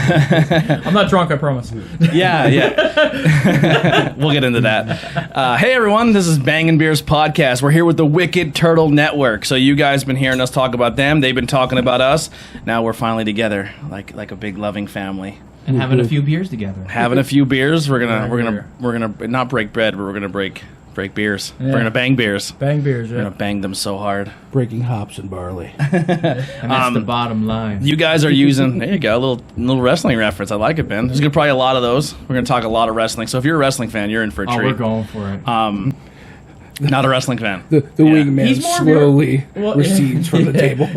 I'm not drunk, I promise. Yeah. We'll get into that. Hey, everyone. This is Bangin Beers Podcast. We're here with the Wicked Turtle Network. So you guys been hearing us talk about them. They've been talking about us. Now we're finally together, like a big loving family. And having a few beers together. Having a few beers. We're gonna not break bread, but we're gonna break beers. Yeah. We're gonna bang beers. Bang beers, yeah. We're gonna bang them so hard. Breaking hops and barley. And that's the bottom line. You guys are using, there you go, a little wrestling reference. I like it, Ben. There's probably a lot of those. We're gonna talk a lot of wrestling. So if you're a wrestling fan, you're in for a treat. Oh, we're going for it. Not a wrestling fan. The wingman slowly recedes from the table.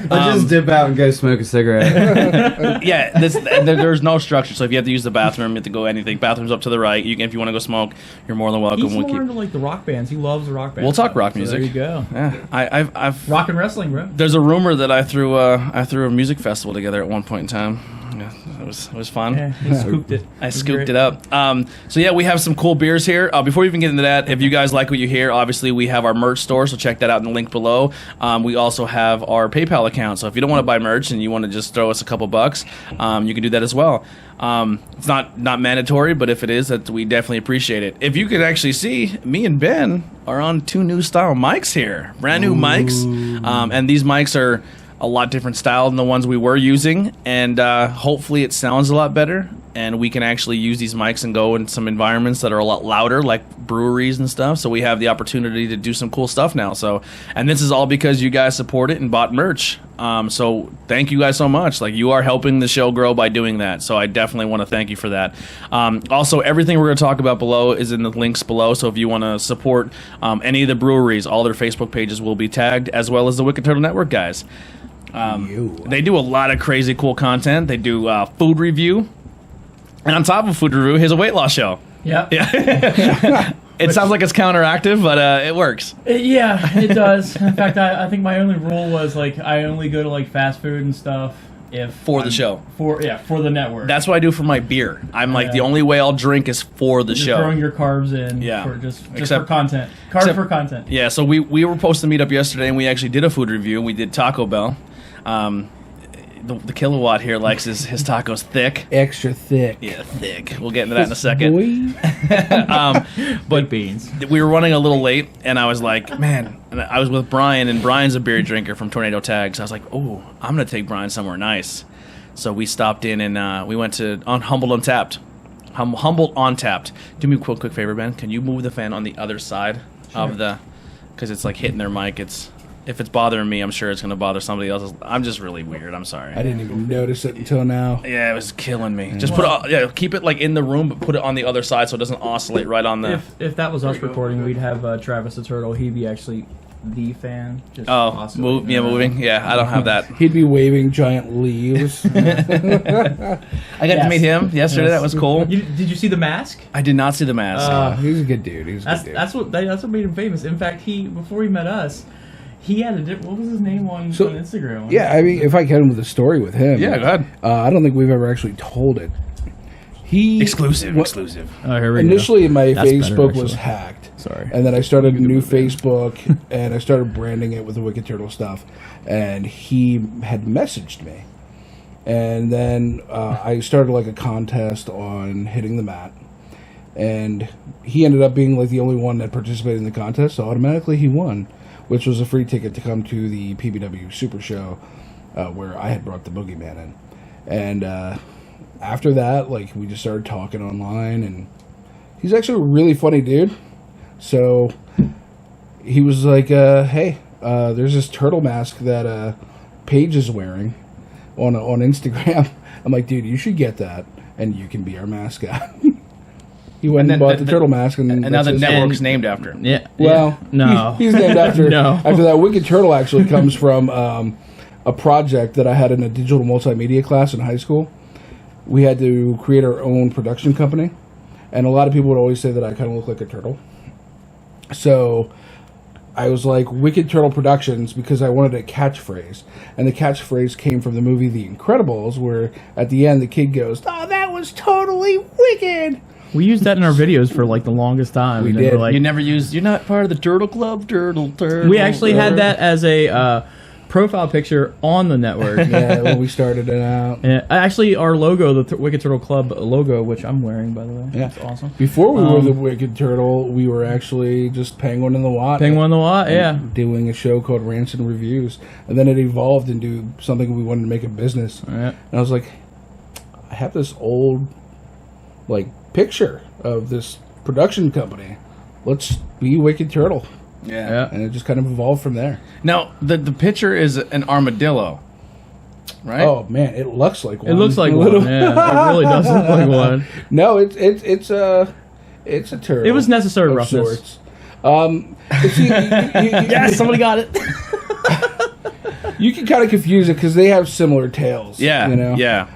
I'll just dip out and go smoke a cigarette. There's no structure. So if you have to use the bathroom, you have to go anything. Bathroom's up to the right. If you want to go smoke, you're more than welcome. He's more into like the rock bands. He loves the rock bands. We'll talk rock music. So there you go. Yeah, I've rock and wrestling, bro. There's a rumor that I threw a music festival together at one point in time. Yeah, it was fun. Yeah, he scooped it. I scooped it up. So yeah, we have some cool beers here. Before we even get into that, if you guys like what you hear, obviously we have our merch store, so check that out in the link below. We also have our PayPal account, so if you don't want to buy merch and you want to just throw us a couple bucks, you can do that as well. It's not mandatory, but if it is, that we definitely appreciate it. If you could actually see, me and Ben are on 2 new style mics here, brand new mics, and these mics are a lot different style than the ones we were using, and hopefully it sounds a lot better, and we can actually use these mics and go in some environments that are a lot louder, like breweries and stuff, so we have the opportunity to do some cool stuff now. And this is all because you guys support it and bought merch, so thank you guys so much. Like, you are helping the show grow by doing that, so I definitely want to thank you for that. Also, everything we're going to talk about below is in the links below, so if you want to support any of the breweries, all their Facebook pages will be tagged, as well as the Wicked Turtle Network guys. They do a lot of crazy cool content. They do food review, and on top of food review, here's a weight loss show. Yep. Yeah. It sounds like it's counteractive, but it works. Yeah, it does. In fact, I think my only rule was like I only go to like fast food and stuff for the show. For the network. That's what I do for my beer. I'm like, the only way I'll drink is for the show. Throwing your carbs in. Yeah. For just for content. For content. Yeah. So we were supposed to meet up yesterday, and we actually did a food review. We did Taco Bell. The kilowatt here likes his tacos thick. Extra thick. Yeah, thick. We'll get into that in a second. But beans. We were running a little late, and I was like, man, and I was with Brian, and Brian's a beer drinker from Tornado Tags. I was like, oh, I'm going to take Brian somewhere nice. So we stopped in, and we went to Humboldt Untapped. Humboldt Untapped. Do me a quick favor, Ben. Can you move the fan on the other side of the... Because it's like hitting their mic. If it's bothering me, I'm sure it's going to bother somebody else. I'm just really weird. I'm sorry. I didn't even notice it until now. Yeah, it was killing me. Just keep it like in the room, but put it on the other side so it doesn't oscillate right on the... If that was us recording, we'd have Travis the Turtle. He'd be actually the fan. Just moving. Yeah, I don't have that. He'd be waving giant leaves. I got to meet him yesterday. Yes. That was cool. Did you see the mask? I did not see the mask. He's a good dude. That's what made him famous. In fact, before he met us, he had what was his name on Instagram? Yeah, I mean, if I get him with a story with him. Yeah, go ahead. I don't think we've ever actually told it. Exclusive. Oh, here we initially, go. my Facebook was hacked. Sorry. And then I started a new Facebook, and I started branding it with the Wicked Turtle stuff. And he had messaged me. And then I started like a contest on hitting the mat. And he ended up being like the only one that participated in the contest, so automatically he won, which was a free ticket to come to the PBW Super Show, where I had brought the Boogeyman in. And after that, like, we just started talking online, and he's actually a really funny dude. So he was like, hey, there's this turtle mask that Paige is wearing on Instagram. I'm like, dude, you should get that, and you can be our mascot. He went and bought the turtle mask, and now the network's named after him. Yeah. Well, no, he's named after no. After that. Wicked Turtle actually comes from a project that I had in a digital multimedia class in high school. We had to create our own production company, and a lot of people would always say that I kind of look like a turtle. So I was like, Wicked Turtle Productions, because I wanted a catchphrase. And the catchphrase came from the movie The Incredibles, where at the end the kid goes, "Oh, that was totally wicked!" We used that in our videos for like the longest time. We did. You never used, you're not part of the Turtle Club, Turtle. We actually had that as a profile picture on the network. Yeah, when we started it out. And actually, our logo, the Wicked Turtle Club logo, which I'm wearing, by the way. Yeah. That's awesome. Before we were the Wicked Turtle, we were actually just Penguin in the Watt. Penguin in the Watt, yeah. Doing a show called Rants and Reviews. And then it evolved into something we wanted to make a business. Yeah. And I was like, I have this old, like, picture of this production company. Let's be Wicked Turtle. Yeah. And it just kind of evolved from there. Now, the picture is an armadillo, right? Oh, man, it looks like one. It looks like A one. little- Yeah, it really does look like one. No, it's a turtle. It was necessary of roughness. sorts. See, Yes, somebody got it. you can kind of confuse it because they have similar tails. Yeah. You know? Yeah.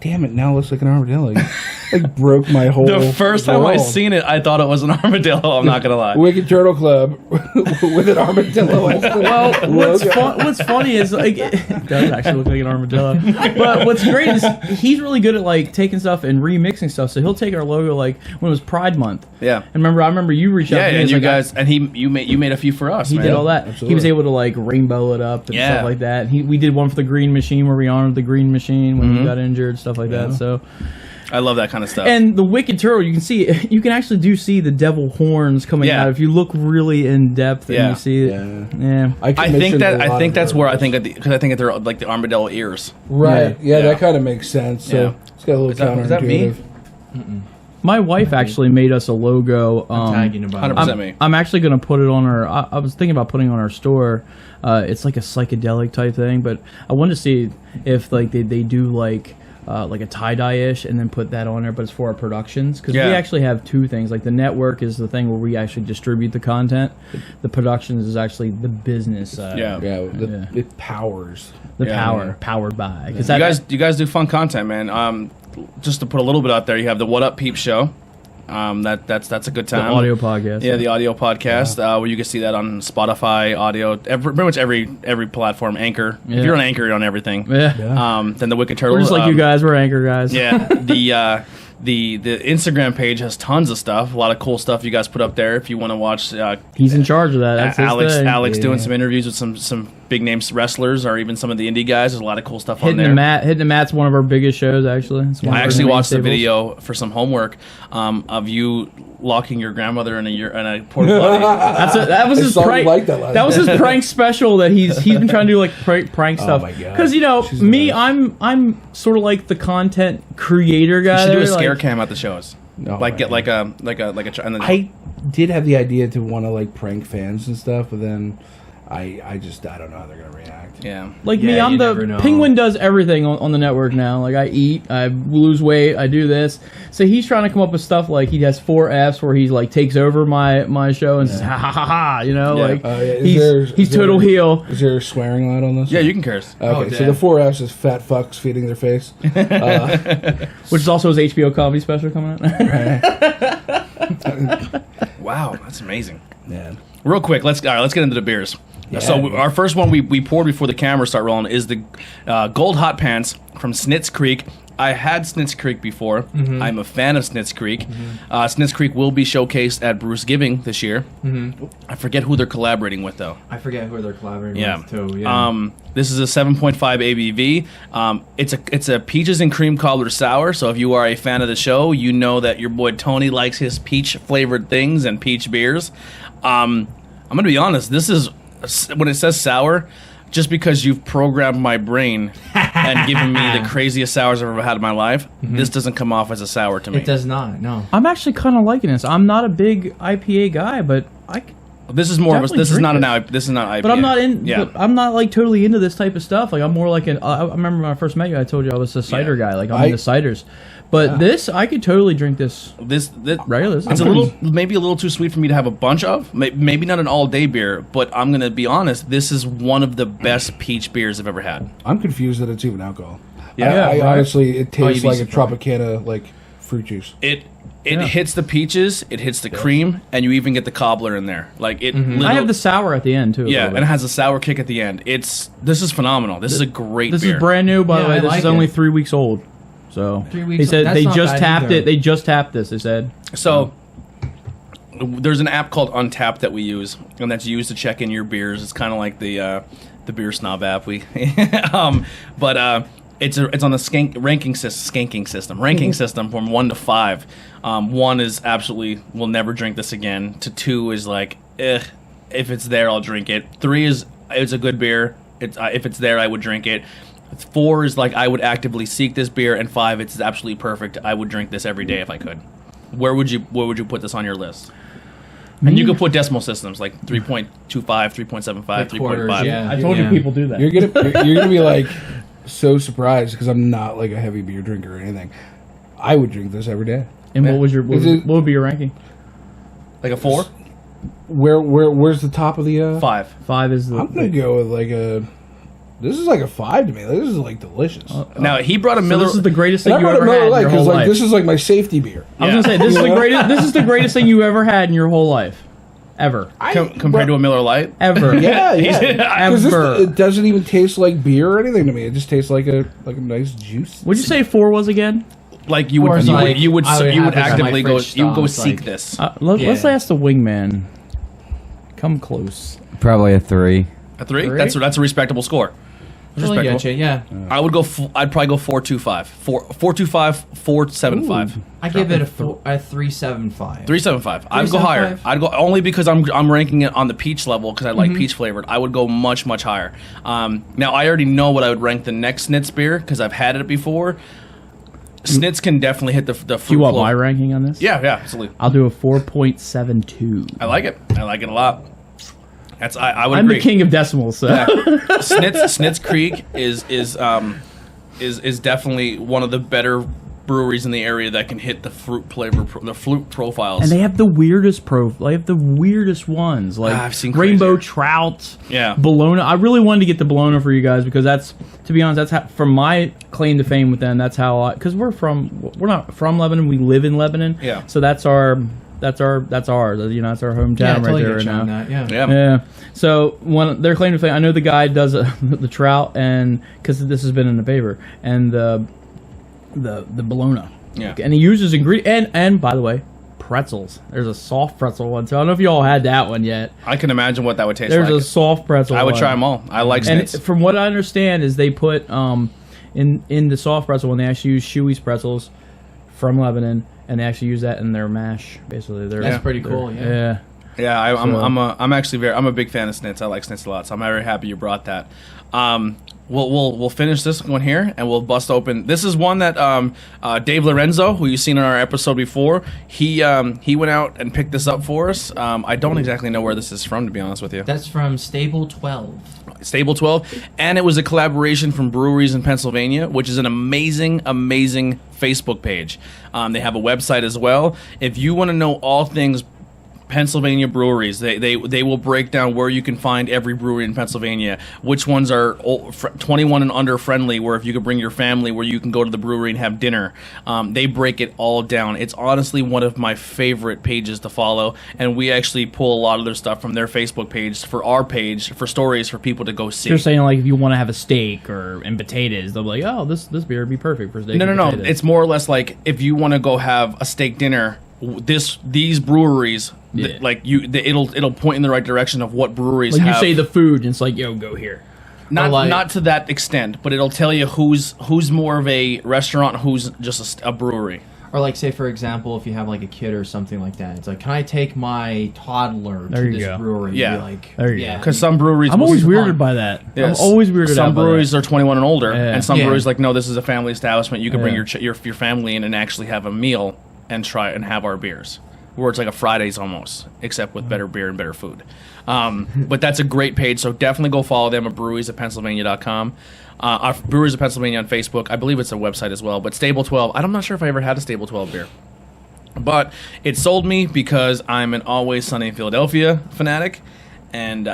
Damn it, now it looks like an armadillo. Like, broke my whole The first time I world. seen it, I thought it was an armadillo. I'm not gonna lie. Wicked Turtle Club with an armadillo. as the Well, logo. what's funny is like it does actually look like an armadillo. But what's great is he's really good at like taking stuff and remixing stuff. So he'll take our logo like when it was Pride Month. Yeah. And I remember you reached out Yeah, to me and and you was like, guys, and you made a few for us. he man. did all that. Absolutely. He was able to like rainbow it up and Yeah. stuff like that. We did one for the Green Machine where we honored the Green Machine when he got injured, stuff like that. So, I love that kind of stuff. and the Wicked Turtle, you can actually see the devil horns coming Yeah. out if you look really in depth and Yeah. you see it. Yeah. Yeah. commissioned a lot of that's their where I logos. think because I think they're like the armadillo ears. Right. Yeah, Yeah. that kind of makes sense. So Yeah. it's got a little Is that me? counterintuitive. My wife actually made us a logo. Tagging about 100% me. I'm actually going to put it on our. I was thinking about putting it on our store. It's like a psychedelic type thing, but I wanted to see if like they do like a tie-dye-ish and then put that on there, but it's for our productions because Yeah. we actually have two things. Like the network is the thing where we actually distribute the content. The productions is actually the business side. Yeah. Yeah, Yeah. it powers. The Yeah. powered by. Because You guys do fun content, man. Just to put a little bit out there, you have the What Up Peep Show. That's a good the time. audio podcast. Yeah, the audio podcast where you can see that on Spotify, audio, pretty much every platform. Anchor. Yeah. If you're on Anchor, you're on everything. Yeah. Then the Wicked Turtle. We're just like you guys. We're anchor guys. Yeah. The Instagram page has tons of stuff. A lot of cool stuff you guys put up there. If you want to watch, He's in charge of that. That's his thing. Alex doing Yeah. some interviews with some big names wrestlers or even some of the indie guys. There's a lot of cool stuff on Hitting there. the Mat's one of our biggest shows. Actually, It's one of I our actually main watched the staples. video for some homework of you locking your grandmother in a porta potty. That was I his saw you prank. like that last That was his prank special that he's been trying to do like prank stuff. my God. Because She's the me, best. I'm sort of like the content creator guy. You should do a there, scare like- cam at the shows. No, Like get right. like a and then I did have the idea to want to like prank fans and stuff, but then I don't know how they're gonna react. yeah. Like Yeah, me, I'm you the never know. Penguin does everything on the network now. Like I eat, I lose weight, I do this. So he's trying to come up with stuff like he has 4 Fs where he's like takes over my show and says ha ha ha ha. You know, Yeah. like Yeah. he's Is there- total heel. Is there a swearing line on this? Yeah, you can curse. Okay, so damn. the 4 F's is fat fucks feeding their face. Which is also his HBO comedy special coming out. Wow, that's amazing. Yeah. Real quick, let's get into the beers. So our first one we poured before the cameras start rolling is the Gold Hot Pants from Snitz Creek. I had Snitz Creek before. I'm a fan of Snitz Creek. Snitz Creek will be showcased at Bruce Giving this year. I forget who they're collaborating with though. I forget who they're collaborating Yeah. with too. Yeah. This is a 7.5 ABV. It's a peaches and cream cobbler sour. So if you are a fan of the show, you know that your boy Tony likes his peach flavored things and peach beers. I'm gonna be honest. This is when it says sour, just because you've programmed my brain and given me the craziest sours I've ever had in my life. This doesn't come off as a sour to me. It does not. No. I'm actually kind of liking this. I'm not a big IPA guy, but This is more of a, Definitely this is drink not an it. IPA. This is not IPA. But I'm not in. Yeah. But I'm not like totally into this type of stuff. Like I'm more like an. I remember when I first met you, I told you I was a cider guy. Like I'm into ciders. But this, I could totally drink this. This Regular. It's maybe a little too sweet for me to have a bunch of. Maybe not an all day beer, but I'm gonna be honest. This is one of the best peach beers I've ever had. I'm confused that it's even alcohol. Yeah. I right. honestly, it tastes you'd be like a surprised. Tropicana, like fruit juice. It hits the peaches, it hits the cream, and you even get the cobbler in there. Like it. I have the sour at the end too. a Yeah, little and bit. it has a sour kick at the end. This is phenomenal. This is a great This beer. is brand new, by Yeah, the way. I This like is only it. 3 weeks old. So 3 weeks they said old. they That's just not bad tapped either. it. They just tapped this. They said. So there's an app called Untapped that we use, and that's used to check in your beers. It's kind of like the beer snob app. It's on the ranking system from 1 to 5. 1 is absolutely will never drink this again. To 2 is like, if it's there, I'll drink it. 3 is it's a good beer. If it's there, I would drink it. 4 is like I would actively seek this beer, and 5 it's absolutely perfect. I would drink this every day if I could. Where would you put this on your list? And you could put decimal systems like 3.25, 3.75, 3.5. Yeah. I told you people do that. You're gonna be like so surprised because I'm not like a heavy beer drinker or anything. I would drink this every day. And what would be your ranking? Like a 4? Where's the top of the 5. 5 is the. I'm gonna go with like a. This is like a 5 to me. This is like delicious. Now he brought a So Miller. this is the greatest And thing I you brought a ever had Miller in Lite your whole because like life. this is like my safety beer. I was gonna say this is the greatest. This is the greatest thing you ever had in your whole life, ever, compared to a Miller Lite. ever. Yeah. Because Ever. it doesn't even taste like beer or anything to me. It just tastes like a nice juice. What'd you say 4 was again? Like you Or would, it's like, you would I would have it at actively my go. fridge You would go stocks, seek like- this. Let's Yeah. ask the wingman. Come close. Probably a 3. A 3? 3? That's a respectable score. That's Well, respectable. yeah. I would go. I'd probably go 4.25, 4.25, 4.75. I give it a 3.75. 3.75. I'd go higher. 3.75? I'd go only because I'm ranking it on the peach level because I like Mm-hmm. peach flavored. I would go much higher. Now I already know what I would rank the next Snitz beer because I've had it before. Snitz can definitely hit the fruit. Do you want flow. my ranking on this? Yeah, absolutely. I'll do a 4.72. I like it. I like it a lot. I would I'm agree. the king of decimals, so. Snitz Creek is definitely one of the better breweries in the area that can hit the fruit flavor, the fruit profiles. And they have the weirdest ones, like I've seen rainbow crazier. trout, Yeah. Bologna. I really wanted to get the Bologna for you guys because that's, to be honest, that's how, from my claim to fame with them. That's how because we're not from Lebanon, we live in Lebanon. Yeah. So that's ours. That's our hometown Yeah, I right totally there. get you Right on now. that. Yeah. Yeah. So when their claim to fame, I know the guy does the trout, and because this has been in the paper, and the Bologna. Yeah. And he uses ingredient and by the way, pretzels. There's a soft pretzel one. So I don't know if you all had that one yet. I can imagine what that would taste There's like. a soft pretzel. I would one. try them all. I like And Snitz. from what I understand is they put in the soft pretzel when they actually use Chewy's pretzels from Lebanon, and they actually use that in their mash. Basically, That's pretty cool. Yeah. Yeah, I'm actually I'm a big fan of Snitz. I like Snitz a lot, so I'm very happy you brought that. We'll finish this one here, and we'll bust open. This is one that Dave Lorenzo, who you've seen in our episode before, he went out and picked this up for us. I don't exactly know where this is from, to be honest with you. That's from Stable 12. Stable 12, and it was a collaboration from breweries in Pennsylvania, which is an amazing Facebook page. They have a website as well. If you want to know all things Pennsylvania breweries, they will break down where you can find every brewery in Pennsylvania, which ones are 21 and under friendly, where if you could bring your family, where you can go to the brewery and have dinner. They break it all down. It's honestly one of my favorite pages to follow, and we actually pull a lot of their stuff from their Facebook page for our page for stories for people to go see. You're saying like if you want to have a steak and potatoes, they'll be like, oh, this beer would be perfect for steak. No. and potatoes. It's more or less like if you want to go have a steak dinner, these breweries, Yeah. it'll point in the right direction of what breweries like have. you say the food, and it's like, yo, go here. Not to that extent, but it'll tell you who's more of a restaurant, who's just a brewery. Or like, say, for example, if you have like a kid or something like that, it's like, can I take my toddler There to you this go. brewery? Yeah. Be like, There you yeah. go. Because some breweries, I'm always fun. weirded by that. Yes. I'm always weirded out Some by breweries that. are 21 and older, Yeah. and some Yeah. breweries like, no, this is a family establishment. You can bring Yeah. your family in and actually have a meal and try and have our beers. Where it's like a Fridays almost, except with better beer and better food. But that's a great page, so definitely go follow them at breweries@pennsylvania.com. Our Breweries of Pennsylvania on Facebook. I believe it's a website as well. But Stable 12, I'm not sure if I ever had a Stable 12 beer. But it sold me because I'm an Always Sunny in Philadelphia fanatic, and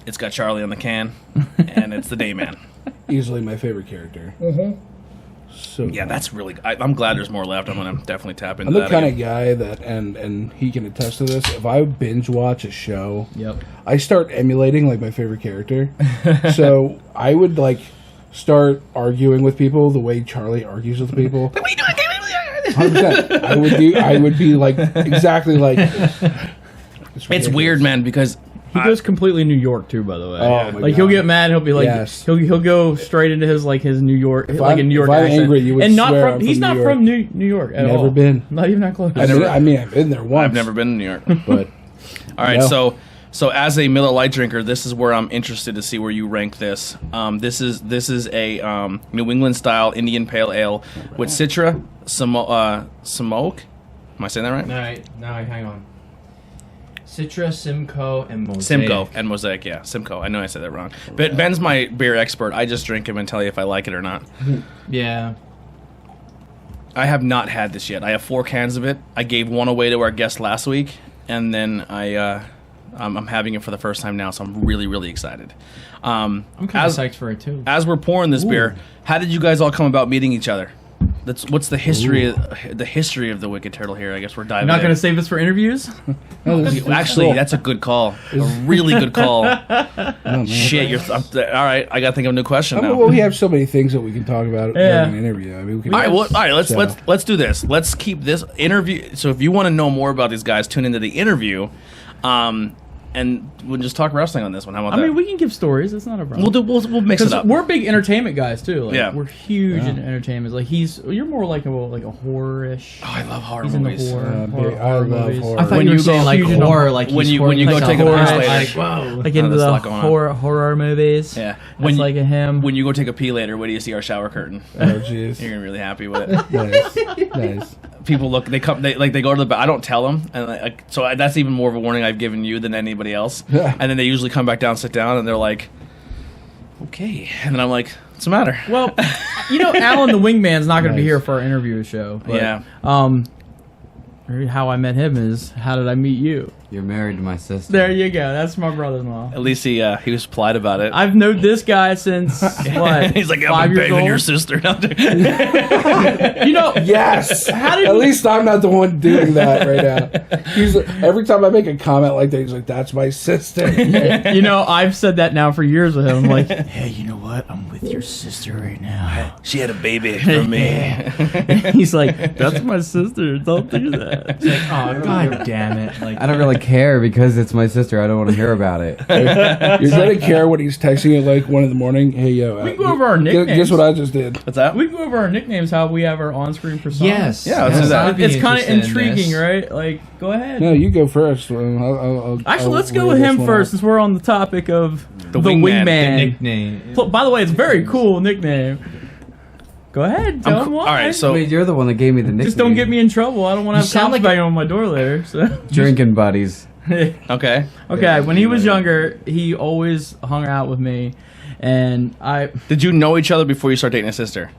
it's got Charlie on the can, and it's the Dayman. Easily my favorite character. So Yeah, that's really. I'm glad there's more left. I'm gonna definitely tap into I'm the that. kind again. of guy that, and he can attest to this. If I binge watch a show, Yep. I start emulating like my favorite character. So I would like start arguing with people the way Charlie argues with people. What are you doing? 100%. I would be like exactly like It's weird, man, because He goes completely New York too, by the way. Oh, my like he'll God. get mad. He'll be like, Yes. he'll go straight into his New York, like a New York if I'm accent. angry, you would and not swear from. I'm He's from not New from New York at all. Never been. Not even that close. I mean, I've been there once. I've never been to New York. But All right, No. so as a Miller Lite drinker, this is where I'm interested to see where you rank this. This is a New England style Indian Pale Ale with Citra, Smoke. Am I saying that right? No, hang on. Citra, Simcoe, and Mosaic. Simcoe and Mosaic, yeah, Simcoe. I know I said that wrong. But Ben's my beer expert. I just drink him and tell you if I like it or not. Yeah. I have not had this yet. I have 4 cans of it. I gave one away to our guest last week, and then I'm having it for the first time now, so I'm really, really excited. I'm kind of psyched for it too. As we're pouring this beer, how did you guys all come about meeting each other? What's the history of the Wicked Turtle here? I guess we're diving. Not going in. to save this for interviews. Actually, that's a good call. A really good call. Shit, all right. I got to think of a new question now. Well, we have so many things that we can talk about during an interview. I mean, we can. All right. Let's do this. Let's keep this interview. So if you want to know more about these guys, tune into the interview, and we'll just talk wrestling on this one. How about that? I mean, we can give stories. It's not a problem. We'll mix it up. We're big entertainment guys too. Like, Yeah. we're huge in entertainment. Like you're more like a horror-ish. Oh, I love horror He's movies. into I horror love movies. horror. I thought When you were you saying go like huge into horror, like when he's you go like take a horror, piss later. like, whoa. Like into there's a the lot going on. horror movies. Yeah. When like a him. When you go take a pee later, where do you see our shower curtain? Oh, jeez. You're gonna be really happy with it. Nice. People look. They come. They go to the. I don't tell them, and that's even more of a warning I've given you than anybody else. Yeah. And then they usually come back down, sit down, and they're like, "Okay." And then I'm like, "What's the matter?" Well, Alan the Wingman's not going to be Nice. here for our interview show. But, Yeah. how I met him is how did I meet you? You're married to my sister. There you go. That's my brother-in-law. At least he was polite about it. I've known this guy since what? He's like, 5 "I've been years banging old. your sister." Yes. How did At you- least I'm not the one doing that right now. He's every time I make a comment like that, he's like, "That's my sister." I've said that now for years with him. I'm like, hey, you know what? I'm with your sister right now. She had a baby from me. He's like, that's my sister. Don't do that. Oh, god damn it. Like, I don't really care because it's my sister. I don't want to hear about it. You're gonna care when he's texting you at like 1 a.m. Hey yo, We can go over our guess nicknames. what I just did? What's that? We can go over our nicknames, how we have our on-screen personas. yes. Yeah, let's do that. I'd be It's kind of interested in intriguing, this. right? Like, go ahead. No, you go first. I'll Actually, let's go read with this him one first out. since we're on the topic of the wingman. wingman. Nickname. By the way, it's a very cool nickname. Go ahead, tell him why. All right, so Wait, you're the one that gave me the nickname. just don't get me in trouble. I don't want to You have sound cops like banging on my door later. So. Drinking buddies. okay. Okay, when he was younger, he always hung out with me, and Did you know each other before you started dating his sister?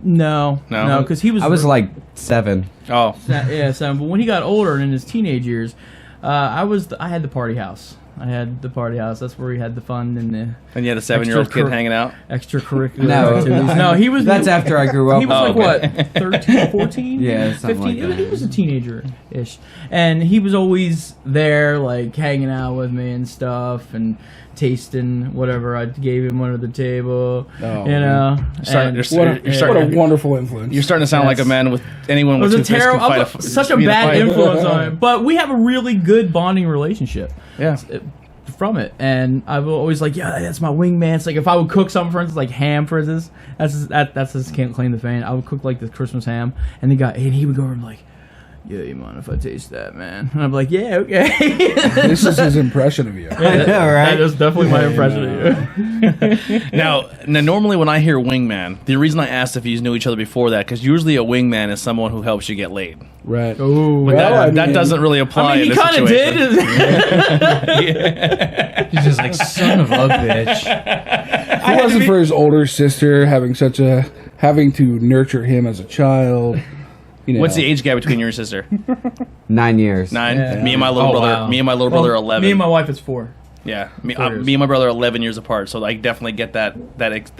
no, because he was. I was like 7. Oh, So, but when he got older and in his teenage years, I had the party house. That's where we had the fun and the and you had a 7-year-old kid Extracurric- hanging out. extracurricular No. activities. No, he was. That's after I grew up. He was Oh, like okay. what, 13, 14? Yeah, something 15? like that. He was a teenager-ish. And he was always there, like, hanging out with me and stuff and tasting whatever I gave him under the table. Oh, you know? Starting- And- you're What starting- a wonderful influence. You're starting to sound like a man with anyone It with was a 2 fists can terrible, fight such a be in bad fight. influence on him. But we have a really good bonding relationship. Yeah. From it, and I will always like, yeah, that's my wingman. It's like if I would cook something, for instance, like ham, for instance, that's his claim to fame. I would cook like the Christmas ham, and he would go over and be like, yeah, you mind if I taste that, man? And I'm like, yeah, okay. This is his impression of you. That is definitely my impression of you. Now, normally when I hear wingman, the reason I asked if you knew each other before that, because usually a wingman is someone who helps you get laid. Right. Ooh, But Well, that doesn't really apply. I mean, in he this kind of situation. did. He's just like, son of a bitch. If it wasn't for his older sister having to nurture him as a child. You know, What's the age gap between you and your sister? 9 years. 9. Yeah. Me and my little Oh, brother. wow. Me and my little brother are 11. Me and my wife is 4. Yeah, 4 years. me and my brother are 11 years apart, so I definitely get that.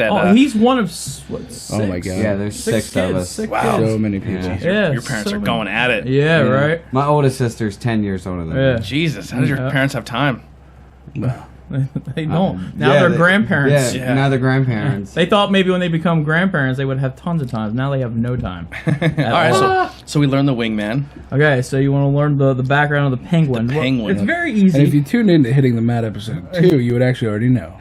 Oh, he's one of what? 6? Oh my God. Yeah, there's 6 of kids, us. 6 Wow. kids. so many people. Yeah. Yeah, Your parents so are many. going at it. Yeah, right. My oldest sister's 10 years older than Yeah. me. Jesus, how does your Yeah. parents have time? They don't. Now Yeah, they're they- grandparents. Yeah, now they're grandparents. They thought maybe when they become grandparents they would have tons of time. Now they have no time. All right, So we learned the wingman. Okay, so you want to learn the background of the penguin. The penguin. Well, it's very And easy. if you tuned in to Hitting the Mat episode 2, you would actually already know.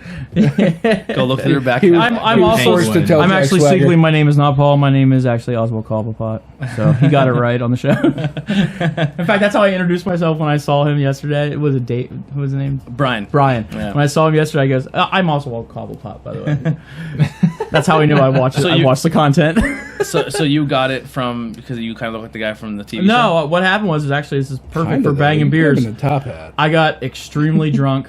Go look through your back. I'm also forced to tell I'm Jack actually Swagger. secretly, my name is not Paul. My name is actually Oswald Cobblepot. So he got it right on the show. In fact, that's how I introduced myself when I saw him yesterday. It was a date. Who was the name? Brian. Brian. Yeah. When I saw him yesterday, I goes, I'm Oswald Cobblepot, by the way. That's how he knew I watched it. So I you- watched the content. So you got it from because you kind of look like the guy from the TV show? No, what happened was actually this is perfect Kinda, for though. banging You put beers. him in a top hat. I got extremely drunk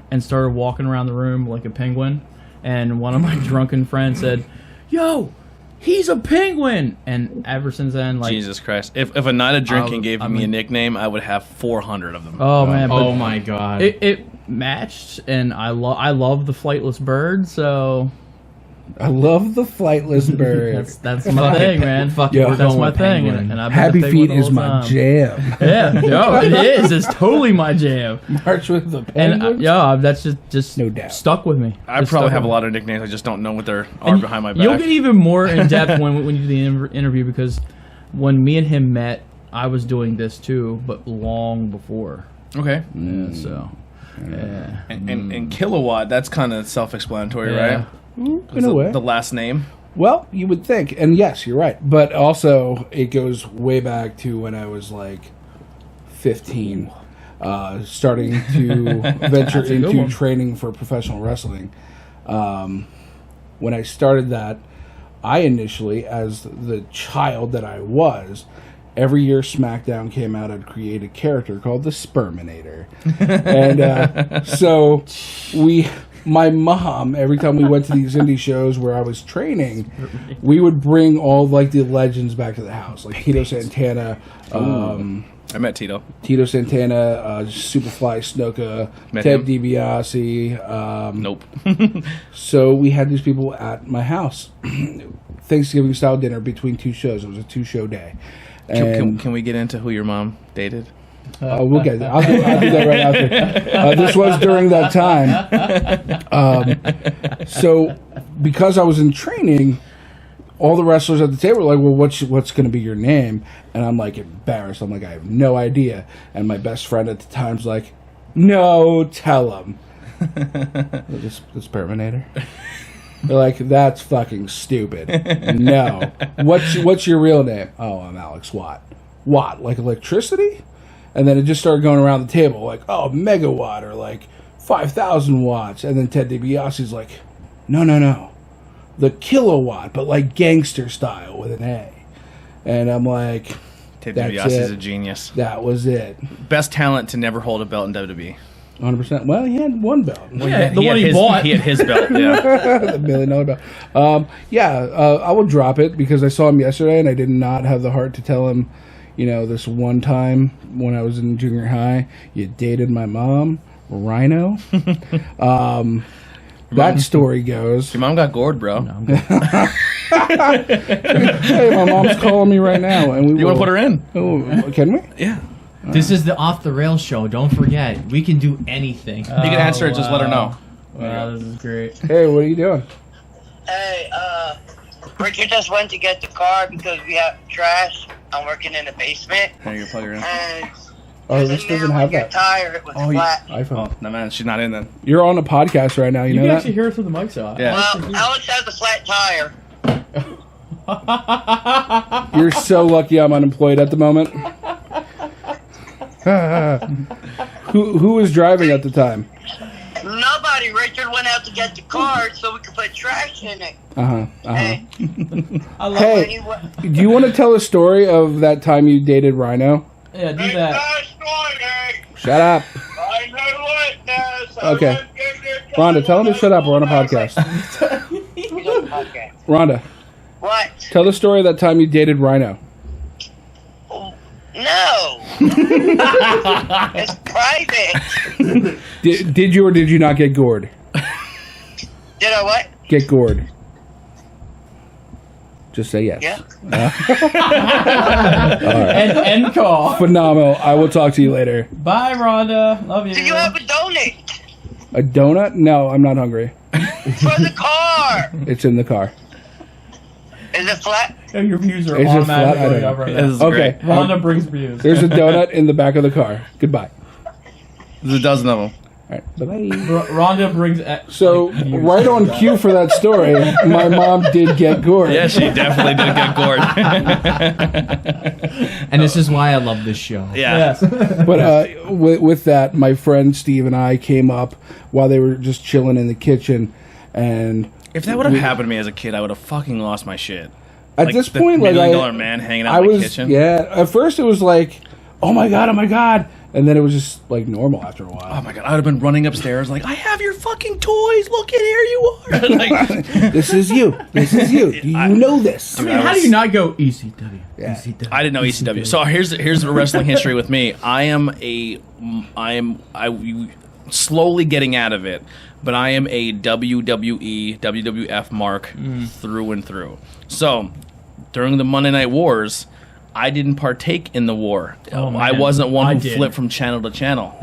and started walking around the room like a penguin. And one of my drunken friends said, "Yo, he's a penguin!" And ever since then, like, Jesus Christ. If a night of drinking gave I me a mean- nickname, I would have 400 of them. oh man, but Oh my god. it matched, and I love the flightless bird, so I love the flightless bird. that's my thing, man. Fuck Yeah. it, we're That's going my with thing, penguin. and I've been Happy the penguin Feet the is whole my time. jam. Yeah, no, it is. It's totally my jam. March with the And penguins. that's just No doubt. stuck with me. I Just probably stuck have a with lot of nicknames. I just don't know what they are And behind my You'll back. get even more in depth when you do the interview, because when me and him met, I was doing this too, but long before. Okay. Yeah, so yeah. And kilowatt, that's kind of self-explanatory, Yeah. right? In a way. The last name. Well, you would think, and yes, you're right. But also, it goes way back to when I was like 15, starting to venture That's a good into one. training for professional wrestling. When I started that, I initially, as the child that I was, every year SmackDown came out, I'd create a character called the Sperminator. And so my mom, every time we went to these indie shows where I was training, we would bring all like the legends back to the house, like Tito Santana, I met Tito. Superfly Snuka, Met Ted him? DiBiase. Nope. So we had these people at my house, Thanksgiving style dinner between two shows. It was a 2-show day. And Can we get into who your mom dated? we'll get there. I'll do that right after. This was during that time. So because I was in training, all the wrestlers at the table were like, well, what's going to be your name? And I'm like embarrassed. I'm like, I have no idea. And my best friend at the time's like, no, tell him. This Terminator. They're like, that's fucking stupid. No. What's your real name? Oh, I'm Alex Watt. Watt, like electricity? And then it just started going around the table, like, oh, megawatt, or like 5,000 watts. And then Ted DiBiase's like, no. The kilowatt, but like gangster style with an A. And I'm like, Ted That's DiBiase is it. a genius. that was it. Best talent to never hold a belt in WWE. 100%. Well, he had one belt. Yeah, the one he bought. He had his belt, yeah. The $1 million belt. I will drop it because I saw him yesterday and I did not have the heart to tell him, this one time when I was in junior high, you dated my mom, Rhino. That story goes, Your mom got gored, bro. hey, my mom's calling me right now. And You want to put her in? Oh, can we? Yeah. This is the Off the Rails show. Don't forget, we can do anything. You can answer it, just let her know. Wow, this is great. Hey, what are you doing? Hey, Richard just went to get the car because we have trash. I'm working in the basement, Here, you plug her in. and Oh, this doesn't have your that. tire. It was flat. iPhone. Oh, no, man, she's not in then. You're on a podcast right now. You You know can that? actually hear it through the mic, so Yeah. Well, Alex has a flat tire. You're so lucky I'm unemployed at the moment. Who was driving at the time? Nobody. Richard went out to get the car so we could put trash in it. Hey, I love Hey, when he went- do you want to tell a story of that time you dated Rhino? Yeah, do that. Shut up. I'm a witness. Okay. Rhonda, tell him to shut up. We're on a podcast. He's on the podcast. Rhonda, What? tell the story of that time you dated Rhino. No. It's private. Did you or did you not get gored? Did I what? Get gored. Just say yes. Yeah. And end call. Phenomenal. I will talk to you later. Bye, Rhonda. Love you. Do you have a donate A donut? No, I'm not hungry. for the car? It's in the car. Is it flat? Yeah, your views are Is it automatically flat? I going don't up right This now. is Okay. great. Rhonda brings views. There's a donut in the back of the car. Goodbye. There's a dozen of them. All right. Bye-bye. Rhonda brings. So, views. right on cue for that story, my mom did get gored. Yeah, she definitely did get gored. And this is why I love this show. Yeah. Yes. But with that, my friend Steve and I came up while they were just chilling in the kitchen, and If that would have happened to me as a kid, I would have fucking lost my shit. at Like this the point, like $1 million man hanging out I in the was, kitchen. yeah. At first, it was like, oh my god, and then it was just like normal after a while. Oh my god, I would have been running upstairs like, I have your fucking toys. Look at here you are. Like, This is you. This is you. Do you know this? I mean, how do you not go ECW? Yeah. ECW. I didn't know ECW. So here's the wrestling history with me. I am slowly getting out of it, but I am a WWE, WWF mark through and through. So during the Monday Night Wars, I didn't partake in the war. Oh, I man. wasn't one I who did. flipped from channel to channel.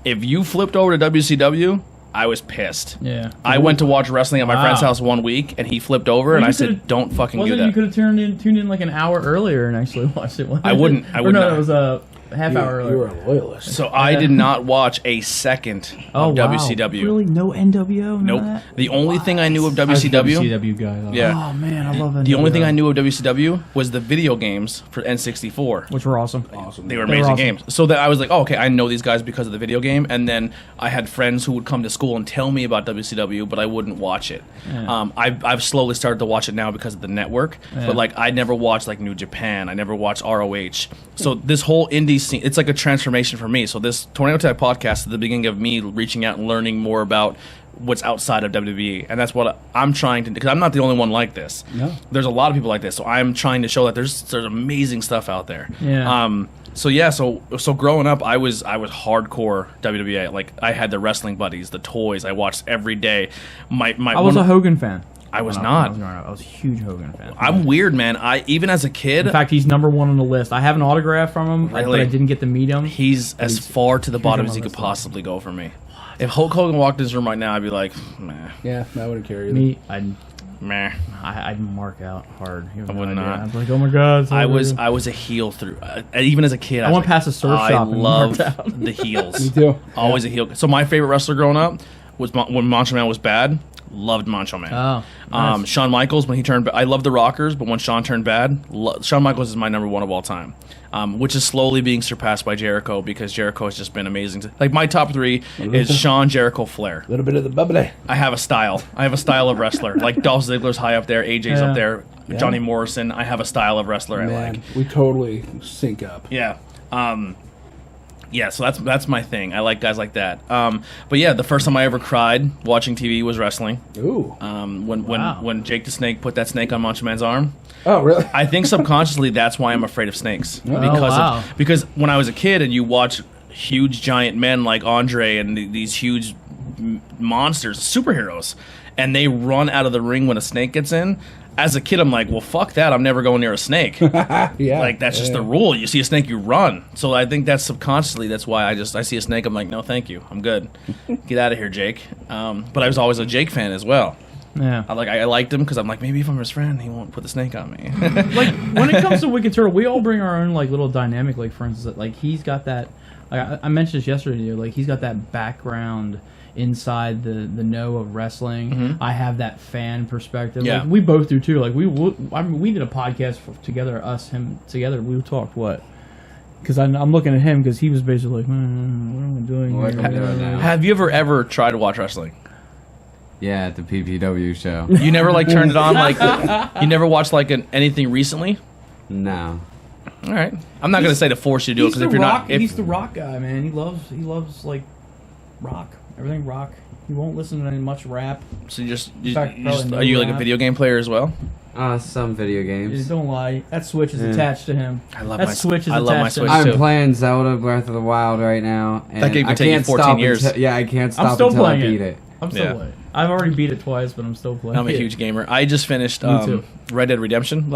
If you flipped over to WCW, I was pissed. Yeah. I went to watch wrestling at my Wow. friend's house one week, and he flipped over, Well, and you I said, could've- "Don't fucking do Wasn't that." you could have tuned in like an hour earlier and actually watched it? I wouldn't. I Or would no, not. it was a half hour You earlier. were a loyalist. So I did not watch a second of WCW. Really, no NWO. None Nope. Of that? The only thing I knew of I was a WCW, WCW guy. Though. yeah, Oh man, I love NWO. the only thing I knew of WCW was the video games for N64. which were awesome. Awesome. They were They were amazing awesome. games. So that I was like, oh, okay, I know these guys because of the video game. And then I had friends who would come to school and tell me about WCW, but I wouldn't watch it. Yeah. I've slowly started to watch it now because of the network. Yeah. But like, I never watched like New Japan. I never watched ROH. So this whole indie scene, it's like a transformation for me. So this Tornado Tag podcast is the beginning of me reaching out and learning more about what's outside of WWE, and that's what I'm trying to do, because I'm not the only one like this. No. There's a lot of people like this, so I'm trying to show that there's amazing stuff out there. Yeah. So yeah, so growing up, I was hardcore WWE. Like I had the wrestling buddies, the toys. I watched every day. I was a Hogan fan. I was When not. I was growing up. I was a huge Hogan fan. I'm weird, man. I even as a kid, In fact, he's number one on the list. I have an autograph from him, but Really? I didn't get to meet him. he's as far to the bottom on as he my could list. possibly go for me. If Hulk Hogan walked in this room right now, I'd be like, meh, Yeah, I wouldn't care either. Me, meh. I'd mark out hard. You have I no would idea. not. I'd be like, oh my god. it's I over. was a heel through. Even as a kid, I was went past a surf I shop and love marked out. the heels. Me too. Always a heel. So my favorite wrestler growing up was when Macho Man was bad. Loved Macho Man. Oh, nice. Shawn Michaels when he turned. I love the Rockers, but when Shawn turned bad, Shawn Michaels is my number one of all time. Which is slowly being surpassed by Jericho because Jericho has just been amazing. Like my top three is Shawn, Jericho, Flair. A little bit of the bubbly. I have a style. I have a style of wrestler. Like Dolph Ziggler's high up there, AJ's Yeah. up there, Yeah. Johnny Morrison. I have a style of wrestler I like. Man, we totally sync up. Yeah. Yeah, so that's my thing. I like guys like that. But yeah, the first time I ever cried watching TV was wrestling. Ooh. Wow. When Jake the Snake put that snake on Macho Man's arm. Oh, really? I think subconsciously that's why I'm afraid of snakes. wow. Because when I was a kid and you watch huge giant men like Andre and these huge monsters, superheroes, and they run out of the ring when a snake gets in. As a kid, I'm like, well, fuck that. I'm never going near a snake. Yeah. Like that's just the rule. You see a snake, you run. So I think that's subconsciously. That's why I see a snake. I'm like, no, thank you. I'm good. Get out of here, Jake. But I was always a Jake fan as well. yeah. I liked him because I'm like, maybe if I'm his friend, he won't put the snake on me. Like when it comes to Wicked Turtle, we all bring our own like little dynamic. Like for instance, like he's got that. Like, I mentioned this yesterday to you. Like he's got that background inside the know of wrestling. I have that fan perspective. Yeah. Like, we both do too. Like we did a podcast together, him together. We talked what? Because I'm looking at him because he was basically like, what am I doing What here? am I doing now? Have you ever tried to watch wrestling? Yeah, at the PPW show. You never like turned it on like you never watched like anything recently? No. All right, I'm not gonna say to force you to do it He's because the if you're rock. not, if, He's the rock guy, man. He loves like rock. Everything rock. He won't listen to any much rap. so you fact, just probably no are you like a rap. video game player as well? Some video games. Don't lie. That Switch is Yeah. attached to him. I love that my Switch is I love my attached to Switch him. too. I'm playing Zelda Breath of the Wild right now. And That game could I take you can't 14 stop years. Until, I can't stop I'm still until I playing beat it. I'm still Yeah. playing. I've already beat it twice, but I'm still playing. I'm a it. huge gamer. I just finished too. Red Dead Redemption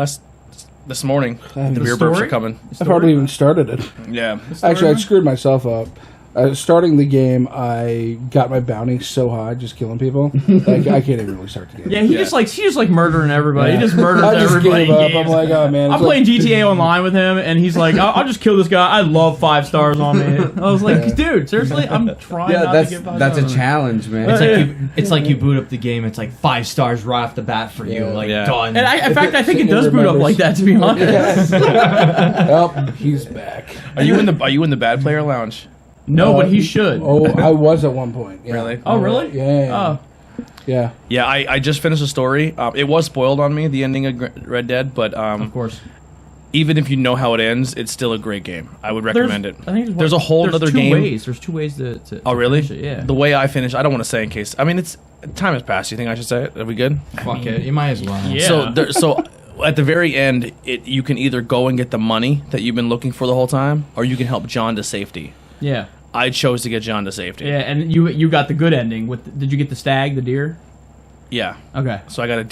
this morning. The The beer burps story? are coming. I've hardly even started it. Yeah. Actually, I screwed myself up. Starting the game, I got my bounty so high, just killing people. Like I can't even really start the game. Yeah, he just like murdering everybody. Yeah. He just murders I just everybody. gave up. in games. I'm like, oh man. I'm playing GTA Online with him, and he's like, I'll just kill this guy. I love 5 stars on me. I was like, dude, seriously, I'm trying not to get 5 that's stars a on challenge, man. It's like you boot up the game. It's like 5 stars right off the bat for you. Yeah. Like Yeah. done. And in fact, I think it Sitting does in boot up remembers. like that. To be honest, Oh, he's back. Are you in the bad player lounge? no, but he should. Oh, I was at one point. Yeah. Really? Oh, really? Yeah. Oh, Yeah. Yeah, I just finished a story. It was spoiled on me, the ending of Red Dead, but of course. even if you know how it ends, it's still a great game. I would recommend it. I think There's a whole other game. There's 2 ways to Oh, really? finish it, yeah. The way I finished, I don't want to say in case. I mean, it's time has passed. You think I should say it? Are we good? Fuck it. You might as well. Yeah. So at the very end, you can either go and get the money that you've been looking for the whole time, or you can help John to safety. Yeah. I chose to get John to safety. Yeah, and you got the good ending. Did you get the stag, the deer? Yeah. Okay. So I got a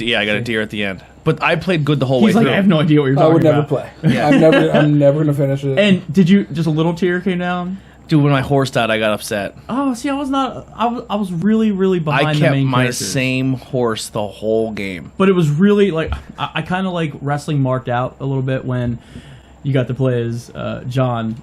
deer at the end. But I played good the whole way He's like, through. I have no idea what you're I talking would never about. play. I'm never gonna finish it. And did you just a little tear came down? Dude, when my horse died, I got upset. Oh, see, I was not. I was really, really behind I the kept main my characters. same horse the whole game. But it was really like I kind of like wrestling marked out a little bit when you got to play as John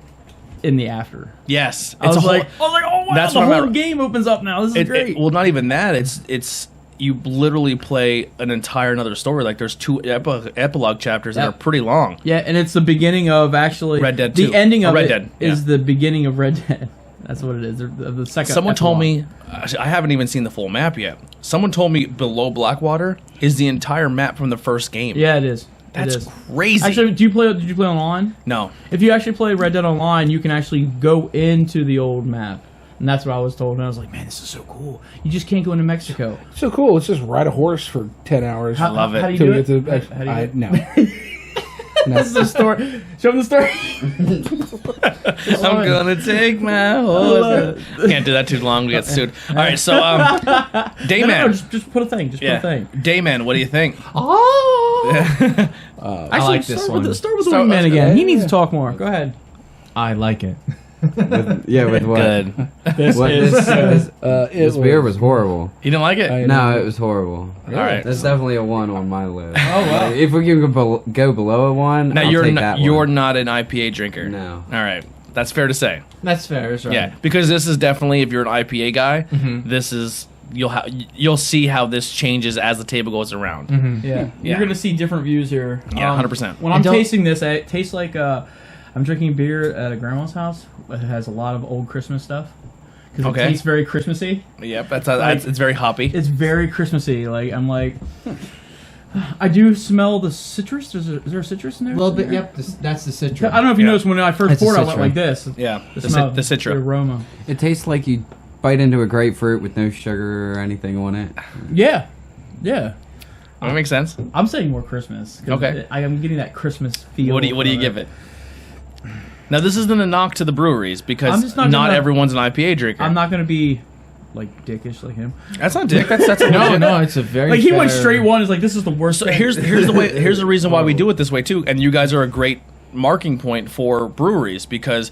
in the after. Yes, I was a whole- like, oh wow, That's the what I'm whole at- game opens up now. This is great. well, not even that. It's you literally play an entire another story. Like there's 2 epilogue chapters that Yeah. are pretty long. Yeah, and it's the beginning of actually Red Dead The 2. ending of Red it Dead, is yeah. the beginning of Red Dead. That's what it is. The second. Someone told epilogue. me, I haven't even seen the full map yet. Someone told me below Blackwater is the entire map from the first game. Yeah, it is. That's it is. crazy. Actually, did you play online? no. If you actually play Red Dead Online, you can actually go into the old map. And that's what I was told. And I was like, man, this is so cool. You just can't go into Mexico. so cool. Let's just ride a horse for 10 hours. I love it. How do you Till do we it? get to, How do you do it? no. This is the story. Show them the story. I'm gonna take my horse. Can't do that too long. We get sued. All right, so Dayman. No, just put a thing. Just put a thing. Dayman, what do you think? Oh. Actually, I like this start one. With start with the Start- wingman again. yeah, He needs yeah. to talk more. Go ahead. I like it. With what? Good. This What is. this beer was horrible. You didn't like it? I- No, it was horrible. All right. That's definitely a 1 on my list. Oh, wow. Like, if we can go below a 1, Now I'll you're take not, that you're one. not an IPA drinker. No. All right, that's fair to say. That's fair. That's right. Yeah, because this is definitely if you're an IPA guy, Mm-hmm. this is you'll see how this changes as the table goes around. Yeah. Yeah. You're gonna see different views here. Yeah, 100%. When I'm tasting this, it tastes like I'm drinking beer at a grandma's house. It has a lot of old Christmas stuff because Okay. it tastes very Christmassy. Yep, it's very hoppy. It's very Christmassy. Like I'm like, I do smell the citrus. Is there a citrus in there? A little bit. Yep. That's the citrus. I don't know if you Yeah. noticed when I first That's a poured, I went Citra. like this. Yeah, The the smell, Citra. the aroma. It tastes like you bite into a grapefruit with no sugar or anything on it. Yeah, yeah. That makes sense. I'm saying more Christmas. 'cause Okay. I am getting that Christmas feel. What do you give it? Now this isn't a knock to the breweries I'm because just not not gonna- everyone's an IPA drinker. I'm not gonna be like dickish like him. That's not dick. That's a No, legit- no. It's a very. Like he went fair- straight one. Is like this is the worst. So thing. here's the reason why we do it this way too, and you guys are a great marking point for breweries because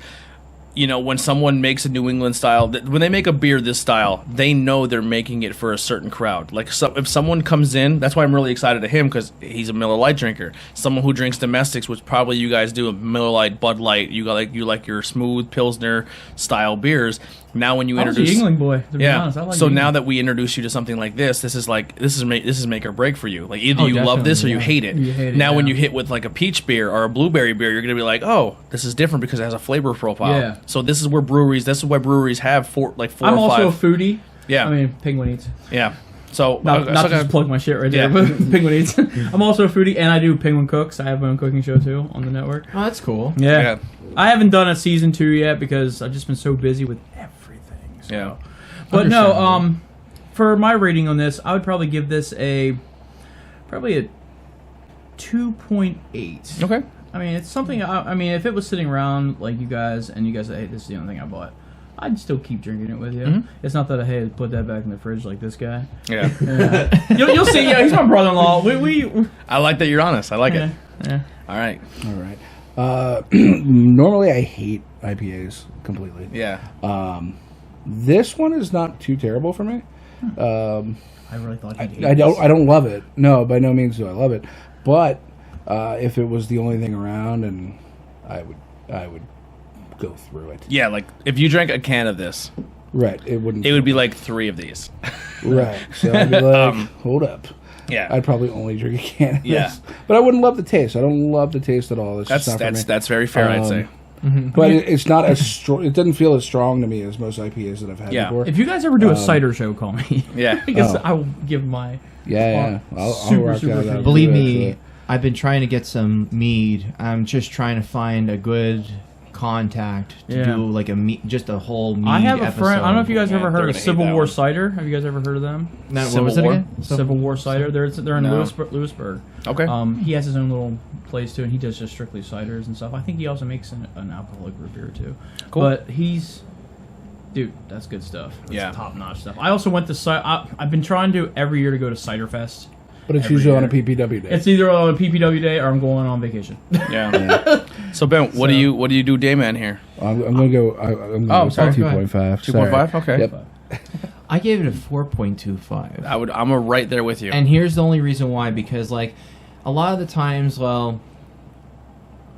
you know when someone makes a New England style, when they make a beer this style, they know they're making it for a certain crowd. Like if someone comes in, that's why I'm really excited to him because he's a Miller Lite drinker. Someone who drinks domestics, which probably you guys do, a Miller Lite, Bud Light. You like your smooth Pilsner style beers. Now when you I was a introduce Yingling boy. To be honest, I like so Yingling. now that we introduce you to something like this is make or break for you. Like either Oh, you love this or definitely, you yeah. hate it. You hate it, Now when yeah. you hit with like a peach beer or a blueberry beer, you're gonna be like, oh, this is different because it has a flavor profile. Yeah. So this is why breweries have four I'm or also five. a foodie. Yeah. I mean, Penguin Eats. Yeah. So Not so to just plug my shit right there, Yeah. but Penguin Eats. I'm also a foodie, and I do Penguin Cooks. I have my own cooking show too on the network. Oh, that's cool. Yeah. Yeah. I haven't done a season 2 yet because I've just been so busy with everything. So. Yeah. But no, Understandable. for my rating on this, I would probably give this probably a 2.8. Okay. I mean, it's something. I mean, if it was sitting around like you guys, and you guys say, "Hey, this is the only thing I bought," I'd still keep drinking it with you. Mhm. It's not that I hey put that back in the fridge like this guy. Yeah. You'll see. Yeah, he's my brother-in-law. We I like that you're honest. I like yeah, it. yeah. All right. All right. Normally, I hate IPAs completely. Yeah. This one is not too terrible for me. I really thought you'd hate I this. don't love it. No, by no means do I love it. But if it was the only thing around, and I would go through it. Yeah, like if you drank a can of this, Right. It wouldn't. it would be like 3 of these. right. So I'd be like, hold up. Yeah. I'd probably only drink a can of Yeah. this. But I wouldn't love the taste. I don't love the taste at all. It's just not for me. That's very fair, I'd say. But it's not as strong. It doesn't feel as strong to me as most IPAs that I've had Yeah. before. If you guys ever do a cider show, call me. Yeah. because Oh. I will give my. yeah. I'll Super, rock super out fan. that. Believe too, me, actually. I've been trying to get some mead. I'm just trying to find a good contact to Yeah. do like just a whole mead I have a episode. friend. I don't know if you guys Yeah, ever they're heard of gonna hate Civil that War one. Cider. Have you guys ever heard of them? What Civil was it War? again? Civil War Cider. They're in No. Lewisburg. Okay. He has his own little place too, and he does just strictly ciders and stuff. I think he also makes an alcoholic root beer too. Cool. But dude, that's good stuff. That's Yeah. top notch stuff. I also went to I've been trying to every year to go to Cider Fest. But it's every usually on a year. PPW day. It's either on a PPW day or I'm going on vacation. Yeah. So Ben, what do you do, day man here? I'm going to go. I'm going to sorry, go go ahead. 2.5. 2.5? Okay. Yep. I gave it a 4.25. I'm right there with you. And here's the only reason why, because like a lot of the times, well,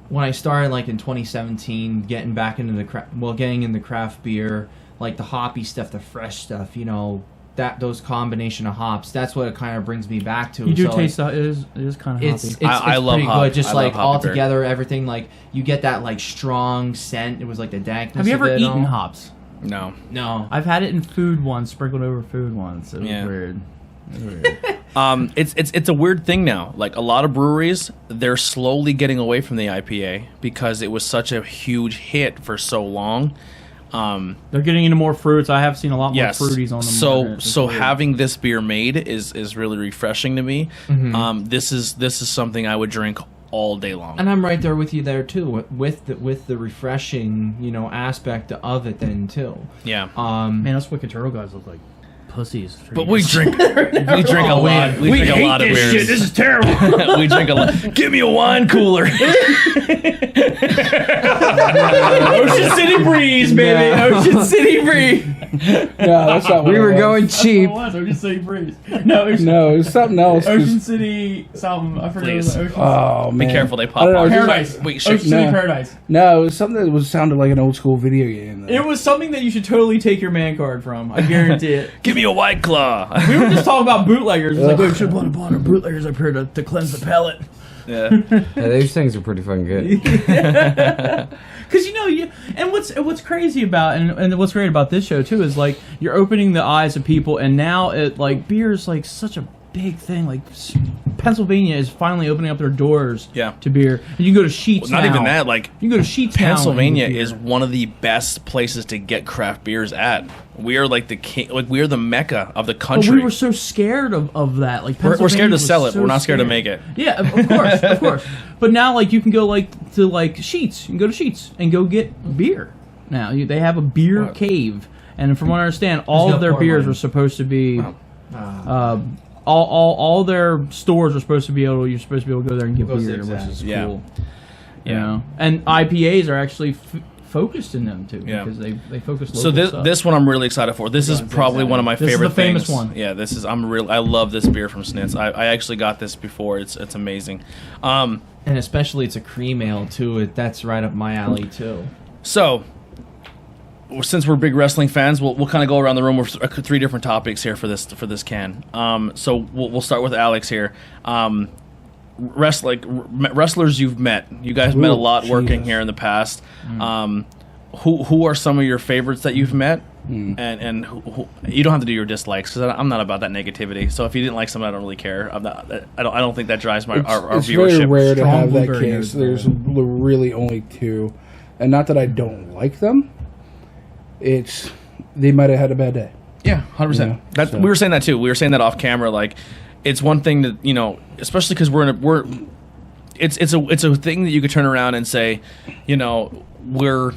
when I started like in 2017, getting back into getting into craft beer, like the hoppy stuff, the fresh stuff, those combination of hops, that's what it kind of brings me back to. You do So, taste like, that. It is kind of it's hoppy. I love pretty hop. good. Just I like love hoppy all beer. together, everything, like you get that like strong scent. It was like the dankness. Have you ever of it eaten all. hops? No. No. I've had it in food once, sprinkled over food once. It was Yeah. weird. It was weird. It's a weird thing now. Like a lot of breweries, they're slowly getting away from the IPA because it was such a huge hit for so long. They're getting into more fruits. I have seen a lot more Yes. fruities on them. So having this beer made is really refreshing to me. This is something I would drink all day long. And I'm right there with you there too, with the refreshing, aspect of it then too. Yeah. Man, us Wicked Turtle guys look like pussies. But we drink a lot. We drink a lot of beers. This is terrible. We drink a lot. Give me a wine cooler. Ocean City Breeze, baby. Ocean City Breeze. No, that's not what We it were was. going cheap. Oh, it was Ocean City Breeze. No, Ocean, No, it was something else. 'cause- Ocean City something. I forgot. Please. Ocean Oh, Be man. careful, they I pop don't know, off. just- Paradise. Wait, Ocean shit. City No. Paradise. No, it was something that sounded like an old school video game. though. It was something that you should totally take your man card from. I guarantee it. Give me a White Claw. We were just talking about bootleggers. It's like, Ugh. we should put a bunch of bootleggers up here to cleanse the palate. Yeah. Yeah, those things are pretty fucking good. Because and what's crazy about and what's great about this show too is like you're opening the eyes of people, and now it like beer is like such a big thing. Like Pennsylvania is finally opening up their doors Yeah. to beer, and you can go to Sheets. Not now. even that. Like You can go to Sheets. now and Pennsylvania get beer. is one of the best places to get craft beers at. We are like the king. Like we are the mecca of the But country. we were so scared of that. Like We're scared Pennsylvania to was sell it. so We're not scared to make it. Yeah, of course, of course. But now, like, you can go to Sheets. You can go to Sheets and go get beer. Now they have a beer cave, and from what I understand, all no of their pour beers mine. were supposed to be. All their stores are supposed to be able. You're supposed to be able to go there and get Go beer, zigzag. which is Yeah. cool. Yeah. You know, and IPAs are actually focused in them too, Yeah. because they focus. So local this stuff. this one I'm really excited for. This is probably one of my This is favorite the famous things. one. Yeah, this is I love this beer from Snitz. I actually got this before. It's amazing. And especially it's a cream ale too. That's right up my alley too. So since we're big wrestling fans, we'll kind of go around the room with 3 different topics here for this can. So we'll start with Alex here. Wrestlers you've met. You guys met a Ooh, lot working Jesus. here in the past. Who are some of your favorites that you've met? And who, you don't have to do your dislikes because I'm not about that negativity. So if you didn't like someone, I don't really care. I don't think that drives our it's viewership. very rare to Strong have that blueberry case. notes, There's really only 2, and not that I don't like them. It's they might have had a bad day. Yeah, 100%. Yeah, so- We were saying that too. We were saying that off camera. Like, it's one thing that especially because it's a thing that you could turn around and say, we're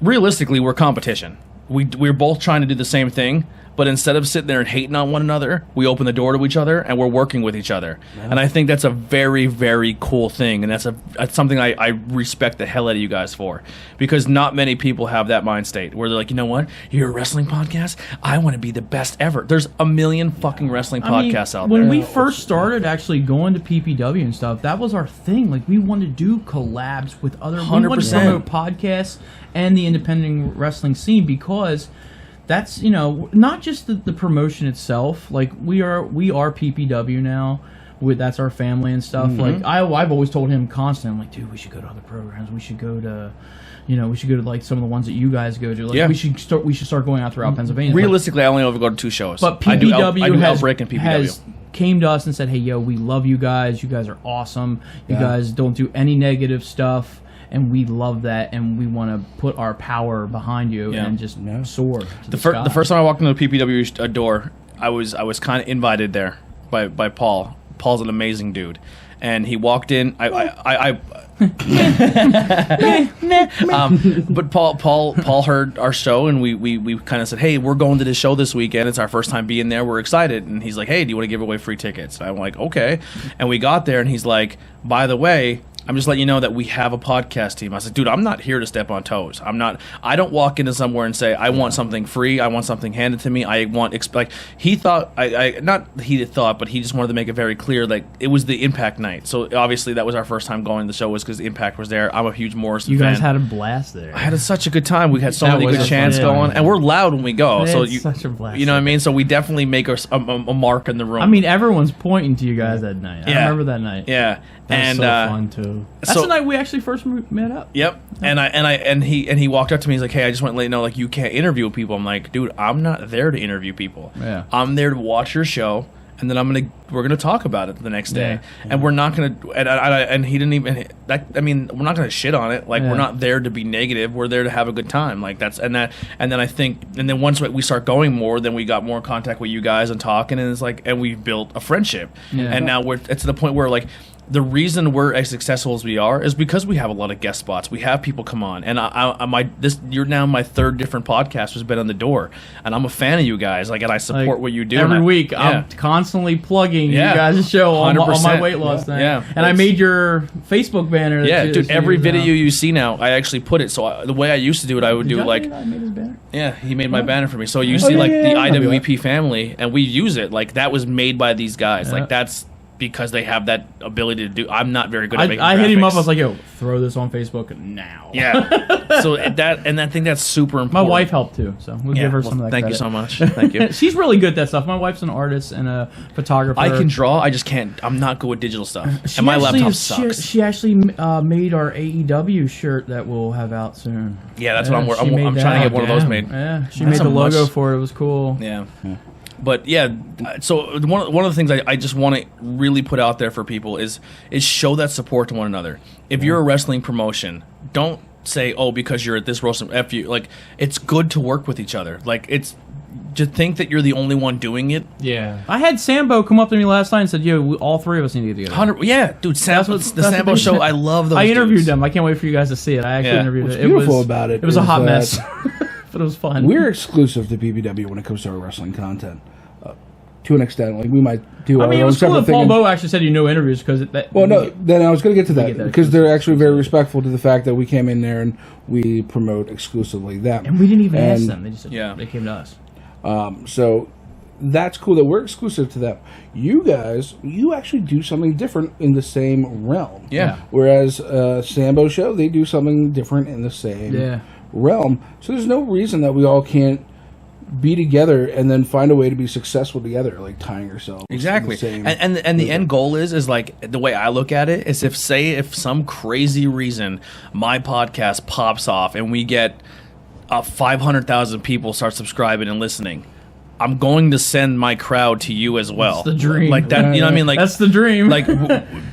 realistically we're competition. We're both trying to do the same thing, But instead of sitting there and hating on one another, we open the door to each other and we're working with each other. And I think that's a very, very cool thing. And that's something I respect the hell out of you guys for. Because not many people have that mind state where they're like, you know what? You're a wrestling podcast? I want to be the best ever. There's a million fucking wrestling podcasts out there. When we first started actually going to PPW and stuff, that was our thing. Like, we wanted to do collabs with other 100%. We wanted to promote podcasts and the independent wrestling scene, because that's, you know, not just the promotion itself. Like, we are PPW now. That's our family and stuff. Like, I've always told him constantly, I'm like, dude, we should go to other programs. We should go to, you know, we should go to like some of the ones that you guys go to. Like, we should start going out throughout Pennsylvania. Realistically, I only ever go to 2 shows. But I do PPW Outbreak and PPW. has came to us and said, hey, yo, we love you guys. You guys are awesome. You guys don't do any negative stuff. And we love that, and we want to put our power behind you and just soar. To The first time I walked into the PPW door, I was kind of invited there by Paul. Paul's an amazing dude, and he walked in. But Paul heard our show, and we kind of said, hey, we're going to this show this weekend. It's our first time being there. We're excited. And he's like, hey, do you want to give away free tickets? And I'm like, okay. And we got there, and he's like, by the way, I'm just letting you know that we have a podcast team. I said, dude, I'm not here to step on toes. I don't walk into somewhere and say, I want something free. I want something handed to me. I want, like, he thought, not he thought, but he just wanted to make it very clear, like, it was the Impact night. So obviously that was our first time going to the show, was because Impact was there. I'm a huge Morrison fan. You guys had a blast there. I had such a good time. We had so That many was good a chants fun going. time. And we're loud when we go. It's So such a blast. you know what I mean? So we definitely make a mark in the room. I mean, everyone's pointing to you guys that night. I remember that night. Yeah. That's And so fun too. That's so- the night we actually first met up. Yep. And he walked up to me. He's like, "Hey, I just want to let you know, like, you can't interview people." I'm like, "Dude, I'm not there to interview people. Yeah. I'm there to watch your show, and then we're gonna talk about it the next day, and we're not gonna." And he didn't even that. I mean, we're not gonna shit on it. Like, we're not there to be negative. We're there to have a good time. Like, and then I think, and then once we start going more, then we got more contact with you guys and talking, and it's like, and we've built a friendship, and now it's to the point where, like, the reason we're as successful as we are is because we have a lot of guest spots. We have people come on, and you're now my third different podcast has been on the door, and I'm a fan of you guys. Like, and I support what you do every week. Yeah. I'm constantly plugging Yeah. you guys' show on my 100%. weight loss thing. Yeah. And I made your Facebook banner. that Yeah, you- dude. you Every use video now. you see now, I actually put it. So the way I used to do it, I would Did do I like, made- I made his banner? yeah, he made my banner for me. So you see like the IWEP family, and we use it. Like, that was made by these guys. Like, that's because they have that ability to do. I'm not very good at making I hit him up. graphics. I was like, yo, throw this on Facebook now. yeah. So I think that's super My important. wife helped too, so we'll give her some of that Thank you credit. so much. Thank you. She's really good at that stuff. My wife's an artist and a photographer. I can draw. I just can't. I'm not good with digital stuff. She And my actually laptop is- sucks. She actually made our AEW shirt that we'll have out soon. Yeah, that's what I'm she made I'm trying to that. get one of those made. Yeah, she That's made the a logo must. for it. It was cool. Yeah. But yeah, so one of the things I just want to really put out there for people is show that support to one another. If you're a wrestling promotion, don't say, oh, because you're at this wrestling F you. Like, it's good to work with each other. Like, it's to think that you're the only one doing it. Yeah. I had Sambo come up to me last night and said, "Yo, all three of us need to get together." 100, yeah, dude. The Sambo what show. I love those. I interviewed dudes. them. I can't wait for you guys to see it. I actually Yeah. interviewed What's it. beautiful was, about it was a is hot that- mess, but it was fun. We're exclusive to PPW when it comes to our wrestling content. To an extent, like, we might do I our mean, it own was cool separate that thing. Paul Bowe actually said you know interviews because that. Well, no, then I was going to get to get that that because they're actually very respectful to the fact that we came in there and we promote exclusively them. and we didn't even ask And, them. They just said, Yeah. they came to us. So that's cool that we're exclusive to them. You guys, you actually do something different in the same realm. Yeah. Whereas Sambo Show, they do something different in the same realm. So there's no reason that we all can't be together and then find a way to be successful together, like tying ourselves. Exactly. In the same And the end goal is like, the way I look at it is, if some crazy reason my podcast pops off and we get 500,000 people start subscribing and listening, I'm going to send my crowd to you as well. That's the dream. Like that, you know what I mean? Like, that's the dream. like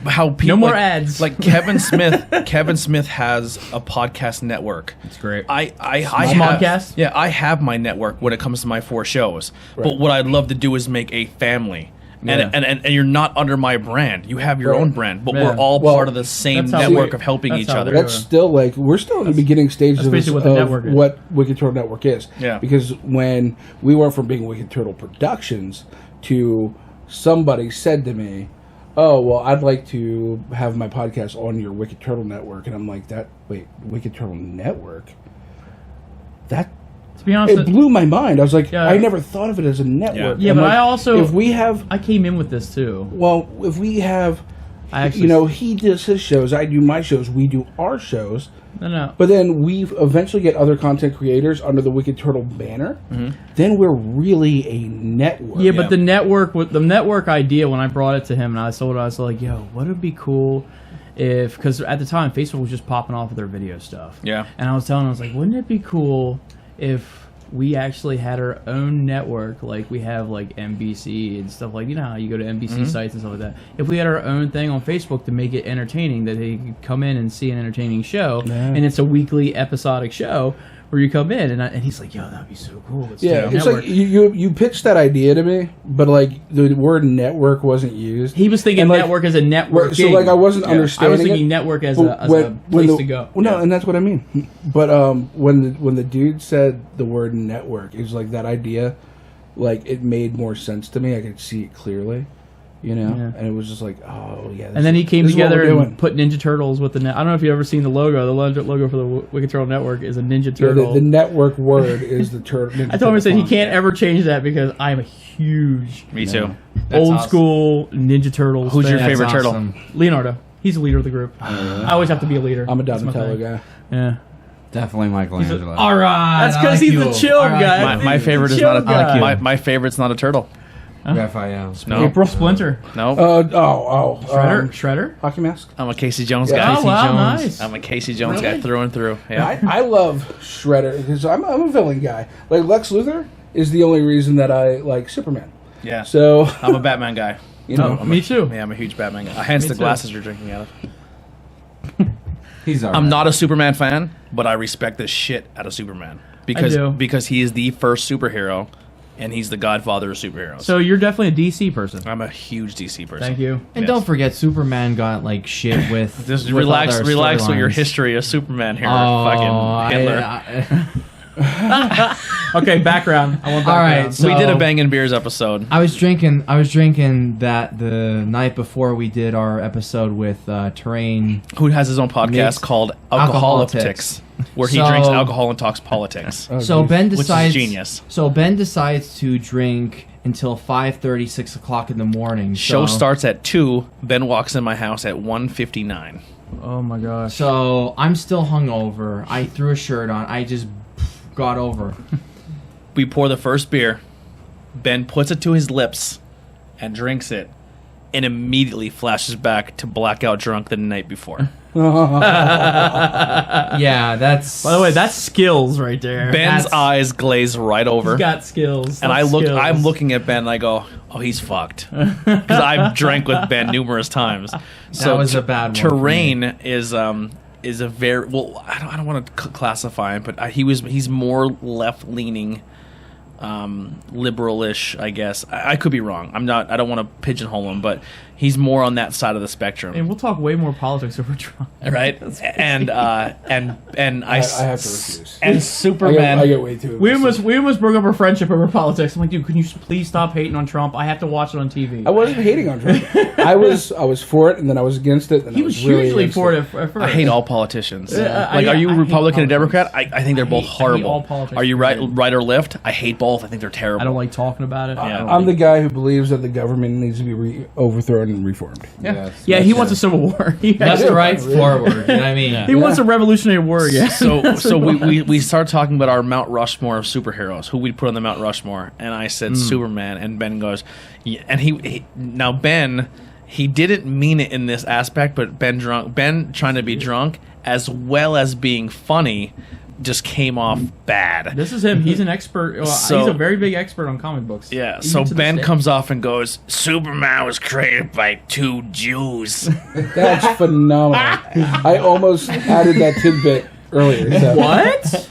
how people, No more like, ads. Like Kevin Smith has a podcast network. It's great. I Smodcast? have, yeah, I have my network when it comes to my 4 shows. But what I'd love to do is make a family. and you're not under my brand. You have your Right. own brand, but Yeah. we're all Well, part of the same that's how network we- of helping that's each how other. we That's still like we're still in the beginning stages that's of, basically what the network is. what Wicked Turtle Network is. Yeah. Because when we went from being Wicked Turtle Productions to somebody said to me, "Oh, well, I'd like to have my podcast on your Wicked Turtle Network," and I'm like, wait, Wicked Turtle Network? That To be honest, it blew my mind. I was like, Yeah. I never thought of it as a network. Yeah, I'm but like, I also- if we have, I came in with this too. well, if we have. I actually, You know, he does his shows, I do my shows, we do our shows. no. But then we eventually get other content creators under the Wicked Turtle banner. Then we're really a network. Yeah, but the network idea, when I brought it to him and I told him, I was like, yo, what would be cool if, because at the time Facebook was just popping off with their video stuff. Yeah. And I was telling him, I was like, wouldn't it be cool if we actually had our own network, like we have like NBC and stuff, like, you know how you go to NBC sites and stuff like that. If we had our own thing on Facebook to make it entertaining, that they could come in and see an entertaining show, and it's a weekly episodic show where you come in, and he's like, yo, that'd be so cool. Let's Yeah, do a it's network. like you pitched that idea to me, but like the word network wasn't used. He was thinking And, like, network as a network. So like I wasn't I understanding. was thinking it. network as But a place to go. Well, no, and that's what I mean. But when the dude said the word network, it was like that idea, like it made more sense to me. I could see it clearly, you know, Yeah. and it was just like, oh yeah. And then he came this is what together we're and doing. put Ninja Turtles with the net. I don't know if you've ever seen the logo. The logo for the Wicked Turtle Network is a Ninja Yeah, Turtle. the network word is the turtle. I told him, I said, he can't ever change that because I'm a huge Me too. That's old awesome. school Ninja Turtles Who's your fan. favorite turtle? awesome. Leonardo. He's the leader of the group. I always have to be a leader. I'm a That's my Donatello thing. guy. Yeah. Definitely Michelangelo. All right. That's 'cause he's the chill guy. My favorite is Chill not guy. my favorite's not a turtle. Raphael. No, April Splinter. no. Shredder? Hockey mask. I'm a Casey Jones Yeah. guy. Oh, wow, Jones. nice. I'm a Casey Jones guy Really? through and through. Yeah. I love Shredder because I'm a villain guy. Like Lex Luthor is the only reason that I like Superman. Yeah. So I'm a Batman guy. you know, Oh, me too. Yeah, I'm a huge Batman guy. Hence Me the too. glasses you're drinking out of. He's alright. I'm not a Superman fan, but I respect the shit out of Superman do. because he is the first superhero, and he's the godfather of superheroes. So you're definitely a DC person. I'm a huge DC person. Thank you. And Yes. don't forget, Superman got like shit with. Just with relax other with your storylines. history of Superman here, Oh, fucking Hitler. Okay, background. I want All background. right, so we did a Bangin' Beers episode. I was drinking that the night before we did our episode with Terrain. Who has his own podcast Mixed called Alcoholics. Alcoholics, where he So- drinks alcohol and talks politics. Oh, So geez. Ben Which is decides. genius. So Ben decides to drink until 5:30, 6 o'clock in the morning. Show so, starts at 2. Ben walks in my house at 1:59. Oh my gosh. So I'm still hungover. I threw a shirt on. I just got over. We pour the first beer. Ben puts it to his lips and drinks it, and immediately flashes back to blackout drunk the night before. Yeah, that's. By the way, that's skills right there. Ben's That's- eyes glaze right over. He's got skills. And That's skills. I'm looking at Ben and I go, oh, he's fucked. Because I've drank with Ben numerous times. So was a bad one for Terrain is a very, well, I don't want to classify him, but he's more left leaning, liberal-ish, I guess. I could be wrong. I don't want to pigeonhole him, but he's more on that side of the spectrum. And we'll talk way more politics if we're drunk. Right? And I have to refuse. and Superman. I get way too. We almost broke up our friendship over politics. I'm like, dude, can you please stop hating on Trump? I have to watch it on TV. I wasn't hating on Trump. I was for it, and then I was against it. And He I was really hugely against for it at first. I hate all politicians. Yeah, Like, are you I hate Republican or politics. Democrat? I think they're both I hate horrible. all politics, Are you period. right or left? I hate both. I think they're terrible. I don't like talking about it. Yeah. I'm the guy who believes that the government needs to be overthrown and reformed. Yeah, he wants a civil war. He Left actually- to right, forward. You know what I mean? He wants a revolutionary war. Yeah. So we start talking about our Mount Rushmore of superheroes, who we'd put on the Mount Rushmore, and I said Superman, and Ben goes, yeah, and he now Ben, he didn't mean it in this aspect, but Ben trying to be drunk as well as being funny just came off bad. This is him. He's an expert. Well, So- he's a very big expert on comic books. Yeah, Even so to this Ben day. comes off and goes, Superman was created by 2 Jews. That's phenomenal. I almost added that tidbit earlier. He said. What?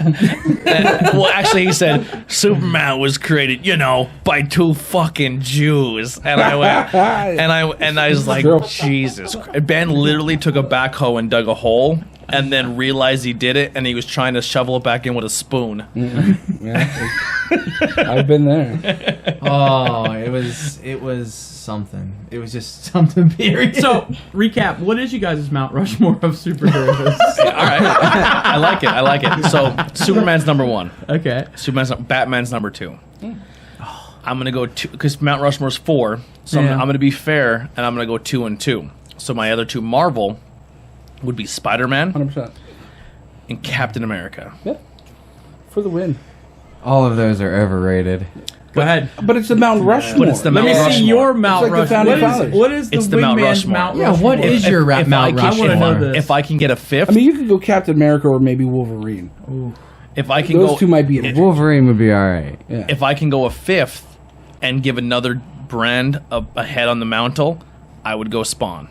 Well, actually, he said Superman was created, by two fucking Jews, and I went, and I was like, True. Jesus. Ben literally took a backhoe and dug a hole, and then realized he did it, and he was trying to shovel it back in with a spoon. Yeah, I've been there. Oh, it was something. It was just something. Period. So, recap. What is you guys' Mount Rushmore of superheroes? All right, I like it. So Superman's number 1. Okay. Batman's number 2. I'm gonna go 2 because Mount Rushmore's 4. So Yeah. I'm gonna be fair, and I'm gonna go 2 and 2. So my other 2 Marvel would be Spider-Man 100%. and Captain America. Yeah, for the win. All of those are overrated. Go ahead. But it's the Mount Rushmore. But it's the Let Mount me Rushmore. see your Mount It's like the Rushmore. Founding Fathers. What is the It's the Mount wingman's Rushmore. Mount Yeah, Rushmore? what is your if Mount I Rushmore? I wanna know this. If I can get a 5th, I mean, you could go Captain America or maybe Wolverine. if I can Those go, two might be it. Wolverine would be alright. Yeah. if I can go a 5th and give another brand a head on the mantle, I would go Spawn.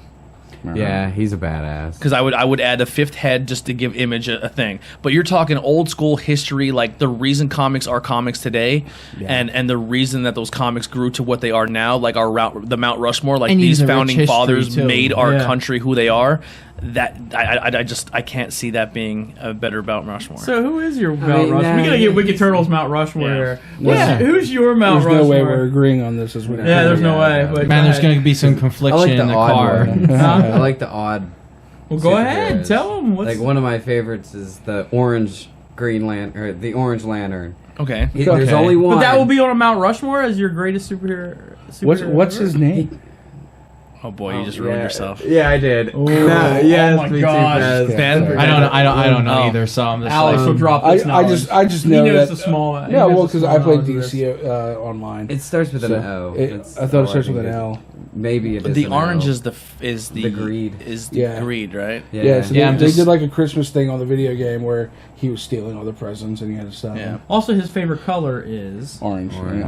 Yeah, he's a badass. Because I would add a 5th head just to give Image a thing. But you're talking old school history, like the reason comics are comics today, and the reason that those comics grew to what they are now, like the Mount Rushmore, like And these he's a rich founding history, fathers too. made our Yeah. country who they are. That I can't see that being a better Mount Rushmore. So who is your Mount mean, Rushmore? We nah. gotta get Wicked Turtles Mount Rushmore Yeah. here. Yeah. Who's your Mount There's Rushmore? no way we're agreeing on this as we. Yeah, there's no way. yeah. But Man, there's go ahead. going to be some I confliction like in the the odd car. one. I like the odd. Well, go ahead. superheroes. Tell them. Like one of my favorites is the orange Green Lantern, or the Orange Lantern. okay. There's Okay. only one. But that will be on a Mount Rushmore as your greatest superhero. What's his name? Oh boy, you just ruined yourself. Yeah, I did. Oh my gosh. Ben, I don't know Oh. either. So I'm just Alex like, will drop this knowledge. I just He know knows that. the small. he Yeah, knows well, the because small I played knowledge of this. DC online. It starts with So, an O. I thought it starts with an L. Maybe it is. the an orange O. is the greed. is the Yeah. greed, right? Yeah, so Yeah, I'm they just- did like a Christmas thing on the video game where he was stealing all the presents and he had to stop Yeah. them. Also, his favorite color is. Orange. Orange.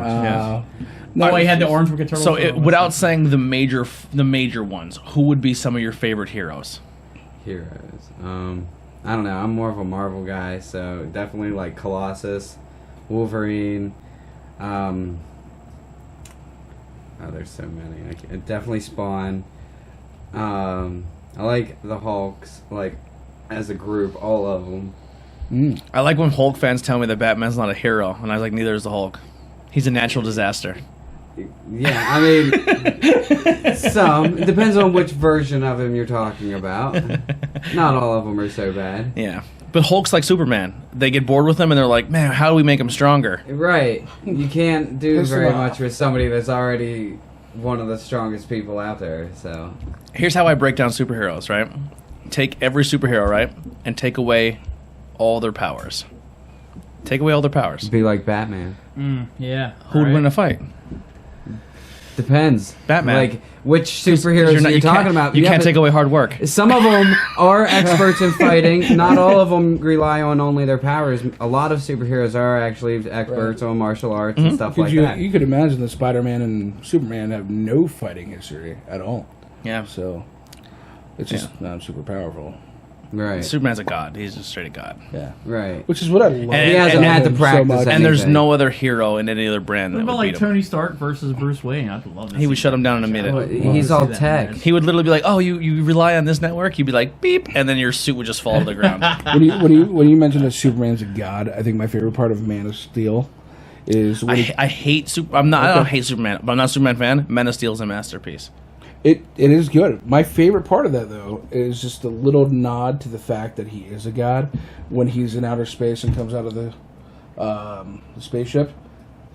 No, he had the orange Wicked Turtles. So without saying the major ones, who would be some of your favorite heroes? Heroes. I don't know. I'm more of a Marvel guy, so definitely like Colossus, Wolverine. There's so many. Definitely Spawn. I like the Hulks, like as a group, all of them. I like when Hulk fans tell me that Batman's not a hero, and I was like, neither is the Hulk. He's a natural disaster. Yeah, I mean, it depends on which version of him you're talking about. Not all of them are so bad. Yeah. But Hulk's like Superman. They get bored with him, and they're like, man, how do we make him stronger? Right. You can't do Piss very him much off. with somebody that's already one of the strongest people out there, so. Here's how I break down superheroes, right? Take every superhero, right? And take away all their powers. Take away all their powers. Be like Batman. Yeah. Who would win a fight? Depends. Batman. Like, which superheroes you're talking about. You Yeah, can't but take away hard work. Some of them are experts in fighting. Not all of them rely on only their powers. A lot of superheroes are actually experts on martial arts and stuff like that. You could imagine that Spider-Man and Superman have no fighting history at all. Yeah. So it's just not super powerful. Right. Superman's a god. He's just straight a god. Yeah. Right. Which is what I love. And- He hasn't had to him so practice much. And there's anything. no other hero in any other brand What that about would like beat him. Tony Stark versus Bruce Wayne? I'd love to He would see shut him that down in a match. minute. I would love He's to all see that tech. match. He would literally be like, "Oh, you rely on this network?" You'd be like, "Beep," and then your suit would just fall to the ground. when you mentioned that Superman's a god, I think my favorite part of Man of Steel is when I hate Super. I don't hate Superman, but I'm not a Superman fan. Man of Steel is a masterpiece. it is good. My favorite part of that though is just a little nod to the fact that he is a god when he's in outer space and comes out of the spaceship.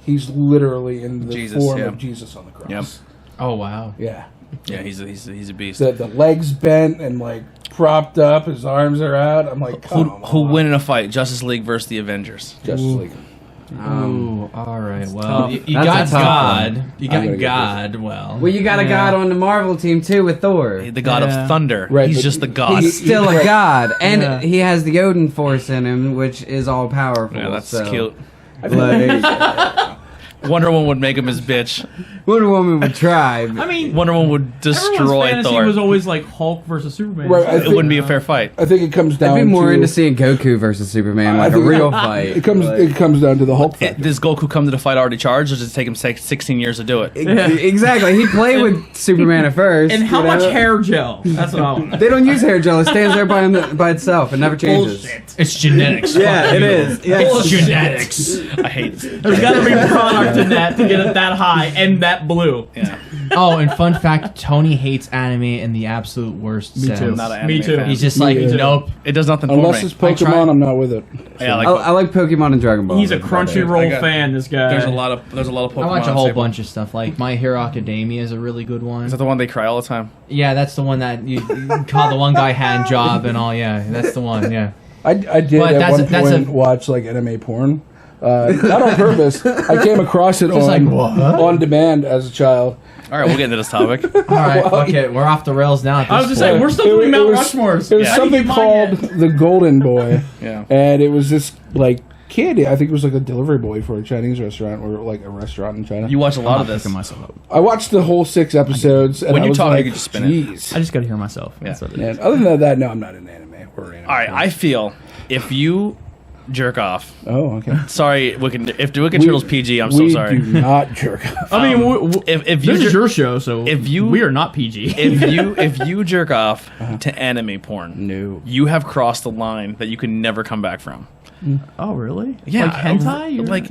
He's literally in the Jesus, form yeah. of Jesus on the cross. Yep. oh wow. Yeah. Yeah, he's a beast. The legs bent and like propped up, his arms are out. I'm like, come Who on. win in a fight? Justice League versus the Avengers. Justice League. Ooh, all right. Well, tough. you That's got a tough God. You I'm gonna got get God. Well, Well, you got a god on the Marvel team too with Thor. The god Yeah. of thunder. Right, He's but just the god. He's still a god, and Yeah. he has the Odin Force in him, which is all powerful. Yeah, that's so. cute. Like, Wonder Woman would make him his bitch. Wonder Woman would try. I mean, Wonder Woman would everyone's destroy fantasy Thor. was always like Hulk versus Superman. Right, I It think- wouldn't be a fair fight. I think it comes down. I'd be more to, into seeing Goku versus Superman, I like a think real fight. It comes down to the Hulk factor. Does Goku come to the fight already charged, or does it take him 16 years to do it? Exactly. He played with Superman at first. and how you much know? hair gel? That's what I want. They don't use hair gel. It stands there by itself. It never changes. Bullshit. It's genetics. Yeah, fuck it you. is. Yeah. It's genetics. I hate this. There's got to be product in that to get it that high and that blue. Yeah. Oh, and fun fact: Tony hates anime in the absolute worst Me sense. too. Not an Me anime too. fan. He's just Me like, too. nope. It does nothing Unless for it's me. I tried- Pokemon, I'm not with it. Yeah, I like Pokemon and Dragon Ball. He's a I Crunchyroll got- fan. This guy. There's a lot of Pokemon. I watch a on whole Sable. bunch of stuff. Like My Hero Academia is a really good one. Is that the one they cry all the time? Yeah, that's the one that you call the one guy hand job and all. Yeah, that's the one. Yeah. I did But at that's one a- that's point a- watch like anime porn. Not on purpose. I came across it Just like, on what? on demand as a child. All right, we'll get into this topic. All right, fuck it. We're off the rails now. At I was this just saying, point. we're still doing Mount Rushmores. It was Yeah. something called the Golden Boy, Yeah. and it was this like kid. I think it was like a delivery boy for a Chinese restaurant or like a restaurant in China. You watch a lot of this. I watched the whole 6 episodes, and When I you was talk, you like, can just spin it. "Jeez." I just got to hear myself. Yeah. That's what it is. And other than that, no, I'm not into anime or anime. All right, I feel if you jerk off. Oh, okay. Sorry, if the Wicked Turtles PG, I'm so we sorry. do not jerk off. I mean, If this you is your show, so we are not PG. if you jerk off to anime porn, No. you have crossed the line that you can never come back from. Oh, really? Yeah, like hentai. You're- like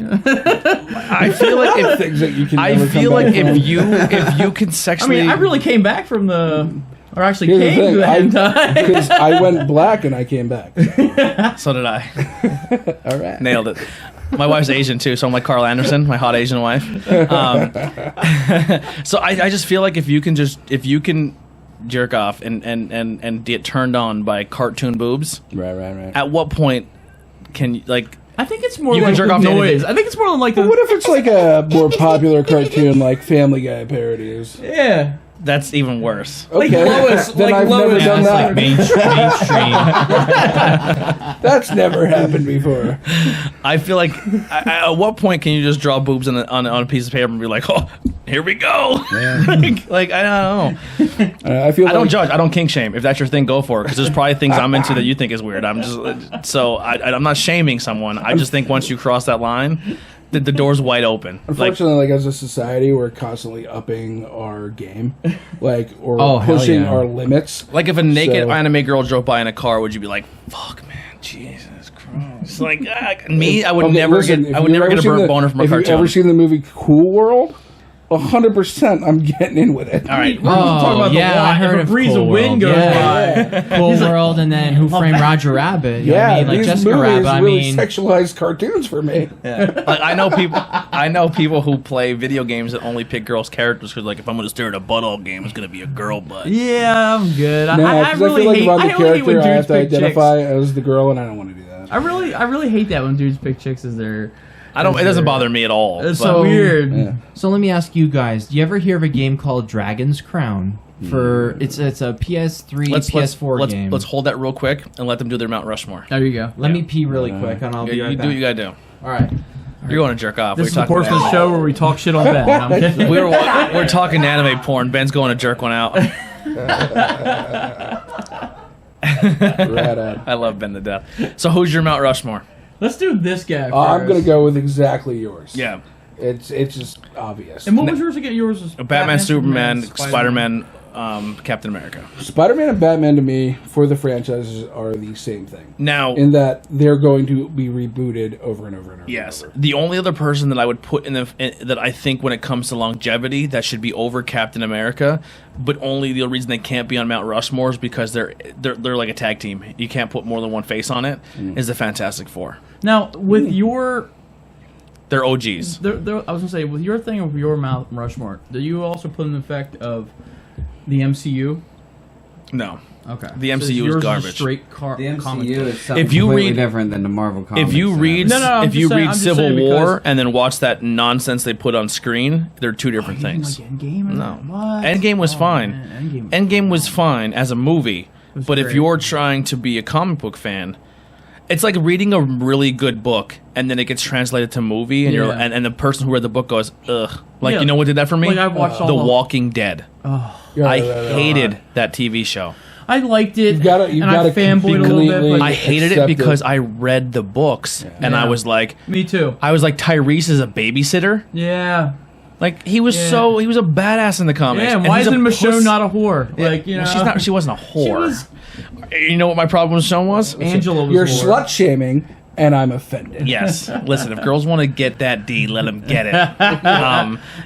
I feel like if Things that you can I never feel come like back from. if you can I sexually, mean, I really came back from the, or actually Here's the came to the thing, hentai. because I went black and I came back. so did I. All right. Nailed it. My wife's Asian too, so I'm like Carl Anderson, my hot Asian wife. So I just feel like if you can jerk off and get turned on by cartoon boobs, Right. at what point can you like? I think it's more You can like jerk the off to noise. anything. I think it's more like But the. what if it's like a more popular cartoon like Family Guy parodies? Yeah. That's even worse. Like Okay. Lois, Then like I've Lois. never Yeah, done it's that. like mainstream. That's never happened before. I feel like at what point can you just draw boobs on a piece of paper and be like, oh, here we go? like I don't know. I feel I don't like judge. I don't kink shame. If that's your thing, go for it. Because there's probably things I'm into that you think is weird. I'm not shaming someone. I just think once you cross that line, the door's wide open. Like, unfortunately, like as a society, we're constantly upping our game, like or Oh, hell pushing yeah. our limits. if a naked So- anime girl drove by in a car, would you be like, "Fuck, man, Jesus Christ"? Like me, I would Okay, never listen, get. if I would you've never ever get a seen burnt boner from a If you've cartoon. ever seen the movie Cool World, 100%, I'm getting in with it. All right. We're talking about the yeah, I lot. heard If a of breeze Cool of wind World, goes yeah. by. Cool World, and then Who Framed Roger Rabbit. You know what Yeah, I mean? Like these Jessica movies Rabbit. I really mean, sexualized cartoons for me. Yeah. Like I know people who play video games that only pick girls' characters because like if I'm gonna stare at a butt all game, it's gonna be a girl butt. Yeah, I'm good. No, I because really feel like hate. if I'm I the really hate character, when I have dudes to pick chicks. identify as the girl, and I don't want to do that. I really hate that when dudes pick chicks as their. I don't. It doesn't bother me at all. It's but- so weird. Yeah. so let me ask you guys: do you ever hear of a game called Dragon's Crown? It's a PS3, PS4 game. Let's hold that real quick and let them do their Mount Rushmore. There you go. Let me pee really quick, and I'll be You right do back. what you gotta do. All right. You're going to jerk off. This is We're the portion of the talking show where we talk shit on Ben. No, I'm kidding. we're talking anime porn. Ben's going to jerk one out. Right on. I love Ben to death. So who's your Mount Rushmore? Let's do this guy. I'm first. gonna go with exactly yours. Yeah. It's just obvious. And what was yours again? Yours was Batman, Superman, Spider-Man, Captain America. Spider-Man and Batman to me for the franchises are the same thing. Now, In that they're going to be rebooted over and over and over. yes, And over. the only other person that I would put that I think when it comes to longevity that should be over Captain America, but only the reason they can't be on Mount Rushmore is because they're like a tag team. You can't put more than one face on it. Is the Fantastic Four. Now with your, They're OGs. I was gonna say with your thing of your Mount Rushmore, do you also put an effect of the MCU? No. Okay. The MCU is yours a garbage. straight The comic MCU book. is something If you completely read- different than the Marvel comics. If you read, No, I'm if you just saying- read I'm just Civil saying War because- and then watch that nonsense they put on screen, they're two different You didn't things. like Endgame? No. What? Endgame was Oh, fine. man, Endgame was fine as a movie, was but if great. you're trying to be a comic book fan, It's like reading a really good book and then it gets translated to movie, and you're Yeah. and the person who read the book goes, ugh. Like, Yeah. you know what did that for me? Like, I've watched all The the- Walking Dead. Yeah, I right. hated that TV show. I liked it. You've gotta and I fanboyed a little bit. completely- But I hated it accept because it. I read the books and I Yeah. was like, me too. Tyrese is a babysitter. Yeah. Like, he was Yeah. he was a badass in the comics. Yeah. And and why he's a isn't Michonne puss- not a whore? Yeah. Like, you know, Well, she wasn't a whore. was- You know what my problem with Michonne was? Angela was You're a whore. slut shaming, and I'm offended. Yes. Listen, if girls want to get that D, let them get it.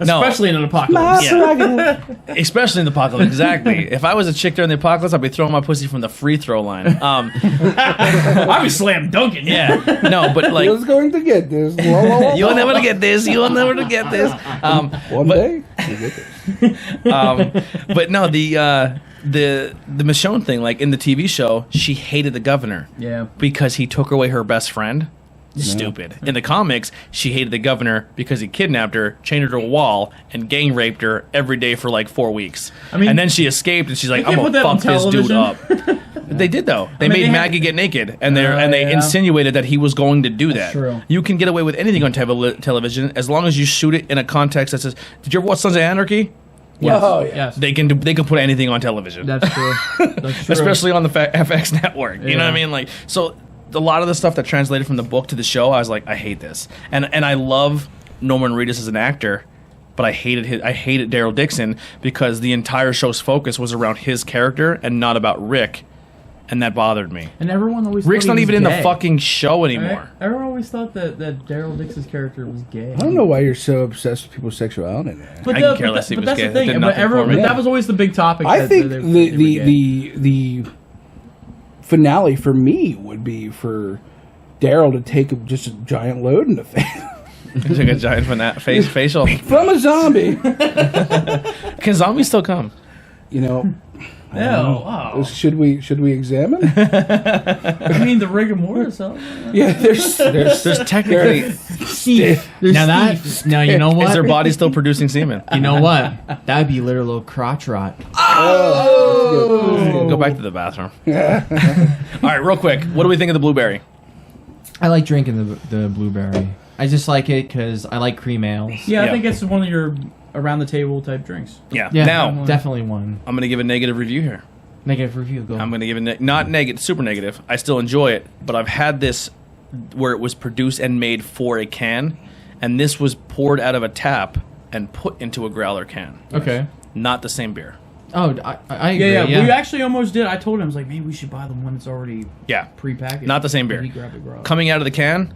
No. Especially in an apocalypse. Yeah. Especially in the apocalypse, exactly. If I was a chick during the apocalypse, I'd be throwing my pussy from the free throw line. I was slam dunking. Yeah, no, but like, Who's going to get this? Whoa, whoa, whoa. you'll never get this. You'll never get this. One day, you get this. But no, the Michonne thing, like in the TV show, she hated the governor. Yeah. Because he took away her best friend. Stupid. In the comics, she hated the governor because he kidnapped her, chained her to a wall, and gang raped her every day for like 4 weeks. I mean, and then she escaped, and she's like, they "I'm can't gonna put that on fuck this dude television. up." They did though. They mean, made they had- Maggie get naked, and they yeah. insinuated that he was going to do that. true. You can get away with anything on television as long as you shoot it in a context that says, "Did you ever watch Sons of Anarchy?" Yes. Oh, yeah. Yes. They can put anything on television. That's true. That's true. Especially on the FX network. You know what I Yeah. mean? Like, so a lot of the stuff that translated from the book to the show, I was like, I hate this. And I love Norman Reedus as an actor, but I hated Daryl Dixon because the entire show's focus was around his character and not about Rick, and that bothered me. And everyone always Rick's thought not he even was in the gay, fucking show anymore. right? Everyone always thought that Daryl Dixon's character was gay. I don't know why you're so obsessed with people's sexuality, man. But, I can care less if he was that's gay. the That thing. did But nothing for everyone, me. but that was always the big topic. I that think they were gay. the finale for me would be for Daryl to take just a giant load in the face He's like a giant facial. from a zombie. Can zombies still come? You know, Oh, should we examine? I mean the rigor mortis. Huh? Yeah, there's There's technically. There's Now that Steve. now you know what? Is their body still producing semen? You know what? That'd be literal crotch rot. Go back to the bathroom. All right, real quick. What do we think of the blueberry? I like drinking the blueberry. I just like it because I like cream ales. Yeah, Yeah. I think it's one of your around the table type drinks. Yeah. Yeah, Now, definitely one. I'm going to give a negative review here. Negative review. Go. I'm going to give a not negative, super negative. I still enjoy it, but I've had this where it was produced and made for a can, and this was poured out of a tap and put into a growler can. Okay. Not the same beer. Oh, I agree. Yeah. We actually almost did. I told him I was like, maybe we should buy the one that's already Yeah. prepackaged. Not the same But beer. he grabbed a growler. Coming out of the can,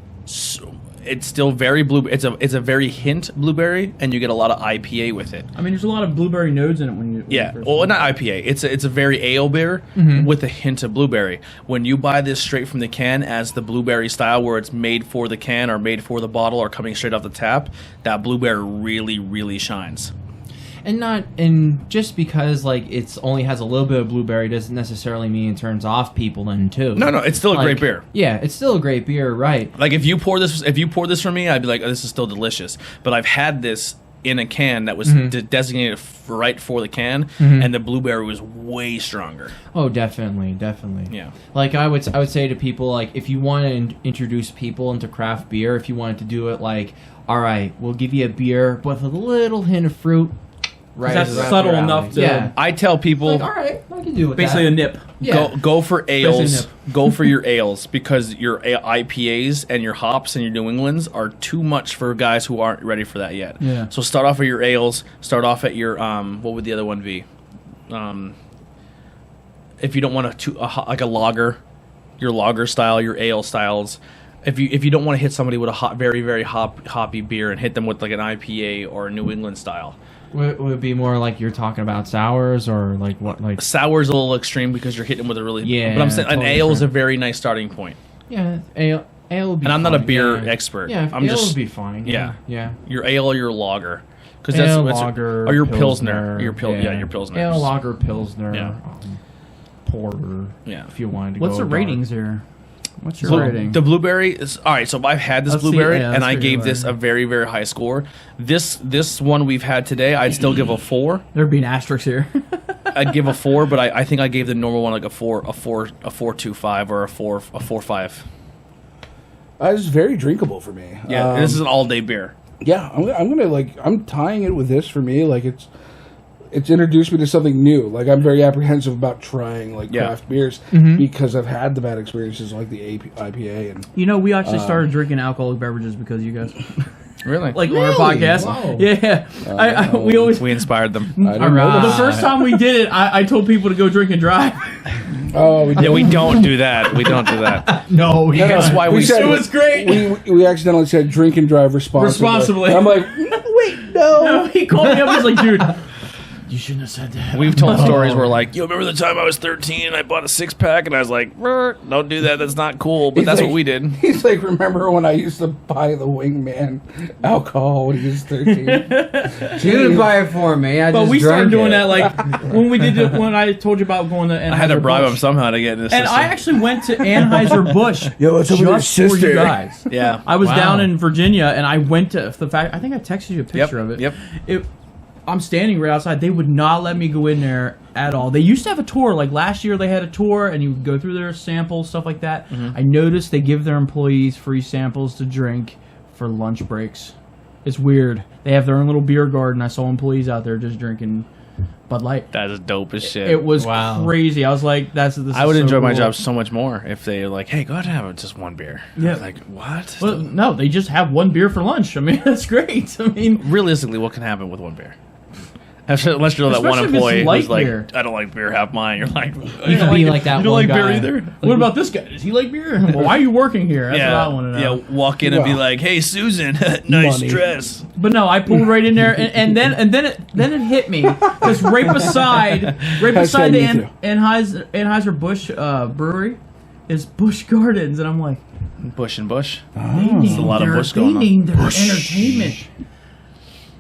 it's still very blue. It's a very hint blueberry, and you get a lot of IPA with it. I mean, there's a lot of blueberry nodes in it when you. Yeah, first well, drink not IPA. It's a very ale beer with a hint of blueberry. When you buy this straight from the can as the blueberry style, where it's made for the can or made for the bottle or coming straight off the tap, that blueberry really, really shines. And just because like it's only has a little bit of blueberry doesn't necessarily mean it turns off people then too. No, it's still a great beer. Yeah, it's still a great beer, right? Like if you pour this for me, I'd be like, oh, this is still delicious. But I've had this in a can that was designated right for the can, and the blueberry was way stronger. Oh, definitely. Yeah. Like I would say to people, like if you want to introduce people into craft beer, if you wanted to do it like, all right, we'll give you a beer with a little hint of fruit. Right, that's right subtle around enough it. to- Yeah. I tell people, Like, all right, I can do it. Basically a nip. Yeah. go for ales. nip. Go for your ales because your IPAs and your hops and your New Englands are too much for guys who aren't ready for that yet. Yeah. So start off at your ales. Start off at your what would the other one be? If you don't want like a lager, your lager style, your ale styles. If you don't want to hit somebody with a very very hoppy beer and hit them with like an IPA or a New England style. Would it be more like you're talking about sours or like what? Like Sour's a little extreme because you're hitting with a really Yeah, But I'm saying totally an ale is a different. very nice starting point. yeah, ale would be. And I'm not a fine, beer yeah. expert. Yeah, I'm ale just would be fine. yeah. Yeah. Your ale or your lager, because Ale, that's lager, or your pilsner. Your your pilsner. Ale, lager, pilsner. Yeah. Porter. Yeah. If you wanted to What's go the dark. ratings here? What's your So rating? the blueberry is all right. So I've had this Let's see, blueberry, yeah, and let's I figure gave it this out. a very very high score. This one we've had today, I'd still give a 4. There'd be an asterisk here. I'd give a 4, but I think I gave the normal one like a 4.25 or a 4.5. It's very drinkable for me. Yeah, this is an all day beer. Yeah, I'm tying it with this for me. Like it's introduced me to something new. Like I'm very apprehensive about trying like craft beers because I've had the bad experiences like the IPA and. You know, we actually started drinking alcoholic beverages because of you guys. Really? Like on our podcast. Wow. Yeah. We inspired them. I didn't know the that. first time we did it, I told people to go drink and drive. Oh, Yeah, we don't do that. We don't do that. No, That's why we said it was great. we accidentally said drink and drive responsibly. And I'm like, wait, no. No, he called me up. He's like, dude, you shouldn't have said that. We've told stories where like, yo, remember the time I was 13 and I bought a 6-pack and I was like, don't do that. That's not cool. But He's that's like- what we did. He's like, remember when I used to buy the Wingman alcohol when he was 13? You didn't buy it for me. I But just we started drank doing it. that like when we did it, when I told you about going to Anheuser-Busch. I had to bribe him somehow to get in this And system. I actually went to Anheuser-Busch Yo, what's up with your just for you sister? guys. Yeah. I was Wow. down in Virginia, and I went to the fact. I think I texted you a picture of it. Yep. I'm standing right outside. They would not let me go in there at all. They used to have a tour. Like last year, they had a tour, and you would go through their samples, stuff like that. I noticed they give their employees free samples to drink for lunch breaks. It's weird. They have their own little beer garden. I saw employees out there just drinking Bud Light. That is dope as shit. It was Wow. crazy. I was like, this I would is so enjoy my cool. job so much more if they were like, hey, go ahead and have just one beer. Yeah. I was like, what? Well, no, they just have one beer for lunch. I mean, that's great. I mean, Realistically, what can happen with one beer? Unless you're that one Especially if it's employee light who's like, beer. I don't like beer, have mine. You're like, You could be like that you don't one like beer guy. either? what about this guy? Does he like beer? Well, why are you working here? That's what I want to know. Yeah, walk in and be Well, like, "Hey, Susan, nice money. dress." But no, I pulled right in there, and then it hit me because right beside the me too. Anheuser-Busch brewery is Busch Gardens, and I'm like, Bush and Bush. they named a lot of their, Busch going on. They named their entertainment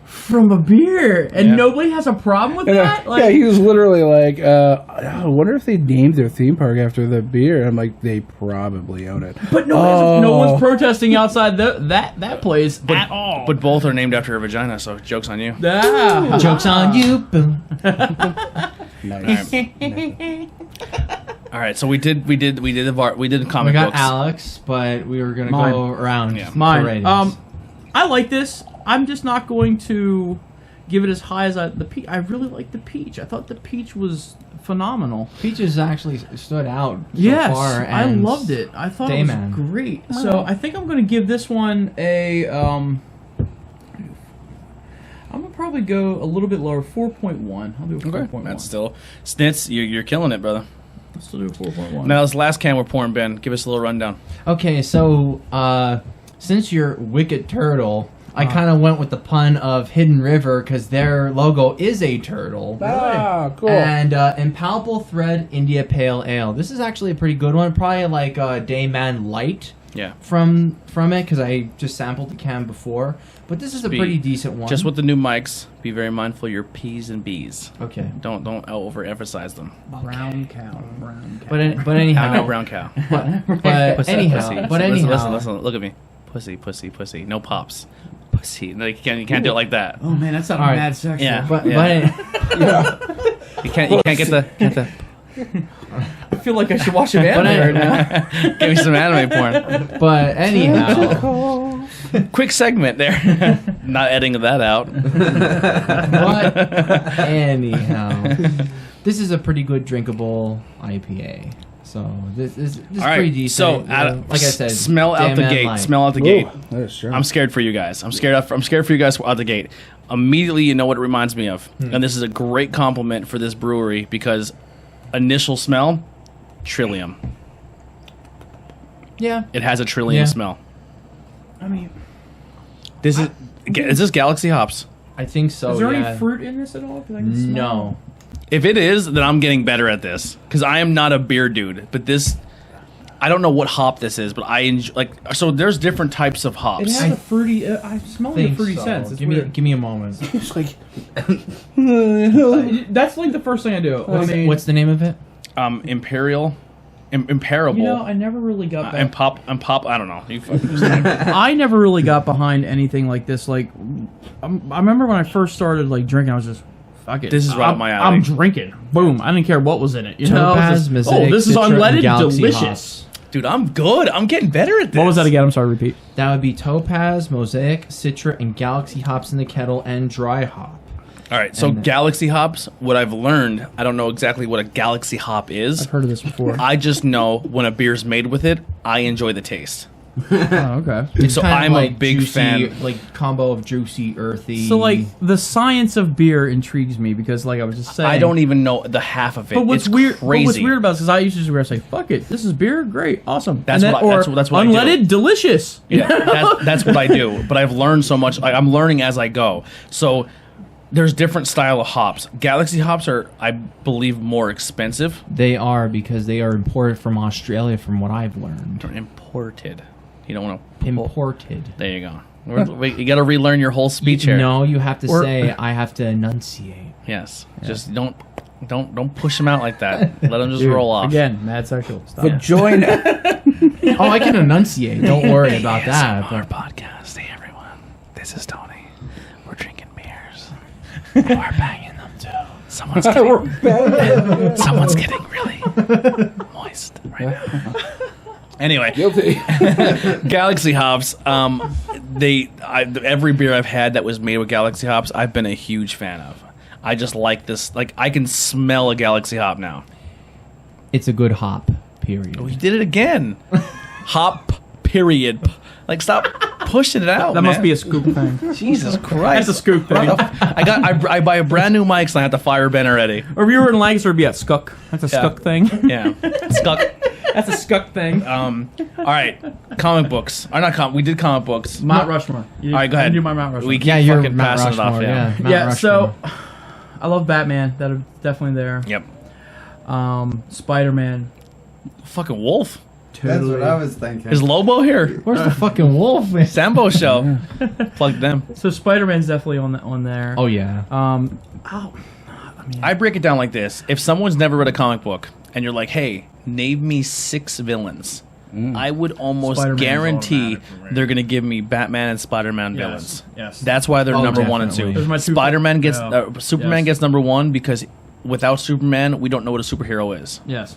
from a beer, and Yeah. nobody has a problem with that. Like, yeah, he was literally like, I wonder if they named their theme park after the beer. I'm like, they probably own it. but no one's protesting outside that place at all. But both are named after a vagina, so joke's on you. Ah. Joke's on you. Boom. Nice. All right, so we did comic We got books. Alex, but we were gonna Mine. go around. Yeah. for Mine. ratings. I like this. I'm just not going to give it as high as the peach. I really like the peach. I thought the peach was phenomenal. Peaches actually stood out so Yes, far. I and loved it. I thought it was Dayman. great. So I think I'm going to give this one a. I'm gonna probably go a little bit lower, 4.1. I'll do a 4.1. That's still Snitz. You're killing it, brother. I'll still do a 4.1. Now this last can we're pouring, Ben. Give us a little rundown. Okay, so since you're Wicked Turtle, I kind of went with the pun of Hidden River because their logo is a turtle. Ah, cool. And Impalpable Thread India Pale Ale. This is actually a pretty good one. Probably like Dayman Light Yeah. from it because I just sampled the can before. But this is a Be- pretty decent one. Just with the new mics, be very mindful of your P's and B's. Okay. Don't overemphasize them. Brown cow. Brown cow. But I anyhow, know brown cow. but Pussy, anyhow, pussy. but anyhow, Listen. Look at me. Pussy. No pops. Pussy. No, you can't do it like that. Oh man, that sounded All right. mad sexual. Yeah. but You can't get the. I feel like I should watch an anime right now. Give me some anime porn. but anyhow, Quick segment there. Not editing that out. but anyhow, this is a pretty good drinkable IPA. So this is All right. pretty decent. So, like I said, smell out the Dayman gate. Light. Smell out the gate. That is true. I'm scared for you guys. I'm scared for you guys out the gate. Immediately, you know what it reminds me of, and this is a great compliment for this brewery because initial smell, Trillium. Yeah. It has a Trillium Yeah. smell. I mean, Is this Galaxy hops? I think so. is there yeah. any fruit in this at all? 'Cause I can smell No. If it is, then I'm getting better at this because I am not a beer dude. But this, I don't know what hop this is, but I enjoy So there's different types of it. It hops. has a fruity. I smell like a Think fruity so. sense. It's Give weird. me a moment. It's like, That's like the first thing I do. I mean, What's the name of it? Imperial, Imparable, you know, I never really got and back. pop. I don't know. You fucking I never really got behind anything like this. Like, I remember when I first started like drinking, I was just, fuck it. This is right up my alley. I'm drinking. Boom. I didn't care what was in it. You know, Topaz, It was just, Mosaic, this is Citra, and unleaded, Galaxy delicious. hops. Dude, I'm good. I'm getting better at this. What was that again? I'm sorry, repeat. That would be Topaz, Mosaic, Citra, and Galaxy hops in the kettle and dry hop. All right, so And- Galaxy hops, what I've learned, I don't know exactly what a Galaxy hop is. I've heard of this before. I just know when a beer's made with it, I enjoy the taste. Oh, okay. It's So kind of I'm a like big juicy, fan. like combo of juicy, earthy. So like the science of beer intrigues me because like I was just saying, I don't even know the half of it. But what's it's weird? But Crazy. what's weird about this is I used to just say, "Fuck it, this is beer, great, awesome." That's and what then, I- or that's what I do. unleaded, delicious. Yeah, that's what I do. But I've learned so much. Like, I'm learning as I go. So there's different style of hops. Galaxy hops are, I believe, more expensive. They are because they are imported from Australia, from what I've learned. They're imported. You don't want to. Imported. There you go. You got to relearn your whole speech here. No, you have to Or- say I have to enunciate. Yes. Just don't push them out like that. Let them just Dude, roll off. Again, mad sexual. Stop. But join. Oh, I can enunciate. Don't worry about that. Our But podcast. Hey everyone, this is Tony. We're drinking beers. We're banging them too. Someone's getting really moist right now. Anyway, Guilty. Galaxy hops. Every beer I've had that was made with Galaxy hops, I've been a huge fan of. I just like this. Like I can smell a Galaxy hop now. it's a good hop. Period. We did it again. Hop. Period. Like stop pushing it out. that must man. be a scoop thing. Jesus Christ. That's a scoop thing. I buy a brand new mics and I have to fire Ben already. Or if you were in Lancaster, it'd be at Skuck. That's a Yeah. Skuck thing. Yeah. Stuck. That's a Skuck thing. All right. Comic books. Or not we did comic books. Mount Rushmore. You, All right, go ahead. Do my Mount Rushmore. We keep Yeah, you're fucking Mount passing it off. Rushmore. Yeah. Yeah, Mount yeah. So, Rushmore. I love Batman. That are definitely there. Yep. Spider-Man. Fucking wolf. That's what I was thinking. Is Lobo here? Where's the fucking wolf? Sambo show. Plug them. So Spider-Man's definitely on there. Oh yeah. I break it down like this. If someone's never read a comic book and you're like, hey, name me 6 villains, I would almost Spider-Man's guarantee automatic for me. they're going to give me Batman and Spider-Man villains. Yes. That's why they're Oh, number 1 and 2. definitely. Those are my two Spider-Man gets, yeah. Superman Yes. gets number 1 because without Superman, we don't know what a superhero is. Yes.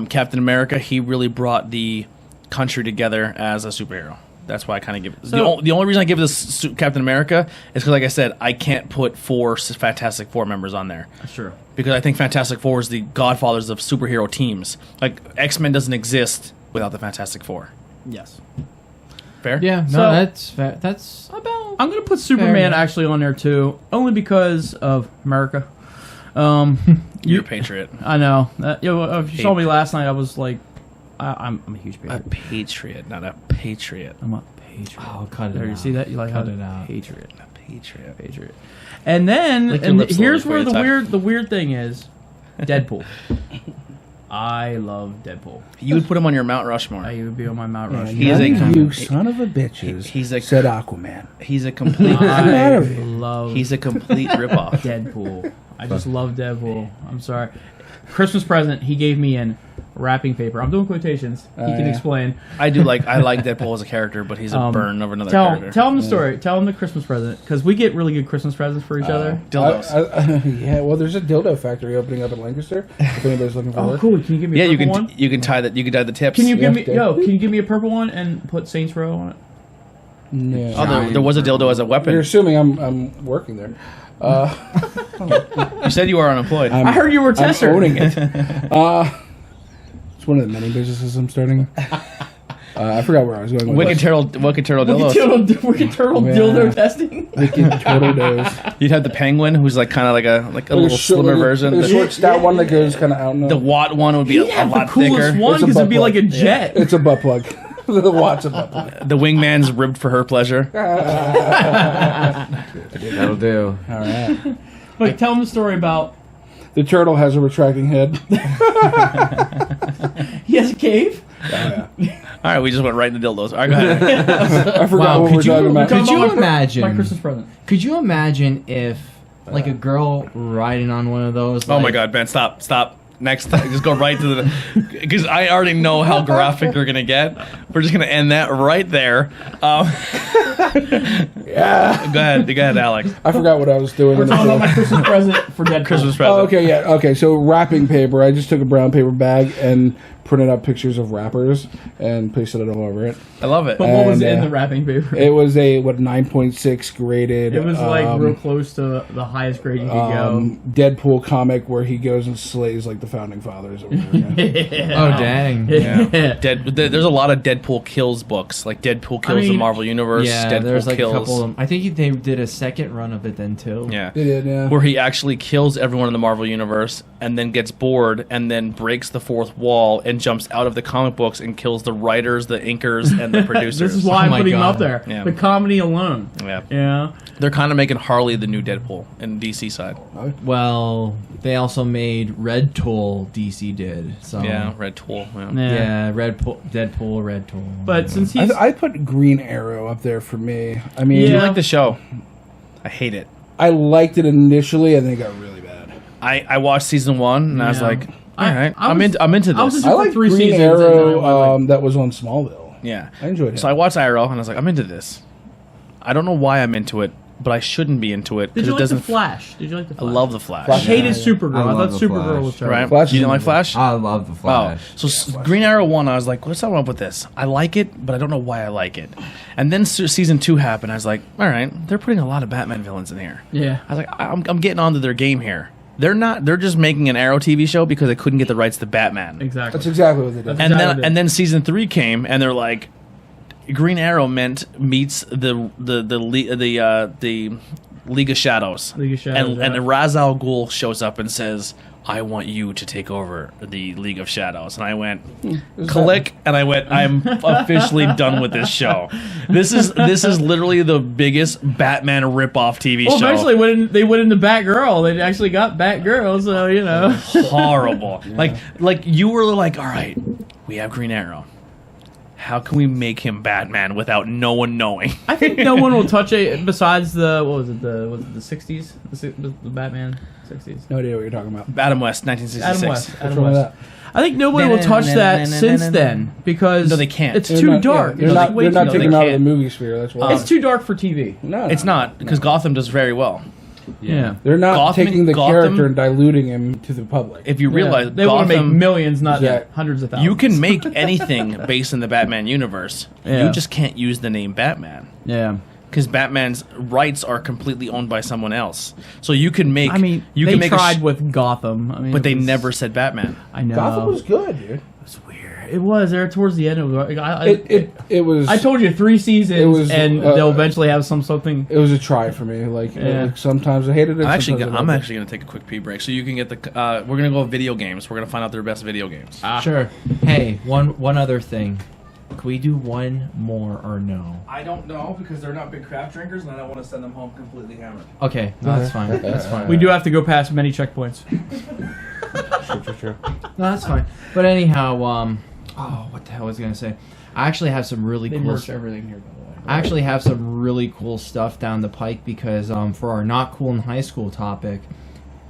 Captain America, he really brought the country together as a superhero. That's why I kind of give it. So- The only reason I give this Captain America is because, like I said, I can't put 4 Fantastic Four members on there. That's true. Because I think Fantastic Four is the godfathers of superhero teams. Like, X-Men doesn't exist without the Fantastic Four. Yes. Fair? Yeah. No, So- that's fair. That's about. I'm gonna put Superman enough. actually on there too, only because of America. You're a patriot. I know. If you saw me last night, I was like, I'm a huge A patriot. patriot, not a patriot. I'm a patriot. Oh, cut it There, out. you see that? You like Cut how it out. patriot, A patriot. patriot. And then, Lick your and lips slowly here's before where you talk. the weird thing is, Deadpool. I love Deadpool. You would put him on your Mount Rushmore. He would be on my Mount And Rushmore. He is a none of com- you son of a bitches. he's a- said Aquaman. He's a complete. I love He's a complete ripoff. Deadpool. I just love Deadpool. I'm sorry. Christmas present he gave me in wrapping paper. I'm doing quotations. He can yeah. explain. I like Deadpool as a character, but he's a burn of another Tell character. him the story. Tell him the Christmas present because we get really good Christmas presents for each other. Dildos. Yeah, well, there's a dildo factory opening up in Lancaster. If anybody's looking for Oh, work. cool! Can you give me a Yeah, you purple can one? you can tie that. You can tie the tips. Can you give Yeah, me Can you give me a purple one and put Saints Row on it? No. Oh, there was a dildo as a You're weapon. assuming I'm working there. You said you were unemployed. I heard you were a tester. I'm owning it. It's one of the many businesses I'm starting. I forgot where I was going. With Wicked this. turtle dildos. Wicked Turtle Yeah. dildo testing. Wicked turtle does. You'd have the penguin, who's like kind of like a little slimmer version. The short, stout one that goes kind of out. And The Watt one would be He'd a have the lot coolest thicker. one It's a because it'd be butt like a plug. jet. It's a butt plug. The Watt's a butt plug. The wingman's ribbed for her pleasure. That'll do. All right. But tell him the story about The turtle has a retracting head. he has a cave. All right, we just went right into dildos. All right, go ahead. I forgot Wow, what we're talking about. Could you About imagine? my Christmas present? Could you imagine if, like, a girl riding on one of those? Oh my like- God, Ben, stop. Next time, just go right to the, because I already know how graphic we're gonna get. We're just gonna end that right there. Yeah. Go ahead, Alex. I forgot what I was doing. We're talking about my Christmas present for Deadpool. Christmas present. Oh, okay, yeah. Okay, so wrapping paper. I just took a brown paper bag and printed out pictures of rappers and pasted it all over it. I love it. But what was And, in the wrapping paper? It was a 9.6 graded. It was like real close to the highest grade you could go. Deadpool comic where he goes and slays like the founding fathers. Or whatever. Oh dang. Yeah. There's a lot of Deadpool kills books, like Deadpool kills the Marvel Universe. Yeah, Deadpool there's like kills. a couple of them. I think they did a second run of it then too. Yeah. They did, yeah. Where he actually kills everyone in the Marvel Universe and then gets bored and then breaks the fourth wall and jumps out of the comic books and kills the writers, the inkers, and the producers. This is why I'm my putting him God. up there. Yeah. The comedy alone. Yeah. Yeah. They're kind of making Harley the new Deadpool in DC side. Well, they also made Red Tool. DC did. So Yeah, Red Tool. Yeah. yeah, Deadpool, Red Tool. But since he's I put Green Arrow up there for me. I mean, Do you Yeah. like the show? I hate it. I liked it initially, and then it got really bad. I watched season 1 and I was Yeah. like, all right, I I'm was- into I was this. into- I for like 3 Green seasons, and then I Arrow went, like- that was on Smallville. Yeah. I enjoyed it. So I watched Arrow and I was like, I'm into this. I don't know why I'm into it, but I shouldn't be into it Did because you it like the doesn't. Flash? Did you like the I Flash? love the Flash. I hated Yeah. Supergirl. I I, love thought the Supergirl Flash. was terrible. Right? Flash You didn't is like good. Flash? I love the Oh, Flash. so Green Arrow 1, I was like, what's up with this? I like it, but I don't know why I like it. And then season 2 happened. I was like, all right, they're putting a lot of Batman villains in here. Yeah. I was like, I'm getting onto their game here. They're just making an Arrow TV show because they couldn't get the rights to Batman. Exactly. That's exactly what they did. And exactly. then season 3 came and they're like, Green Arrow meets the League of Shadows. League of Shadows, and yeah. Ra's al Ghul shows up and says, I want you to take over the League of Shadows. And I went, click, and I went, I'm officially done with this show. This is literally the biggest Batman ripoff TV Well, show. eventually, when they went into Batgirl, they actually got Batgirl, so, you know. Horrible. Like you were like, all right, we have Green Arrow. How can we make him Batman without no one knowing? I think no one will touch it besides the, what was it, the 60s? The Batman 60s? No idea what you're talking about. Adam West, 1966. Adam West. What's Adam wrong with West. that? I think nobody will touch that since then because No, they can't. It's They're too not- dark. yeah, It's they're way not too taking dark. him out of the can't. movie sphere. That's why. It's too dark for TV. No, It's not, because Gotham does very well. Yeah. They're not Gotham- taking the Gotham- character and diluting him to the public. If you realize they want to make Gotham, millions, not Yeah. hundreds of thousands. you can make anything based in the Batman universe. Yeah. You just can't use the name Batman. Yeah. Because Batman's rights are completely owned by someone else. So you can make. I mean, you they can make tried with Gotham. I mean, but it they was- never said Batman. I know. Gotham was good, dude. It was weird. It was there towards the end. It was. It was. I told you 3 seasons, It was, and they'll eventually have something. It was a try for me. Like sometimes I hated it. I'm sometimes I loved it. going to take a quick pee break so you can get the. We're going to go with video games. We're going to find out their best video games. Sure. Hey, one other thing. Can we do one more or no? I don't know because they're not big craft drinkers, and I don't want to send them home completely hammered. Okay, no, that's fine. That's fine. We do have to go past many checkpoints. True. No, that's fine. But anyhow, what the hell was I gonna say? I actually have some really They cool. merch everything here, by the way. I actually have some really cool stuff down the pike because for our not cool in high school topic,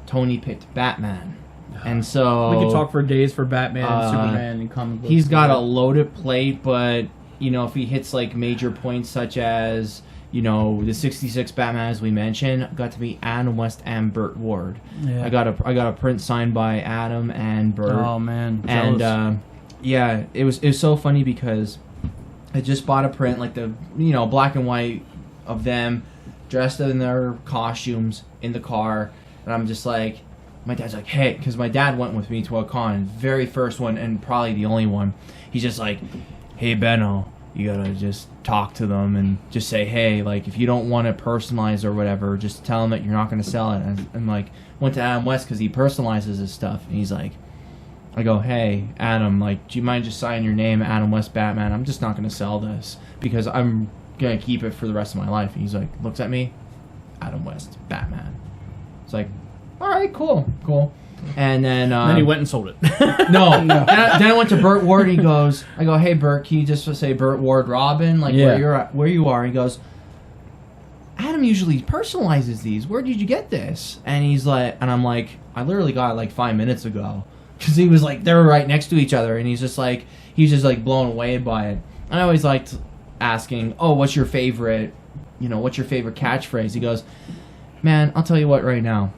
Tony picked Batman, and so We could talk for days for Batman, Uh, Superman, and comic books. he's got a loaded plate, but if he hits like major points such as the 66 Batman as we mentioned, got to be Adam West and Burt Ward. Yeah. I got a print signed by Adam and Burt. Oh man, And jealous. yeah, it was so funny because I just bought a print like the black and white of them dressed in their costumes in the car, and I'm just like, my dad's like, hey, because my dad went with me to a con, very first one and probably the only one. He's just like, hey Benno, you gotta just talk to them and just say, hey, like if you don't want to personalize or whatever, just tell them that you're not gonna sell it. And I'm like, went to Adam West because he personalizes his stuff, and he's like, I go, hey, Adam, like, do you mind just signing your name, Adam West Batman? I'm just not going to sell this because I'm going to keep it for the rest of my life. And he's like, looks at me, Adam West Batman. It's like, all right, cool. And then he went and sold it. no. Then I went to Burt Ward. And he goes, I go, hey, Burt, can you just say Burt Ward Robin, like Yeah. where you are? And he goes, Adam usually personalizes these. Where did you get this? And he's like, and I'm like, I literally got it like 5 minutes ago. Because he was like, they were right next to each other, and he's just like blown away by it. And I always liked asking, oh, what's your favorite catchphrase? He goes, man, I'll tell you what right now.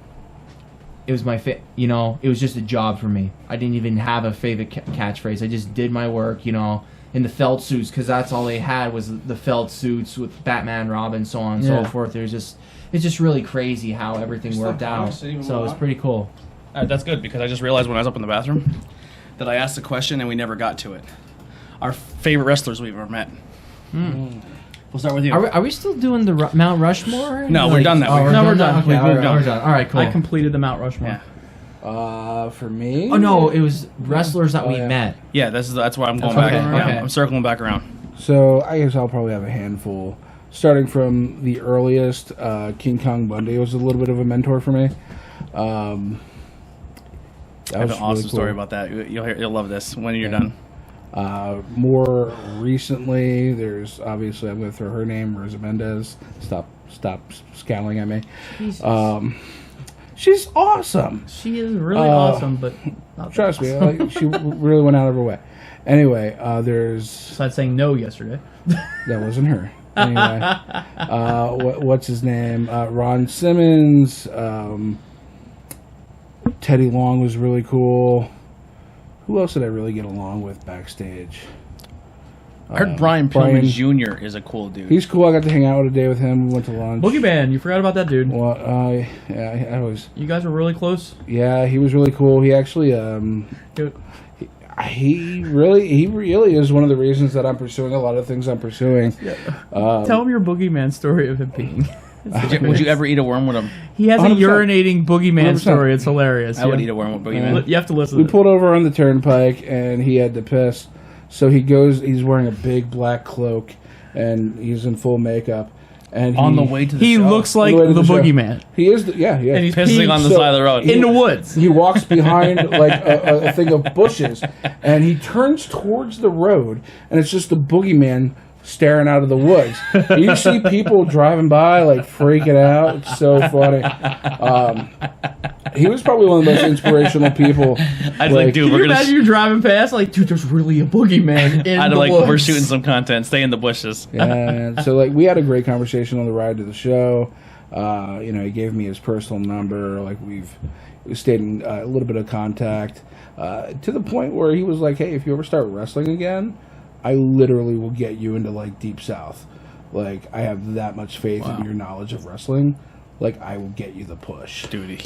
it was my you know, it was just a job for me. I didn't even have a favorite catchphrase. I just did my work, you know, in the felt suits, because that's all they had was the felt suits with Batman, Robin, so on and so forth. It's just really crazy how everything worked out. So it was pretty cool. That's good, because I just realized when I was up in the bathroom that I asked a question and we never got to it. Our favorite wrestlers we've ever met. We'll start with you. Are we still doing the Mount Rushmore? No, we're done that. No, we're done. Okay, We've moved on. we're done. All right, cool. I completed the Mount Rushmore. Yeah. For me. Oh no, it was wrestlers that we met. Yeah, that's why I'm going Okay, back. okay. Yeah, I'm circling back around. So I guess I'll probably have a handful, starting from the earliest. King Kong Bundy was a little bit of a mentor for me. I have an awesome story about that. You'll love this when you're done. More recently, there's obviously, I'm going to throw her name, Rosa Mendez. Stop scowling at me. She's awesome. She is really awesome, but not Trust me, like, she really went out of her way. Anyway, there's besides saying no yesterday. that wasn't her. Anyway, what's his name? Ron Simmons. Teddy Long was really cool. Who else did I really get along with backstage? I heard Brian Pillman Jr. is a cool dude. He's cool. I got to hang out a day with him. We went to lunch. Boogeyman, you forgot about that dude. Well, yeah, I was. You guys were really close. Yeah, he was really cool. He actually, he really is one of the reasons that I'm pursuing a lot of things I'm pursuing. Tell him your Boogeyman story of him peeing. Would you ever eat a worm with him? He has a 100%. urinating Boogeyman 100%. story. It's hilarious. I would eat a worm with Boogeyman. You have to listen We to it. pulled over on the turnpike, and he had to piss. So he goes. He's wearing a big black cloak, and he's in full makeup. And On the way to the He show. looks like On the way the to the show. Boogeyman. He is. Yeah. And he's pissing peeing on the so- side of the road. in the woods. He walks behind like a thing of bushes, and he turns towards the road, and it's just the Boogeyman staring out of the woods. You see people driving by like freaking out. It's so funny. He was probably one of the most inspirational people. I was like, dude, Can we're you gonna. imagine you driving past like, dude, there's really a Boogeyman in I'd the like, woods. we're shooting some content. Stay in the bushes. And so like we had a great conversation on the ride to the show. He gave me his personal number. Like we stayed in a little bit of contact to the point where he was like, "Hey, if you ever start wrestling again, I literally will get you into like Deep South. Like I have that much faith in your knowledge of wrestling. Like I will get you the push." Dude,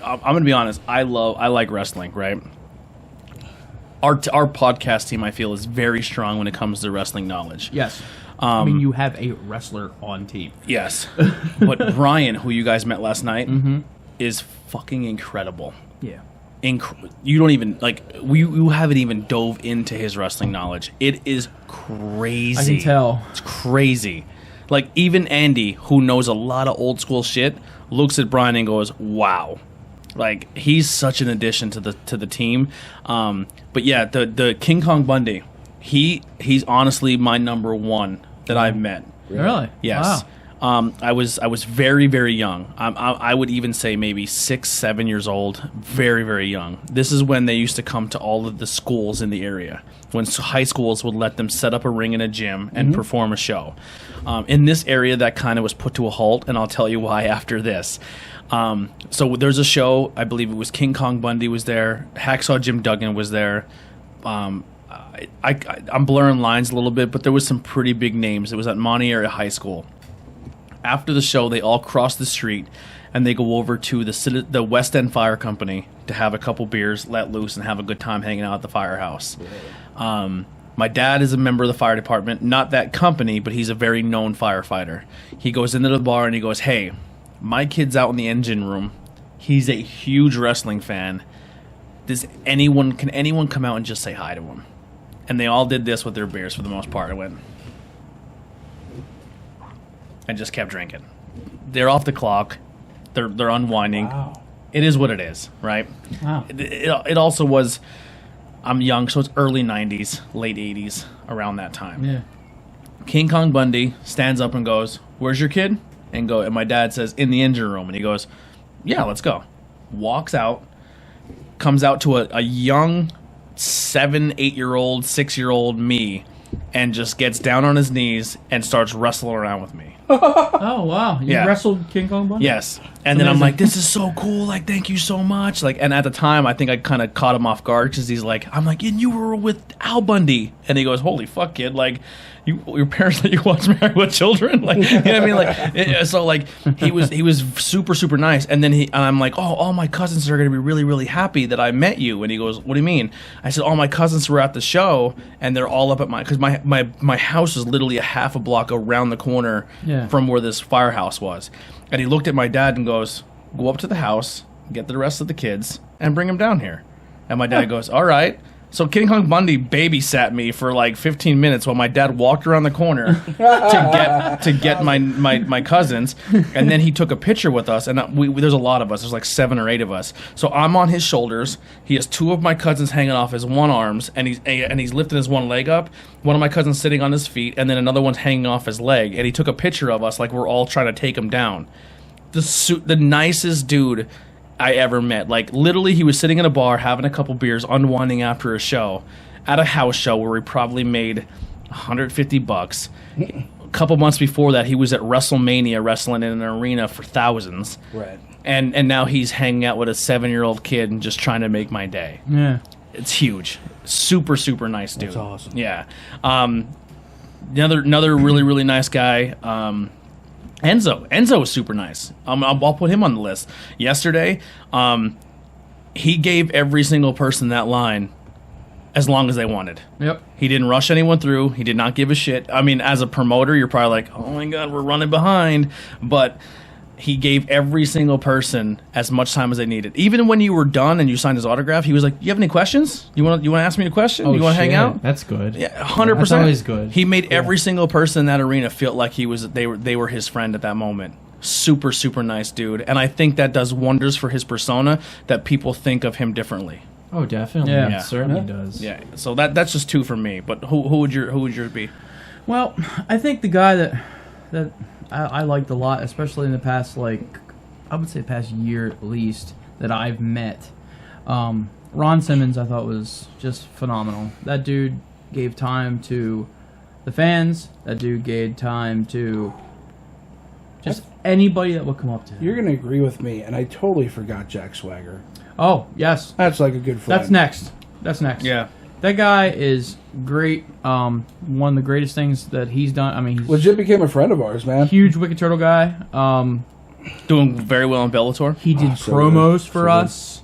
I'm gonna be honest. I like wrestling, right? Our podcast team, I feel, is very strong when it comes to wrestling knowledge. Yes. I mean, you have a wrestler on team. Yes, but Brian, who you guys met last night, is fucking incredible. Yeah. You don't even like you haven't even dove into his wrestling knowledge. It is crazy. I can tell. It's crazy. Like even Andy, who knows a lot of old school shit, looks at Brian and goes, "Wow." Like he's such an addition to the team. But yeah, the King Kong Bundy, he's honestly my number one that I've met. Really? Yes. Wow. I was very, very young. I would even say maybe 6, 7 years old. Very, very young. This is when they used to come to all of the schools in the area. When high schools would let them set up a ring in a gym and perform a show. In this area, that kind of was put to a halt, and I'll tell you why after this. So there's a show, I believe it was King Kong Bundy was there. Hacksaw Jim Duggan was there. I'm blurring lines a little bit, but there was some pretty big names. It was at Monty Area High School. After the show, they all cross the street and they go over to the West End Fire Company to have a couple beers, let loose, and have a good time hanging out at the firehouse. My dad is a member of the fire department, not that company, but he's a very known firefighter. He goes into the bar and he goes, "Hey, my kid's out in the engine room. He's a huge wrestling fan. Can anyone come out and just say hi to him?" And they all did this with their beers for the most part. I went and just kept drinking. They're off the clock. They're unwinding. Wow. It is what it is, right? Wow. It also was. I'm young, so it's early '90s, late '80s, around that time. Yeah. King Kong Bundy stands up and goes, "Where's your kid?" And my dad says, "In the engine room." And he goes, "Yeah, let's go." Walks out, comes out to a young 7, 8-year-old, 6-year-old me and just gets down on his knees and starts wrestling around with me. Oh wow! You Yeah. wrestled King Kong Bundy? Yes. And then I'm amazing. like, this is so cool. Like, thank you so much. Like, and at the time, I think I kind of caught him off guard because he's like, I'm like, and you were with Al Bundy. And he goes, holy fuck, kid. Like, your parents let you watch Married with Children? Like, you know what I mean? Like, so like, he was super, super nice. And then I'm like, oh, all my cousins are going to be really, really happy that I met you. And he goes, what do you mean? I said, all my cousins were at the show and they're all up at because my house is literally a half a block around the corner Yeah. from where this firehouse was. And he looked at my dad and goes, go up to the house, get the rest of the kids, and bring them down here. And my dad goes, all right. So King Kong Bundy babysat me for like 15 minutes while my dad walked around the corner to get my cousins. And then he took a picture with us. And there's a lot of us. There's like 7 or 8 of us. So I'm on his shoulders. He has 2 of my cousins hanging off his one arms. And he's lifting his one leg up. One of my cousins sitting on his feet. And then another one's hanging off his leg. And he took a picture of us like we're all trying to take him down. The nicest dude I ever met. Like, literally, he was sitting in a bar having a couple beers, unwinding after a show at a house show where he probably made $150. A couple months before that, he was at WrestleMania wrestling in an arena for thousands. Right. And now he's hanging out with a 7-year-old kid and just trying to make my day. Yeah. It's huge. Super, super nice dude. That's awesome. Yeah. Another really, really nice guy. Enzo was super nice. I'll put him on the list. Yesterday, he gave every single person that line as long as they wanted. Yep. He didn't rush anyone through. He did not give a shit. I mean, as a promoter, you're probably like, oh my God, we're running behind. But he gave every single person as much time as they needed. Even when you were done and you signed his autograph, he was like, you have any questions? You want to ask me a question? Oh, you want to hang shit. out? That's good. Yeah, 100%. That's always good. He made every single person in that arena feel like they were his friend at that moment. Super, super nice dude. And I think that does wonders for his persona, that people think of him differently. Oh, definitely. Yeah. It Yeah. certainly does. Yeah. So that's just 2 for me. But who would yours be? Well, I think the guy that I liked a lot, especially in the past, like, I would say past year at least, that I've met. Ron Simmons, I thought, was just phenomenal. That dude gave time to the fans. That dude gave time to just anybody that would come up to him. You're going to agree with me, and I totally forgot Jack Swagger. Oh, yes. That's like a good friend. That's next. Yeah. That guy is great. One of the greatest things that he's done. I mean, he's Legit became a friend of ours, a man. huge Wicked Turtle guy. Doing very well in Bellator. He did so promos good. for So us.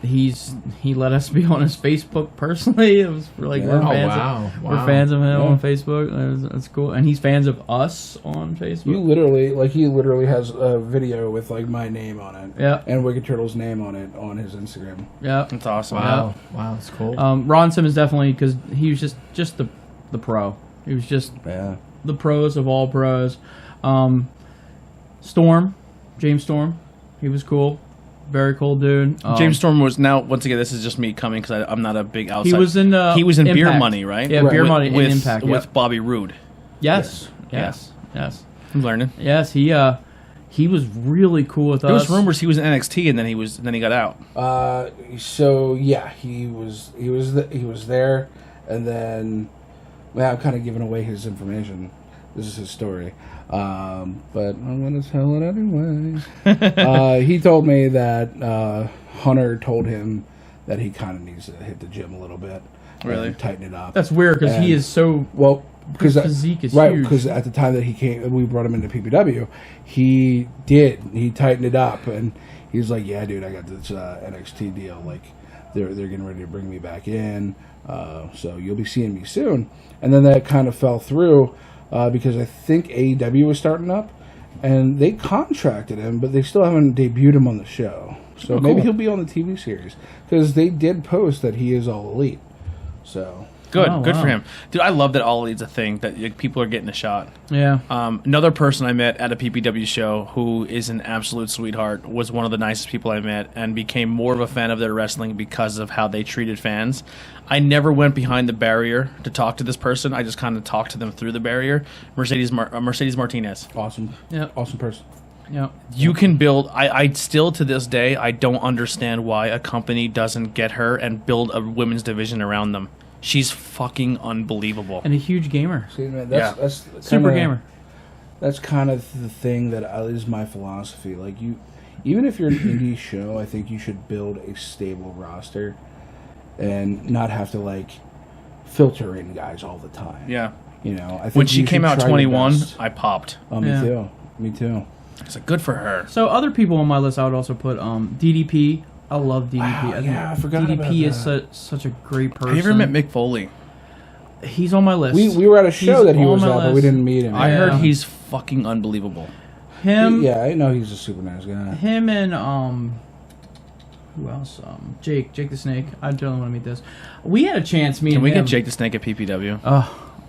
He let us be on his Facebook personally. It was like Yeah. we're Oh, fans. wow. We're fans of him Yeah. on Facebook. That's cool, and he's fans of us on Facebook. He literally has a video with like my name on it. Yeah. And Wicked Turtle's name on it on his Instagram. Yeah. That's awesome. Wow. Wow, that's cool. Ron Simmons definitely, because he was just the pro. He was just Yeah. the pros of all pros. James Storm, he was cool. Very cool dude. James Storm was now, once again, this is just me coming because I'm not a big outside. He was in Beer Impact. Money, right? Yeah, Right. Beer With- Money with, in Impact. with Yep. Bobby Roode. Yes. Yeah. Yes. I'm learning. Yes. He was really cool with There us. was rumors he was in NXT and then he got out. So yeah, he was there, and then, well, I'm kind of giving away his information. This is his story, but I'm gonna tell it anyway. He told me that Hunter told him that he kind of needs to hit the gym a little bit, Really? and tighten it up. That's weird because he And- is so. Well, because His physique is right, huge. because at the time that he came, we brought him into PPW. He tightened it up, and he was like, "Yeah, dude, I got this NXT deal. Like, they're getting ready to bring me back in, so you'll be seeing me soon." And then that kind of fell through because I think AEW was starting up, and they contracted him, but they still haven't debuted him on the show. So Oh, maybe cool. he'll be on the TV series because they did post that he is all elite. So. Good, Oh, good wow. for him, dude. I love that All Elite's a thing, that like, people are getting a shot. Yeah. Another person I met at a PPW show who is an absolute sweetheart was one of the nicest people I met and became more of a fan of their wrestling because of how they treated fans. I never went behind the barrier to talk to this person. I just kind of talked to them through the barrier. Mercedes Martinez. Awesome. Yeah. Awesome person. Yeah. You can build. I still to this day I don't understand why a company doesn't get her and build a women's division around them. She's fucking unbelievable. And a huge gamer. See, man, Yeah. that's Super kinda, gamer. That's kind of the thing that is my philosophy. Like even if you're an indie show, I think you should build a stable roster and not have to like filter in guys all the time. Yeah. You know, I think When she you came should out try your 21, best. I popped. Oh, me Yeah. too. Me too. It's like, good for her. So other people on my list, I would also put DDP. I love DDP. Wow, think yeah, I forgot DDP about is that. such a great person. Have you ever met Mick Foley? He's on my list. We were at a show He's that he on was my at, but we list. didn't meet him. I Yeah. heard he's fucking unbelievable. Him. Yeah, I know he's a super nice guy. Him and who else? Jake the Snake. I don't want to meet this. We had a chance. Me Can and we him. get Jake the Snake at PPW?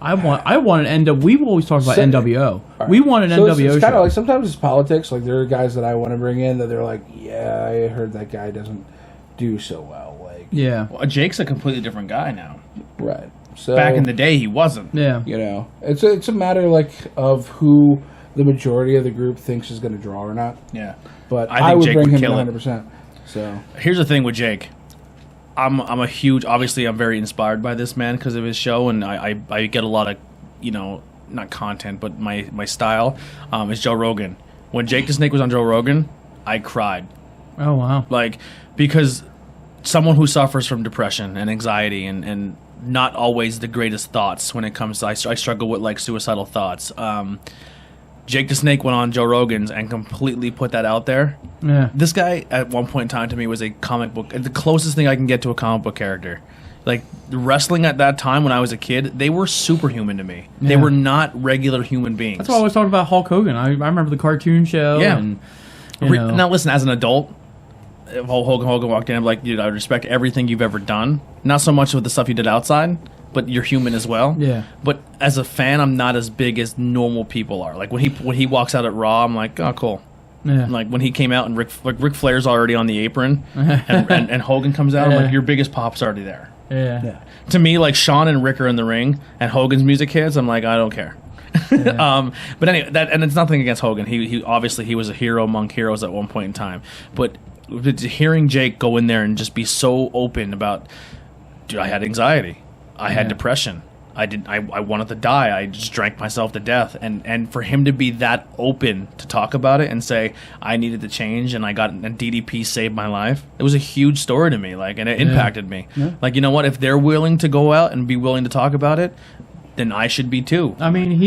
I want an NWO. We've always talked about So- NWO. We want an So NWO it's kind show. of like sometimes it's politics. Like there are guys that I want to bring in that they're like, yeah, I heard that guy doesn't do so well. Like, yeah. Well, Jake's a completely different guy now. right. So Back in the day, he wasn't. Yeah. you know, it's a matter like of who the majority of the group thinks is going to draw or not. Yeah. But I think I would Jake bring would him kill it. 100%. So Here's the thing with Jake. I'm a huge. Obviously, I'm very inspired by this man because of his show, and I get a lot of, not content, but my style is Joe Rogan. When Jake the Snake was on Joe Rogan, I cried. Oh wow. Like, because someone who suffers from depression and anxiety and not always the greatest thoughts when it comes to, I struggle with like suicidal thoughts. Jake the Snake went on Joe Rogan's and completely put that out there. Yeah. This guy at one point in time to me was a comic book, the closest thing I can get to a comic book character. Like wrestling at that time when I was a kid, they were superhuman to me. They Yeah. were not regular human beings. That's why I always talked about Hulk Hogan. I remember the cartoon show. Yeah. And, you know. Now listen, as an adult, if Hogan walked in, I'm like, dude, I respect everything you've ever done. Not so much with the stuff you did outside, but you're human as well. Yeah. But as a fan, I'm not as big as normal people are. Like when he walks out at Raw, I'm like, oh, cool. Yeah. Like when he came out and Ric Flair's already on the apron, and Hogan comes out, I'm Yeah. like, your biggest pop's already there. Yeah. To me, like Shawn and Rick are in the ring, and Hogan's music hits. I'm like, I don't care. But anyway, and it's nothing against Hogan. He obviously he was a hero among heroes at one point in time. But hearing Jake go in there and just be so open about, dude, I had anxiety, I had depression, I wanted to die, I just drank myself to death, and for him to be that open to talk about it and say I needed to change and DDP saved my life, it was a huge story to me, like, and it impacted me. Like, you know what, if they're willing to go out and be willing to talk about it, then I should be too. I mean,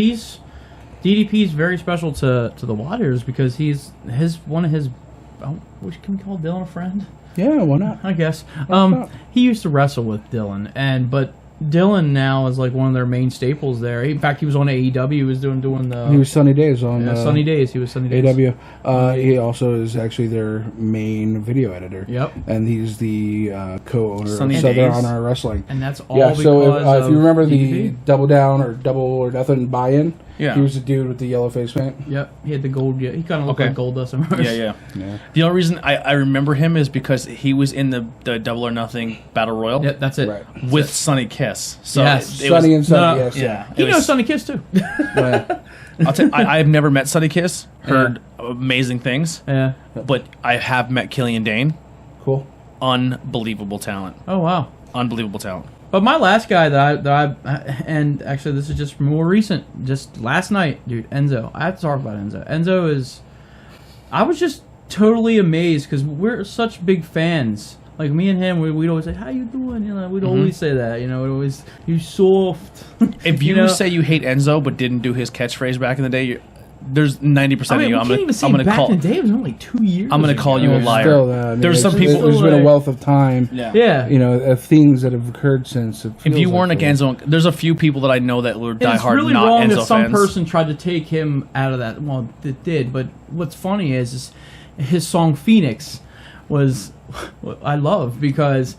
DDP's very special to the Waters because he's one of his. Which can we call Dylan a friend? yeah, why not? I guess. not? He used to wrestle with Dylan, but Dylan now is like one of their main staples there. In fact, he was on AEW. He was doing the. He was Sunny Days on Sunny Days. He was Sunny Days. AW. He also is actually their main video editor. Yep. And he's the co-owner Sunny of Southern Days. Honor Wrestling. And that's all Yeah, because so if of you remember the DDP. Double Down or Double or Nothing buy-in, Yeah. he was the dude with the yellow face paint. Yep, he had the gold. Yeah, he kind of looked Okay. like Goldust. Yeah. Yeah. The only reason I remember him is because he was in the Double or Nothing Battle Royal Yep, that's it. Right. with Sonny Kiss. So Yes. it was, Sunny and Sunny, no, yes. yeah. He it knows was- Sonny Kiss too. Yeah. I'll tell you, I've never met Sonny Kiss, heard amazing things, Yeah. but I have met Killian Dane. Cool. Unbelievable talent. Oh wow. Unbelievable talent. But my last guy that I and actually this is just more recent, just last night, dude, Enzo. I have to talk about Enzo. Enzo is, I was just totally amazed because we're such big fans. Like me and him, we'd always say, "How you doing?" You know, we'd always say that. You know, we'd always, "You soft." If you know? say you hate Enzo but didn't do his catchphrase back in the day, there's 90% I mean, of we you. can't even say I'm gonna back call. in the day. It was only like 2 years. I'm gonna call you a ago. liar. Still, I mean, There's some it's- people- There's been a like- wealth of time. Yeah. You know, of things that have occurred since. It If feels you like weren't a forever. Enzo, there's a few people that I know that were And it's diehard really not wrong Enzo that some fans. person tried to take him out of that. Well, it did. But what's funny is his song "Phoenix" was what I love because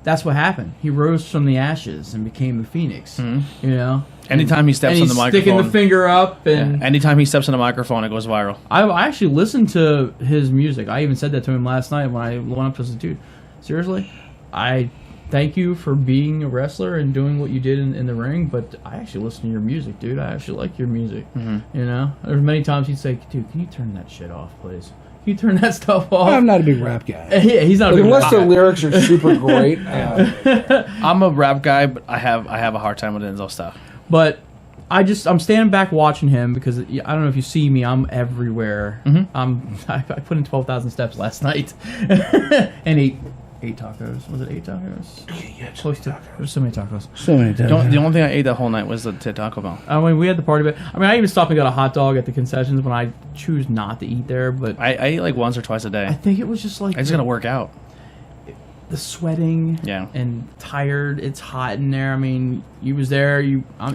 that's what happened. He rose from the ashes and became the Phoenix. You know. Anytime he steps and on he's the sticking microphone, the finger up, and anytime he steps on the microphone, it goes viral. I actually listened to his music. I even said that to him last night when I went up to him. Dude, seriously, I thank you for being a wrestler and doing what you did in the ring, but I actually listen to your music, dude. I actually like your music. You know, there's many times he'd say, dude, can you turn that shit off, please? Can You turn that stuff off. I'm not a big rap guy. Yeah, he's not a big Unless rap the guy. lyrics are super great. I'm a rap guy, but I have a hard time with Enzo stuff. But I'm standing back watching him because I don't know if you see me. I'm everywhere. I put in 12,000 steps last night and ate tacos. Was it 8 tacos? Yeah, Close to. There's so many tacos. so many times. The only thing I ate that whole night was the Taco Bell. I mean, we had the party, but I mean, I even stopped and got a hot dog at the concessions when I choose not to eat there. But I eat like once or twice a I day. think it was just like I just gotta work out. the sweating. Yeah. And tired. It's hot in there. I mean, you was there.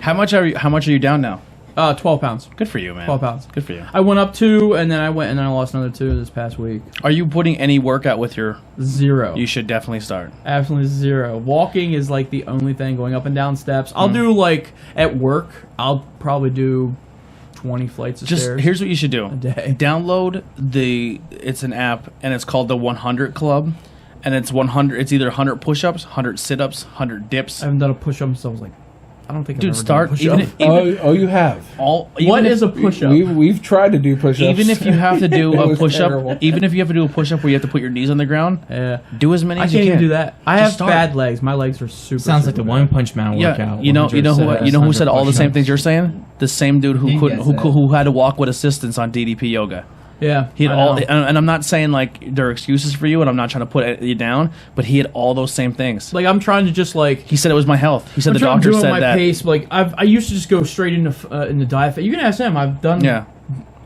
How much are you down now? 12 pounds. Good for you, man. 12 pounds. Good for you. I went up 2, and then I lost another 2 this past week. Are you putting any workout with your? 0. You should definitely start. Absolutely 0. Walking is like the only thing. Going up and down steps. I'll do like at work. I'll probably do 20 flights of Just stairs. here's what you should do. a day. Download it's an app and it's called the 100 Club, and it's 100. It's either 100 push-ups, 100 sit-ups, 100 dips. I haven't done a push-up since I was like, I don't think. Dude, I've ever start done a push-up. even You have. What is a push-up? We've tried to do push-ups. even if you have to do It a was push-up, terrible. even if you have to do a push-up where you have to put your knees on the ground, Yeah. do as many I as can't you even can. do that. I Just have start. bad legs. My legs are super. Sounds like super the bad. One Punch Man Yeah, workout. you know who 100 said all the same push-ups. things you're saying? The same dude He who gets it. who had to walk with assistants on DDP yoga. Yeah. He had I all, know. and I'm not saying like there are excuses for you, and I'm not trying to put you down, but he had all those same things. Like I'm trying to just like. He said it was my health. He said I'm the trying to doctor do it at said my that. pace. But like I used to just go straight into diet. You can ask him. I've done Yeah.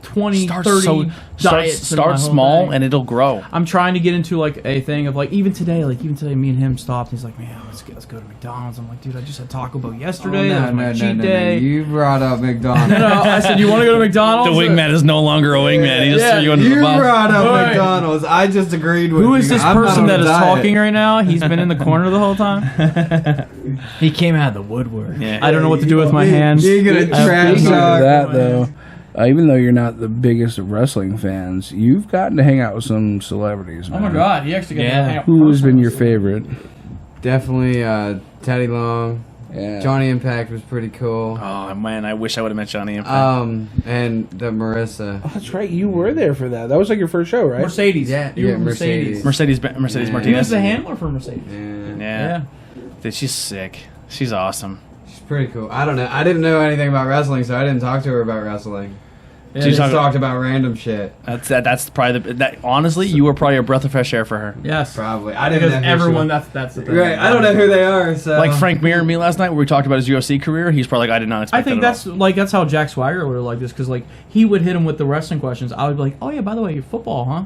20, Start 30 diets. in my start whole small, thing. and it'll grow. I'm trying to get into like a thing of like even today, me and him stopped. He's like, man, let's go to McDonald's. I'm like, dude, I just had Taco Bell yesterday. That was my cheat day. You brought up McDonald's. No, I said, you want to go to McDonald's? The wingman is no longer a wingman. He just Yeah, threw you under You the bus. brought up Right. McDonald's. I just agreed with Who you. is this I'm not person on that a is diet. talking right now? He's been in the corner the whole time. He came out of the woodwork. Yeah. I don't know what to do with my hands. You're gonna trash Speaking of talk. that, though, even though you're not the biggest of wrestling fans, you've gotten to hang out with some celebrities, man. Oh my God, he actually got Yeah. to hang out Who has been personally. your favorite? Definitely Teddy Long. Yeah. Johnny Impact was pretty cool. Oh man, I wish I would have met Johnny Impact. And the Marissa. Oh, that's right. You were there for that. That was like your first show, right? Mercedes. Yeah, You were yeah, Mercedes. Mercedes Yeah. He was Martinez. the handler for Mercedes. Yeah. Yeah. Dude, she's sick. She's awesome. She's pretty cool. I don't know. I didn't know anything about wrestling, so I didn't talk to her about wrestling. Yeah, She She's just talking- talked about random shit. That's probably honestly, you were probably a breath of fresh air for her. Yes. Probably. I didn't Because know who she everyone, was. that's the thing. Right. I don't know who they are, so. Like Frank Mir and me last night, where we talked about his UFC career. He's probably like, I did not expect. I think that at all. that's how Jack Swagger would have liked this because like he would hit him with the wrestling questions. I would be like, oh yeah, by the way, you're football, huh?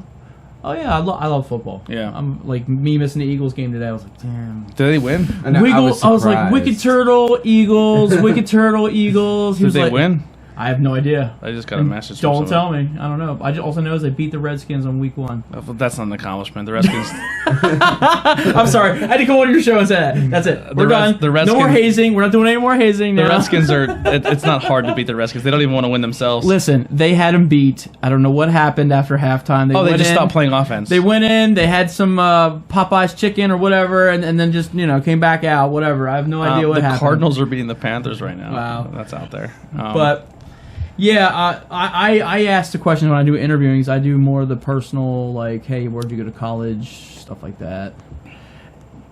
Oh yeah, I love football. Yeah. I'm like me missing the Eagles game today. I was like, damn. Did they win? I know, Wiggle, I was like, surprised. Wicked Turtle, Eagles, Wicked Turtle, Eagles. He Did was they like, win? I have no idea. I just got a message. from Don't someone. tell me. I don't know. I just also know is they beat the Redskins on week 1. Well, that's not an accomplishment. The Redskins. I'm sorry. I had to come on your show and say that. That's it. We're done. The no more Redskins- hazing. We're not doing any more hazing The now. Redskins are. It's not hard to beat the Redskins. They don't even want to win themselves. Listen, they had them beat. I don't know what happened after halftime. They went just in, stopped playing offense. They went in. They had some Popeyes chicken or whatever, and then just came back out. Whatever. I have no idea what the happened. Cardinals are beating the Panthers right now. Wow. That's out there. But yeah, I ask the questions when I do interviewings. I do more of the personal, like, hey, where'd you go to college, stuff like that.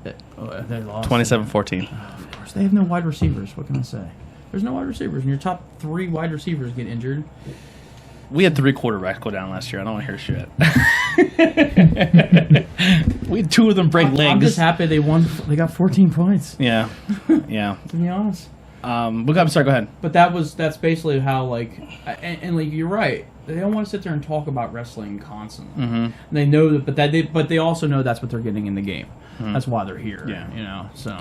They lost. 27-14. Of course, they have no wide receivers. What can I say? There's no wide receivers, and your top 3 wide receivers get injured. We had 3 quarterbacks go down last year. I don't want to hear shit. We had 2 of them break I'm legs. just happy they won. They got 14 points. Yeah, yeah. To be honest. But I'm sorry. Go ahead. But that's basically how like, and like you're right. They don't want to sit there and talk about wrestling constantly. Mm-hmm. They know that, but they also know that's what they're getting in the game. That's why they're here. Yeah. So.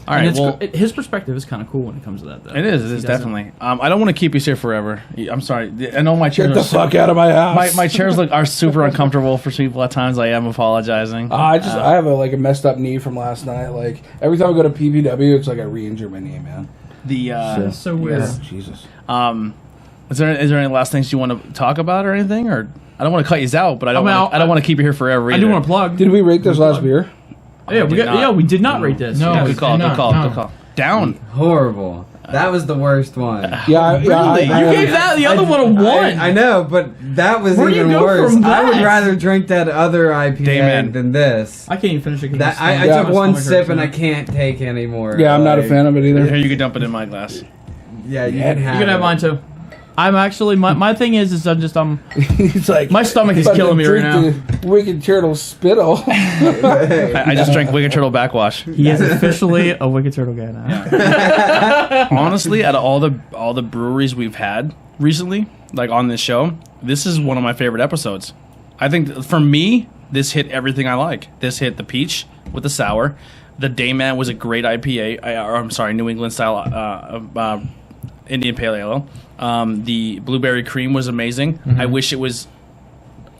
All right. Well, his perspective is kind of cool when it comes to that, though. it is. It He is doesn't- definitely. I don't want to keep you here forever. I'm sorry. I know my chairs Get the are fuck out of my house. my chairs are super uncomfortable for people at times. I am apologizing. I have a messed up knee from last night. Like every time I go to PPW, it's like I re-injure my knee, man. That's so weird. Yeah, Jesus. Is there any last things you want to talk about or anything? Or I don't want to cut you out, but I don't want to keep you here forever. I do want to plug. Did we rate this last beer? Yeah, we did not rate this. No. Yeah, Good call. No, Good call. no. Good call. Down. Horrible. That was the worst one. Yeah, Really? You gave that the other one a 1. I know, but that was Where do you even go worse. from I would that? rather drink that other IPA Damn. than this. I can't even finish it. 'cause That my I stomach- took one my stomach sip hurts and now. I can't take anymore. yeah, I'm not a fan of it Here, either. you can dump it in my glass. Yeah, you Yeah, can have. You can have it. mine too. I'm actually my thing is I'm He's like, my stomach is "About to killing me right drink now. the Wicked Turtle spittle. I just drank Wicked Turtle backwash. He is officially a Wicked Turtle guy now. Honestly, out of all the breweries we've had recently, like on this show, this is one of my favorite episodes. I think for me, this hit everything I like. This hit the peach with the sour. The Dayman was a great IPA. I'm sorry, New England style Indian Pale Ale. The blueberry cream was amazing. I wish it was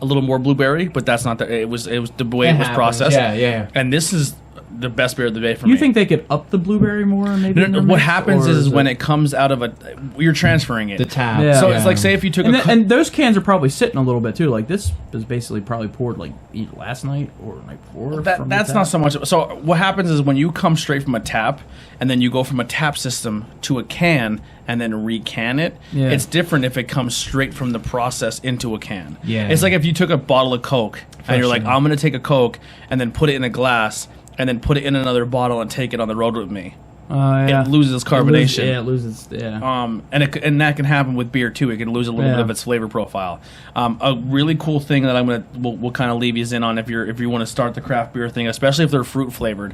a little more blueberry, but that's not the. It was the way it was happens. processed. Yeah. And this is the best beer of the day for me. You think they could up the blueberry more? Maybe. No, in their what mix, happens or is when it- it comes out of you're transferring it. The tap. Yeah. So it's like, say if you took and those cans are probably sitting a little bit too. Like this was basically probably poured like either last night or night before. from the that's tap. not so much. So what happens is when you come straight from a tap and then you go from a tap system to a can and then recan it, Yeah. it's different if it comes straight from the process into a can. Yeah. It's like if you took a bottle of Coke and you're like, I'm going to take a Coke and then put it in a glass and then put it in another bottle and take it on the road with me. Yeah. It loses carbonation. It loses. Yeah. And that can happen with beer too. It can lose a little bit Yeah. of its flavor profile. A really cool thing that we'll kind of leave you in on if you want to start the craft beer thing, especially if they're fruit flavored.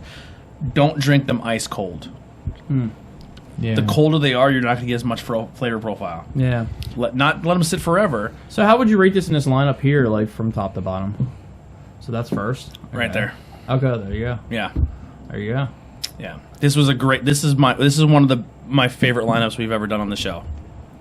Don't drink them ice cold. Yeah. The colder they are, you're not going to get as much flavor profile. Yeah. Let them sit forever. So how would you rate this in this lineup here, like from top to bottom? So that's first. Right Okay. there. Okay, there you go. Yeah, There you go. yeah. This was a great. This is one of my favorite lineups we've ever done on the show.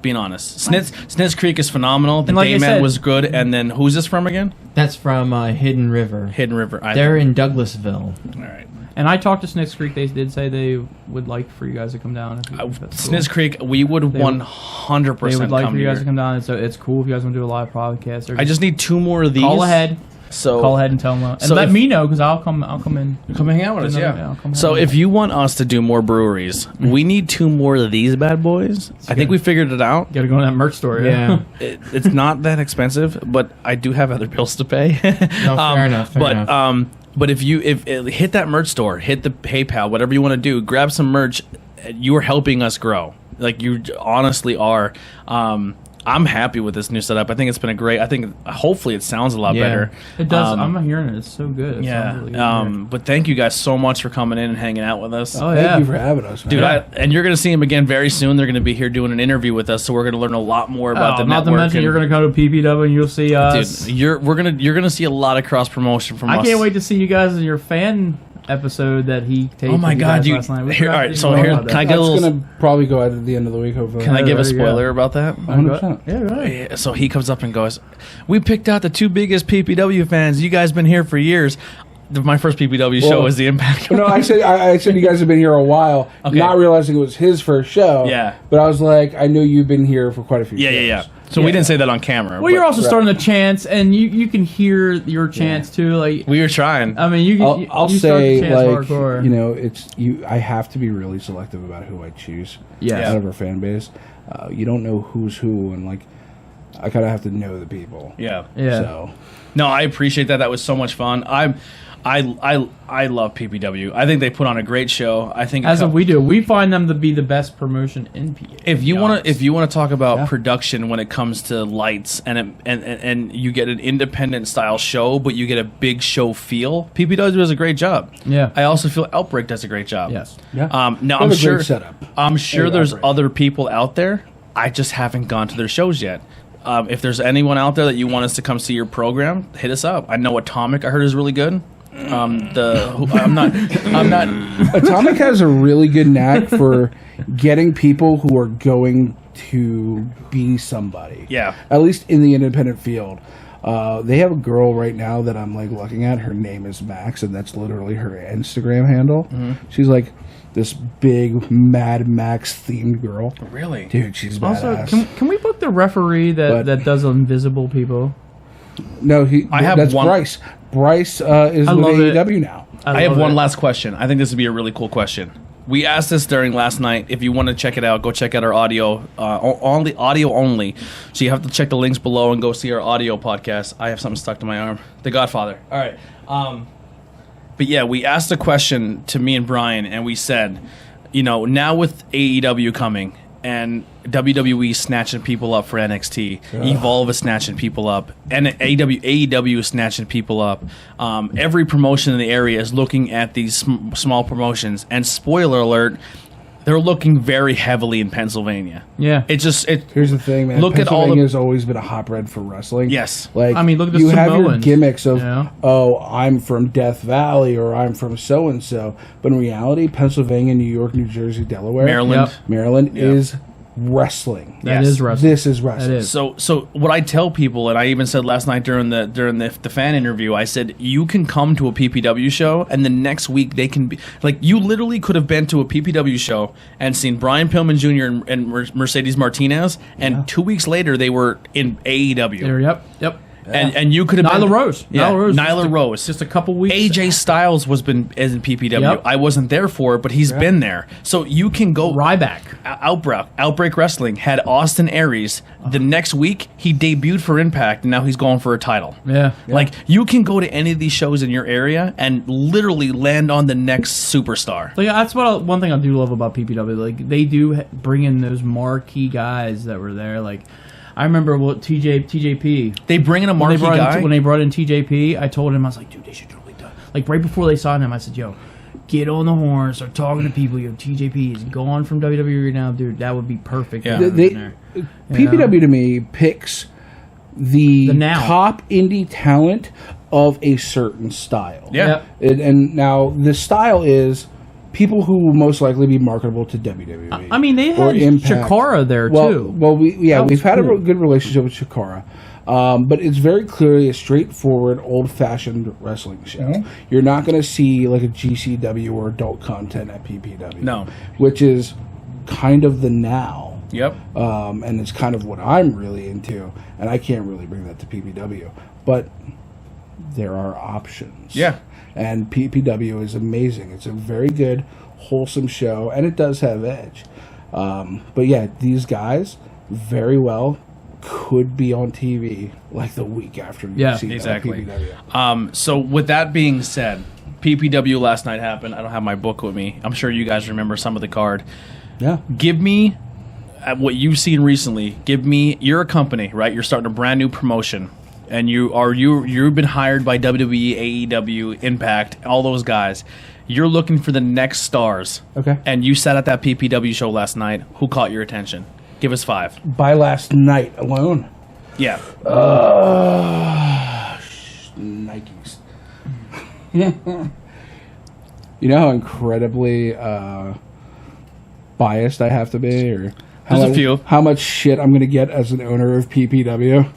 Being honest, Snitz Creek is phenomenal. The And like I Dayman said- was good. And then who's this from again? That's from Hidden River. Hidden River. They're in Douglasville. All right. And I talked to Snitz Creek. They did say they would like for you guys to come down. If that's cool. Snitz Creek, we would They would- 100% They would like come for you guys here. to come down. So it's cool if you guys want to do a live podcast. Or I just need 2 more of these. call ahead. So Call ahead and tell them. And So let if- me know because I'll come. I'll come in. come hang out with us. Yeah, Yeah. I'll come So hang out. if you want us to do more breweries, we need 2 more of these bad boys. I think we figured it out. Got to go to that merch store. Yeah. It's not that expensive, but I do have other bills to pay. No, fair enough. Fair enough. But if hit that merch store, hit the PayPal, whatever you want to do, grab some merch. You are helping us grow. Like you honestly are. I'm happy with this new setup. I think it's been a great. I think hopefully it sounds a lot Yeah. better. It does. I'm hearing it. It's so good. It Yeah. sounds really good here. But thank you guys so much for coming in and hanging out with us. Oh Thank yeah. you for having us, man. Dude, and you're going to see them again very soon. They're going to be here doing an interview with us, so we're going to learn a lot more about the not to network. mention and- you're going to come to PPW and you'll see us. Dude, you're gonna see a lot of cross promotion from us. I can't wait to see you guys in your fan episode that he taped. Oh my with God, guys you- last night. We here- forgot all right, to so even here- talk about can I that. get a That's little- gonna probably go out at the end of the week, hopefully. Can I give a there you go. spoiler about that? 100%. Yeah, right. Yeah, so he comes up and goes, "We picked out the 2 biggest PPW fans. You guys been here for years." My first PPW show Well, was the Impact. No, I said you guys have been here a while, Okay. not realizing it was his first show. Yeah. But I was like, I know you've been here for quite a few shows. So we didn't say that on camera. Well, you're but also starting to chance, and you can hear your chants too. Like, we were trying. I mean, I'll you start say, to chance like, hardcore. you know, it's you. I have to be really selective about who I choose Yes. out of our fan base. You don't know who's who, and like, I kind of have to know the people. Yeah. Yeah. So No, I appreciate that. That was so much fun. I love PPW. I think they put on a great show. I think As of we do, we find them to be the best promotion in PA. if you want to talk about Yeah. production when it comes to lights and you get an independent style show, but you get a big show feel, PPW does a great job. Yeah. I also feel Outbreak does a great job. Yes. yeah. Now They have I'm a great sure setup. I'm sure Hey, there's Outbreak. other people out there. I just haven't gone to their shows yet. If there's anyone out there that you want us to come see your program, hit us up. I know Atomic I heard is really good. I'm not. Atomic has a really good knack for getting people who are going to be somebody. Yeah. At least in the independent field. They have a girl right now that I'm like looking at. Her name is Max, and that's literally her Instagram handle. Mm-hmm. She's like this big Mad Max themed girl. Really? Dude, she's Also, badass. can we book the referee But- that does invisible people? No, I have that's one- Bryce. Bryce is I with love it. AEW now. I have love one it. last question. I think this would be a really cool question. we asked this during last night. If you want to check it out, go check out our audio, audio only. So you have to check the links below and go see our audio podcast. I have something stuck to my arm. The Godfather. All right. But yeah, we asked a question to me and Brian, and we said, now with AEW coming and WWE snatching people up for NXT, Evolve is snatching people up, and AEW is snatching people up. Every promotion in the area is looking at these small promotions, and spoiler alert, they're looking very heavily in Pennsylvania. Yeah. Here's the thing, man. Look at all Pennsylvania's always been a hotbed for wrestling. Yes. Like, I mean, look at the you have your Samoans, gimmicks of, you know? oh, I'm from Death Valley or I'm from so-and-so. But in reality, Pennsylvania, New York, New Jersey, Delaware, Maryland. Maryland Yep. is wrestling. That Yes. is wrestling. This is wrestling. That is. So what I tell people, and I even said last night during the fan interview, I said you can come to a PPW show, and the next week they can be like, you literally could have been to a PPW show and seen Brian Pillman Jr. and Mercedes Martinez, and 2 weeks later they were in AEW, Yep. and you could have Nyla been, Rose. yeah, Nyla Rose. Rose. Just a couple weeks. AJ Styles is in PPW. Yep. I wasn't there for it, but he's been there. So you can go. Ryback. Outbreak Wrestling had Austin Aries. The next week, he debuted for Impact, and now he's going for a title. Yeah. Like, you can go to any of these shows in your area and literally land on the next superstar. Like, that's one thing I do love about PPW. Like, they do bring in those marquee guys that were there. Like, I remember TJP. They bring in a marquee guy. When they brought in TJP, I told him, I was like, dude, they should totally do it. Like, right before they signed him, I said, yo, get on the horn, start talking to people. Yo, TJP is gone from WWE right now, dude. That would be perfect. Yeah. PPW to me picks the now. top indie talent of a certain style. Yeah. Yep. And now the style is people who will most likely be marketable to WWE. I mean, they or had Impact. Shakara there, too. Well, That was we've had a cool. good relationship with Shakara. But it's very clearly a straightforward, old-fashioned wrestling show. Mm-hmm. You're not going to see like a GCW or adult content at PPW. No. Which is kind of the now. Yep. And it's kind of what I'm really into. And I can't really bring that to PPW. But there are options. Yeah. And PPW is amazing. It's a very good, wholesome show. And it does have edge. But yeah, these guys very well could be on TV like the week after you Yeah, see exactly. PPW. So with that being said, PPW last night happened. I don't have my book with me. I'm sure you guys remember some of the card. Yeah. Give me what you've seen recently. Give me, you're a company, right? You're starting a brand new promotion, and you've been hired by WWE, AEW, Impact, all those guys. You're looking for the next stars. Okay. And you sat at that PPW show last night. Who caught your attention? Give us 5. By last night alone. Yeah. Nikes. You know how incredibly biased I have to be, or There's a few. how much shit I'm going to get as an owner of PPW.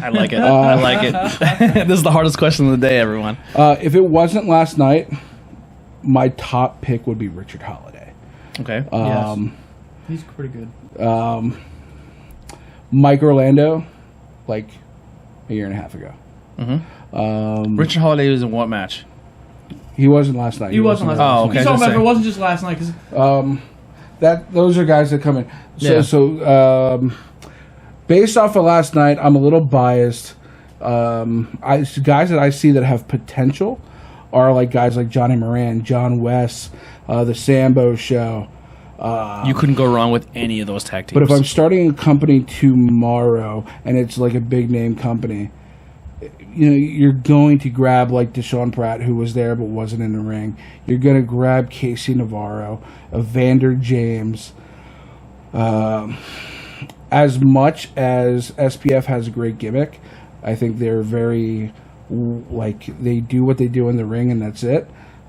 I like it. I like it. This is the hardest question of the day, everyone. If it wasn't last night, my top pick would be Richard Holiday. Okay. Yes. He's pretty good. Mike Orlando, like a year and a half ago. Richard Holiday was in what match? He wasn't last night. He wasn't last night. Oh, okay. You talking Just about if it saying. wasn't just last night? Cause Those are guys that come in. Yeah. So based off of last night, I'm a little biased. Guys that I see that have potential are like guys like Johnny Moran, John West, the Sambo Show. You couldn't go wrong with any of those tag teams. But if I'm starting a company tomorrow and it's like a big name company, you know, you're going to grab like Deshaun Pratt, who was there but wasn't in the ring. You're going to grab Casey Navarro, Evander James. As much as SPF has a great gimmick, I think they're very, like, they do what they do in the ring and that's it.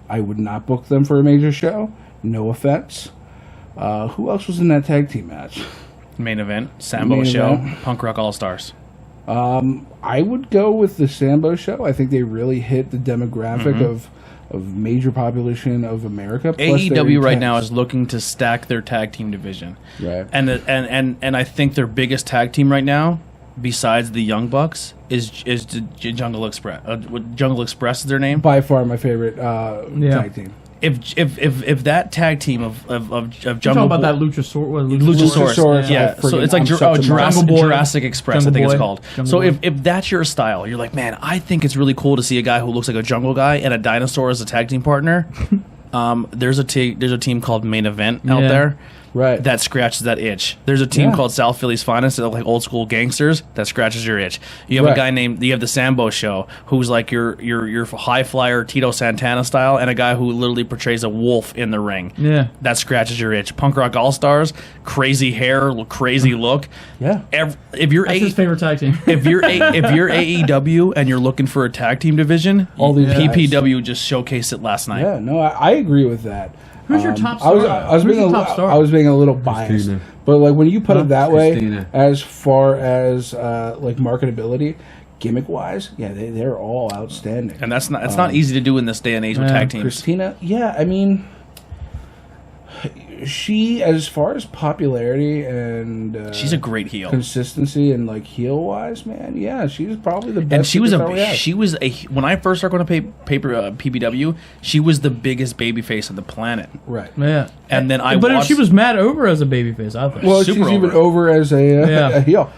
I would not book them for a major show. No offense. Who else was in that tag team match? Main event, Sambo Main Show, event. Punk Rock All Stars. I would go with the Sambo Show. I think they really hit the demographic of major population of America. Plus they're AEW right now intense. is looking to stack their tag team division, Right. and I think their biggest tag team right now, besides the Young Bucks, is the Jungle Express. Jungle Express is their name. By far my favorite tag team. if that tag team of You're Jungle talking about Boy- that Luchasaurus. Luchasaurus, yeah. I So freaking- it's like I'm such a Jurassic, Jungle Boy. Jurassic Express, Jungle I think it's Boy. called. Jungle So Boy. if that's your style, you're like, man, I think it's really cool to see a guy who looks like a jungle guy and a dinosaur as a tag team partner. There's a team called Main Event out Yeah. there. Right. That scratches that itch. There's a team Yeah. called South Philly's Finest, that look like old school gangsters. That scratches your itch. You have Right. a guy named, you have the Sambo Show, who's like your high flyer Tito Santana style, and a guy who literally portrays a wolf in the ring. Yeah. That scratches your itch. Punk Rock All Stars, crazy hair, crazy look. Yeah. If you're That's his favorite tag team. if you're AEW and you're looking for a tag team division, All these guys. PPW just showcased it last night. Yeah, no, I agree with that. Who's your top I was, star? I was Who's being your a, top star? I was being a little biased, Christina. but like when you put it that way, Christina. as far as like marketability, gimmick wise, yeah, they're all outstanding. And that's not it's not easy to do in this day and age with Yeah. tag teams. Christina, yeah, I mean, she, as far as popularity and She's a great heel. consistency and like heel wise, man, yeah, she's probably the best. And she was superstar we have. when I first started going to PPW, she was the biggest babyface on the planet. right. Yeah. And then I But watched, she was mad over as a babyface, I think. Well, super she's even over. over as a, Yeah. a heel.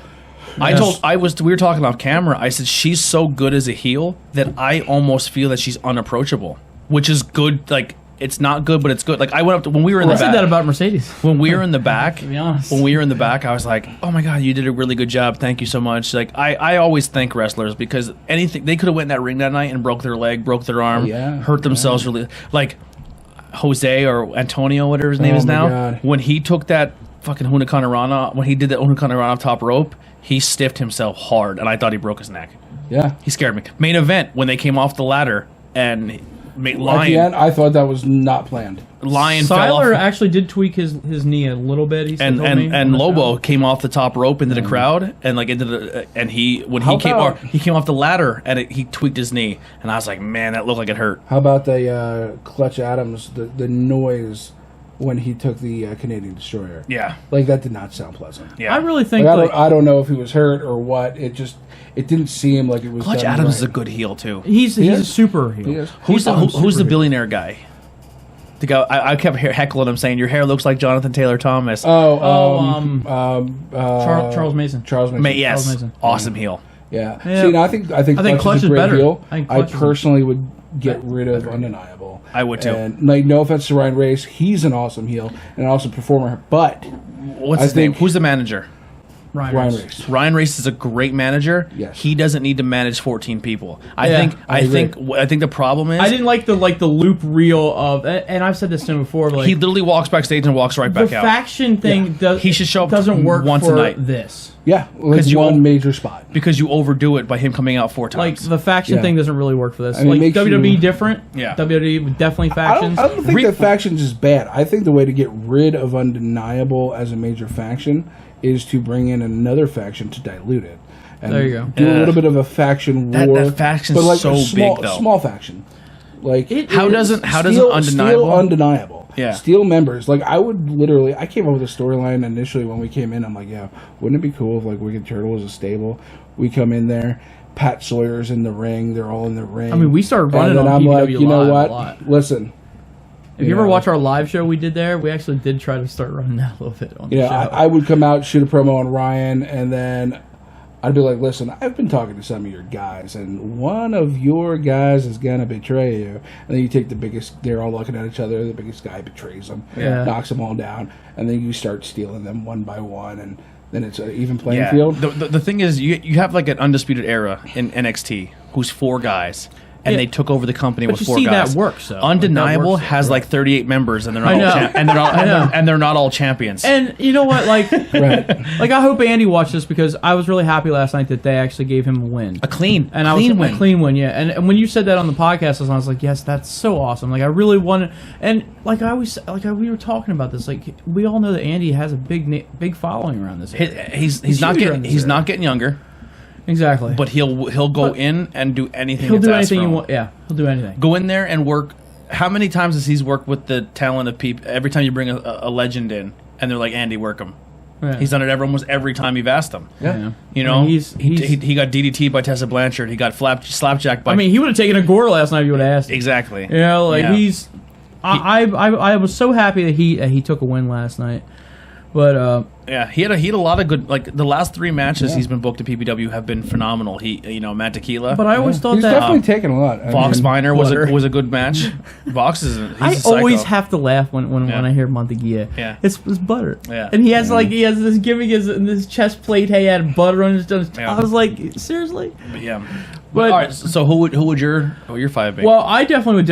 we were talking off camera. I said she's so good as a heel that I almost feel that she's unapproachable, which is good. Like it's not good, but it's good. Like I went up to when we were in I the said back. that about Mercedes. When we were in the back, To be honest. when we were in the back, I was like, "Oh my god, you did a really good job. Thank you so much." Like I always thank wrestlers because anything they could have went in that ring that night and broke their leg, broke their arm, Yeah, hurt themselves really. Like Jose or Antonio, whatever his name Oh is my now, God. when he took that fucking Huracan Rana, when he did that Huracan Rana top rope, he stiffed himself hard, and I thought he broke his neck. Yeah. He scared me. Main event when they came off the ladder and At the Lion end, I thought that was not planned. fell Siler off. actually did tweak his knee a little bit. He and told me and on the Lobo show. came off the top rope into the crowd and like into the and he when How he came about- he came off the ladder and he tweaked his knee and I was like, man, that looked like it hurt. How about the Clutch Adams, the noise when he took the Canadian Destroyer? Yeah, Like, that did not sound pleasant. yeah. I really think Like, like, I don't know if he was hurt or what. It didn't seem like it was Clutch done Adams right. is a good heel too. he's He a is. super heel. He is. Who's the He's who's the super billionaire guy? The guy I kept heckling him saying your hair looks like Jonathan Taylor Thomas. Charles Mason. Charles Mason. Yes, Charles Mason. awesome heel. Yeah. Yeah. See, and I think Clutch is a is great better. heel. I think I Clutch is- personally would get rid of Undeniable. I would too. And like, no offense to Ryan Race, he's an awesome heel and an awesome performer, but What's I his name? think- Who's the manager? Ryan Reigns. Race. Ryan Race is a great manager. Yes. He doesn't need to manage 14 people. I Yeah, think I agree. the problem is I didn't like the loop reel of, and I've said this to him before. But like, he literally walks backstage and walks right the back out. faction thing does He should show up doesn't work once for a night. this. Yeah, like 'Cause you one won't- major spot. Because you overdo it by him coming out 4 Like times. the faction Yeah. thing doesn't really work for this. I mean, it Like makes WWE you- different. Yeah. WWE with definitely I factions. don't think Re- that factions is bad. I think the way to get rid of Undeniable as a major faction is to bring in another faction to dilute it. And There you go. Do a Yeah. little bit of a faction That war. faction's but like so a small, big, though. Small faction. Like How doesn't Steel Undeniable? Undeniable. Yeah. Steel members. Like, I would literally, I came up with a storyline initially when we came in. I'm like, yeah, wouldn't it be cool if like Wicked Turtle was a stable? We come in there, Pat Sawyer's in the ring. They're all in the ring. I mean, we started running and then on I'm like, PPW you know Live a what? lot. Listen. If you ever know, watch our live show we did there, we actually did try to start running that a little bit on the You know, show. I would come out, shoot a promo on Ryan, and then I'd be like, listen, I've been talking to some of your guys, and one of your guys is going to betray you. And then you take the biggest, they're all looking at each other, the biggest guy betrays them, Yeah. knocks them all down, and then you start stealing them one by one, and then it's an even playing Yeah. field. The thing is, you have like an undisputed era in NXT who's 4 guys. And Yeah. they took over the company But with you 4 see guys. that works, though. Undeniable Like, that works, has though. like 38 members, and they're not I all know. and they're not I know. and they're not all champions. And you know what? Like, Right. like I hope Andy watched this because I was really happy last night that they actually gave him a win. a clean A win. clean win, yeah. And when you said that on the podcast, I was like, yes, that's so awesome. Like, I really wanted, and like I always, we were talking about this. Like, we all know that Andy has a big following around this. area. He's not huge getting around this he's area. not getting younger, Exactly. but he'll go But in and do anything. he'll that's do asked anything from you him. want. Yeah, he'll do anything. Go in there and work. How many times has he's worked with the talent of people? Every time you bring a legend in, and they're like, Andy, work him. Yeah. He's done it almost every time you've asked him. Yeah. You I know, mean, he's he got DDT by Tessa Blanchard. He got slapjack by. I mean, he would have taken a gore last night if you would have asked him. exactly. You know, like Yeah. he's. I was so happy that he took a win last night, but Yeah, he had a lot of good. Like the last 3 matches he's been booked to PPW have been phenomenal. Matt Tequila. but I always thought He's that definitely taken a lot. Vox Minor was Butter. a good match. Vox is. He's I a psycho. always have to laugh when Yeah. I hear Montaguia. Yeah. It's butter. Yeah. And he has this gimmick in this chest plate. Hey, he had butter on his. Yeah. I was like, seriously. But yeah. But- all right. So who would your 5 be? Well, I would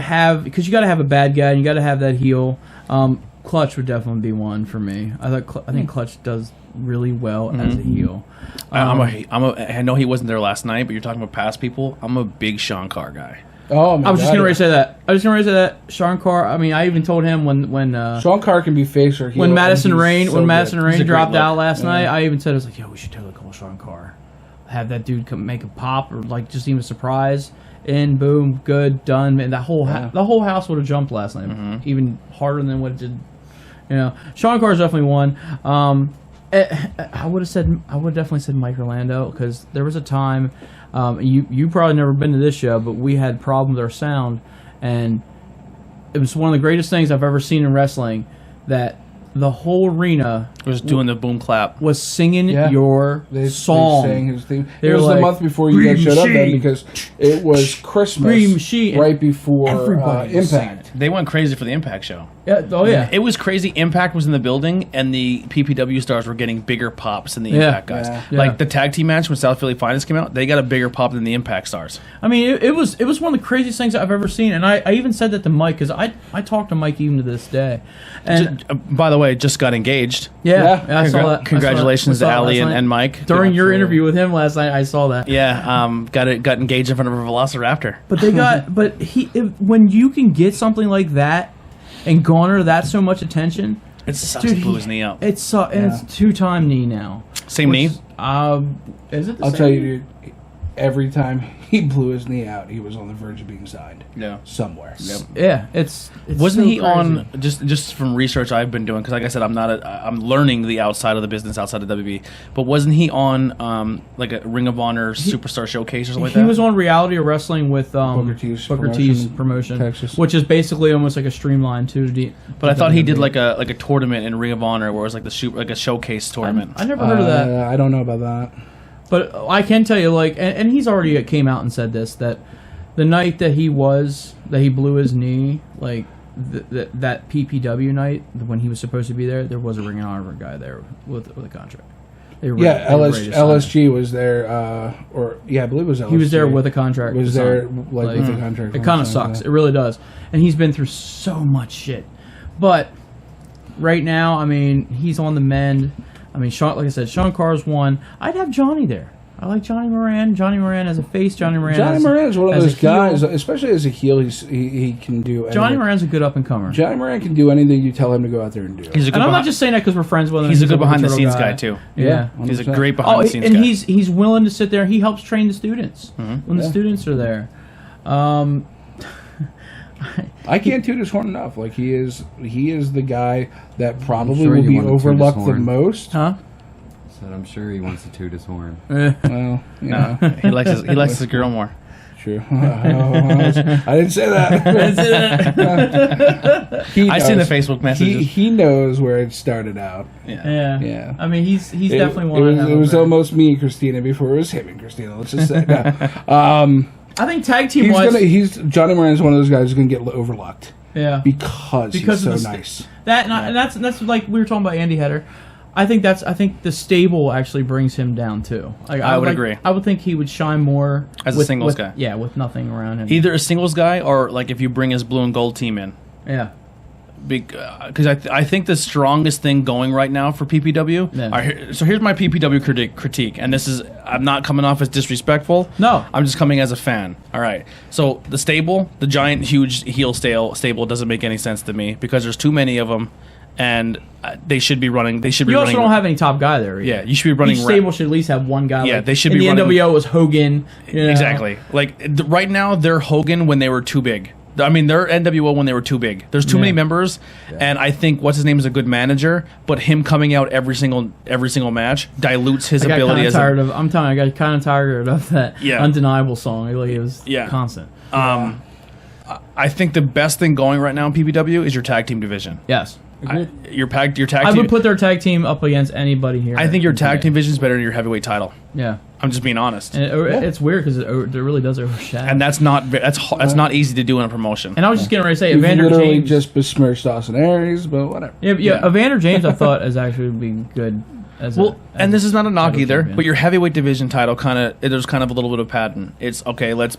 have, because you got to have a bad guy and you got to have that heel. Clutch would definitely be one for me. I think Clutch does really well as a heel. I know he wasn't there last night, but you're talking about past people. I'm a big Sean Carr guy. Oh my I was just God, going to say that. Sean Carr. I mean, I even told him when Sean Carr can be face or heel. when Madison and he's Rain so good. He's a great dropped look. out last night, I even said, I was like, yo, we should totally call Sean Carr. Have that dude come make a pop or like just even a surprise. In, boom, good, done. Man, the whole house would have jumped last night, even harder than what it did. Sean Carr's definitely one. I would have definitely said Mike Orlando, because there was a time, you probably never been to this show, but we had problems with our sound, and it was one of the greatest things I've ever seen in wrestling, that the whole arena Was doing the boom clap. was singing your They song. sang his theme. They It were was the like, month before you guys "Green showed up then, Machine." because it was Christmas Green Machine. right before Everybody was Impact. They went crazy for the Impact show. Yeah, oh yeah. It was crazy. Impact was in the building, and the PPW stars were getting bigger pops than the Yeah. Impact guys. Yeah. Like the tag team match when South Philly Finest came out, they got a bigger pop than the Impact stars. I mean, it was one of the craziest things I've ever seen, and I even said that to Mike, because I talked to Mike even to this day. And By the way, just got engaged. yeah, I saw that. Congratulations I to saw that Ali last night. and Mike. During your Absolutely. interview with him last night, I saw that. Yeah, got engaged in front of a Velociraptor. But they got, when you can get something like that and garner that so much attention, It sucks dude, he blew his knee out. it's 2-time knee now. Same knee? Is it? The I'll same tell knee? you, dude, every time he blew his knee out, he was on the verge of being signed Yeah. somewhere. Yeah, it's Wasn't so he crazy. on just from research I've been doing? Because like I said, I'm learning the outside of the business outside of WB. But wasn't he on like a Ring of Honor Superstar Showcase or something like that? He was on Reality of Wrestling with Booker T's promotion, Texas. which is basically almost like a streamlined 2D. But I thought he did like a tournament in Ring of Honor where it was like like a showcase tournament. I never heard of that. I don't know about that. But I can tell you, like, and he's already came out and said this, that the night that he blew his knee, like that PPW night when he was supposed to be there was a Ring of Honor guy there with a contract. They were Yeah, ready- they were ready to sign him. LSG was there, I believe it was LSG. He was there with a contract. Was to there, sign. like, with a contract. It kind of sucks. It really does. And he's been through so much shit. But right now, I mean, he's on the mend. I mean, like I said, Sean Carr's one. I'd have Johnny there. I like Johnny Moran. Johnny Moran as a face. Johnny Moran is one of as a those guys, heel. especially as a heel, he can do anything. Johnny Moran's a good up and comer. Johnny Moran can do anything you tell him to go out there and do. He's a good And I'm not behind, just saying that because we're friends with him. he's a good behind the turtle scenes guy too. Yeah. He's a 100%. great behind the scenes and guy. he's willing to sit there. He helps train the students when the Yeah. students are there. I can't toot his horn enough. Like he is the guy that probably sure will you be want to toot his overlooked the horn. most. Huh? Said I'm sure he wants to toot his horn. Well, you know, No, he likes his girl more. true. I didn't say that. He I seen the knows. Facebook messages. He knows where it started out. Yeah. Yeah. I mean, he's It- definitely one. It I'd was, have it was over. almost me and Christina before it was him and Christina. Let's just say. No. I think tag team wise. Johnny Moran is one of those guys who's gonna get overlooked Yeah. because he's of so the nice. And that's like we were talking about Andy Header. I think the stable actually brings him down too. Like, I would agree. I would think he would shine more As a singles with, guy. Yeah, with nothing around him. Either a singles guy or like if you bring his blue and gold team in. Yeah. Because I think the strongest thing going right now for PPW. Yeah. All right, so here's my PPW critique, and this is I'm not coming off as disrespectful. No. I'm just coming as a fan. All right, so the stable, the giant, huge heel stable doesn't make any sense to me because there's too many of them, and they should be running. They should be. You also running, don't have any top guy there. Either. Yeah, you should be running. Each stable should at least have one guy. Yeah, like, they should in be the running- NWO was Hogan. You know? Exactly. Like right now, they're Hogan when they were too big. I mean, they're NWO when they were too big. There's too many members, and I think what's his name is a good manager, but him coming out every single match dilutes his I got ability kind as of a. tired of. I'm telling you, I got kind of tired of that Yeah. undeniable song. Like, it was Yeah. constant. I think the best thing going right now in PPW is your tag team division. Yes. Your tag team. I would put their tag team up against anybody here. I think your tag team division is better than your heavyweight title. Yeah. I'm just being honest. And it's weird because it really does overshadow. And that's not easy to do in a promotion. And I was just getting ready to say, You've Evander literally James. just besmirched Austin Aries, but whatever. Yeah, Evander James, I thought, is actually would be good. And this is not a knock title either, champion. but your heavyweight division title there's kind of a little bit of pattern. It's okay. Let's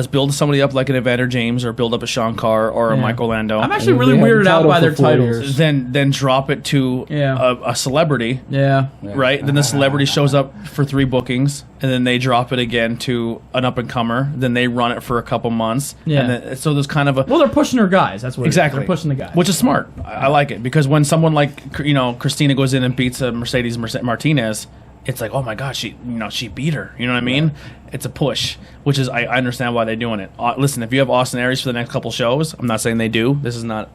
build somebody up like an Evander James, or build up a Sean Carr or a Michael Lando. I'm actually And really they had the weirded out title by their for 4 titles. years. Then drop it to a celebrity. Yeah. Right? Then the celebrity shows up for 3 bookings, and then they drop it again to an up-and-comer. Then they run it for a couple months. Yeah. And then, so there's kind of a... Well, they're pushing their guys. That's what Exactly. They're pushing the guys. Which is smart. I like it. Because when someone like, Christina goes in and beats a Mercedes Martinez, it's like, oh my God, she beat her. You know what I mean? It's a push, which is, I understand why they're doing it. Listen, if you have Austin Aries for the next couple shows, I'm not saying they do. This is not,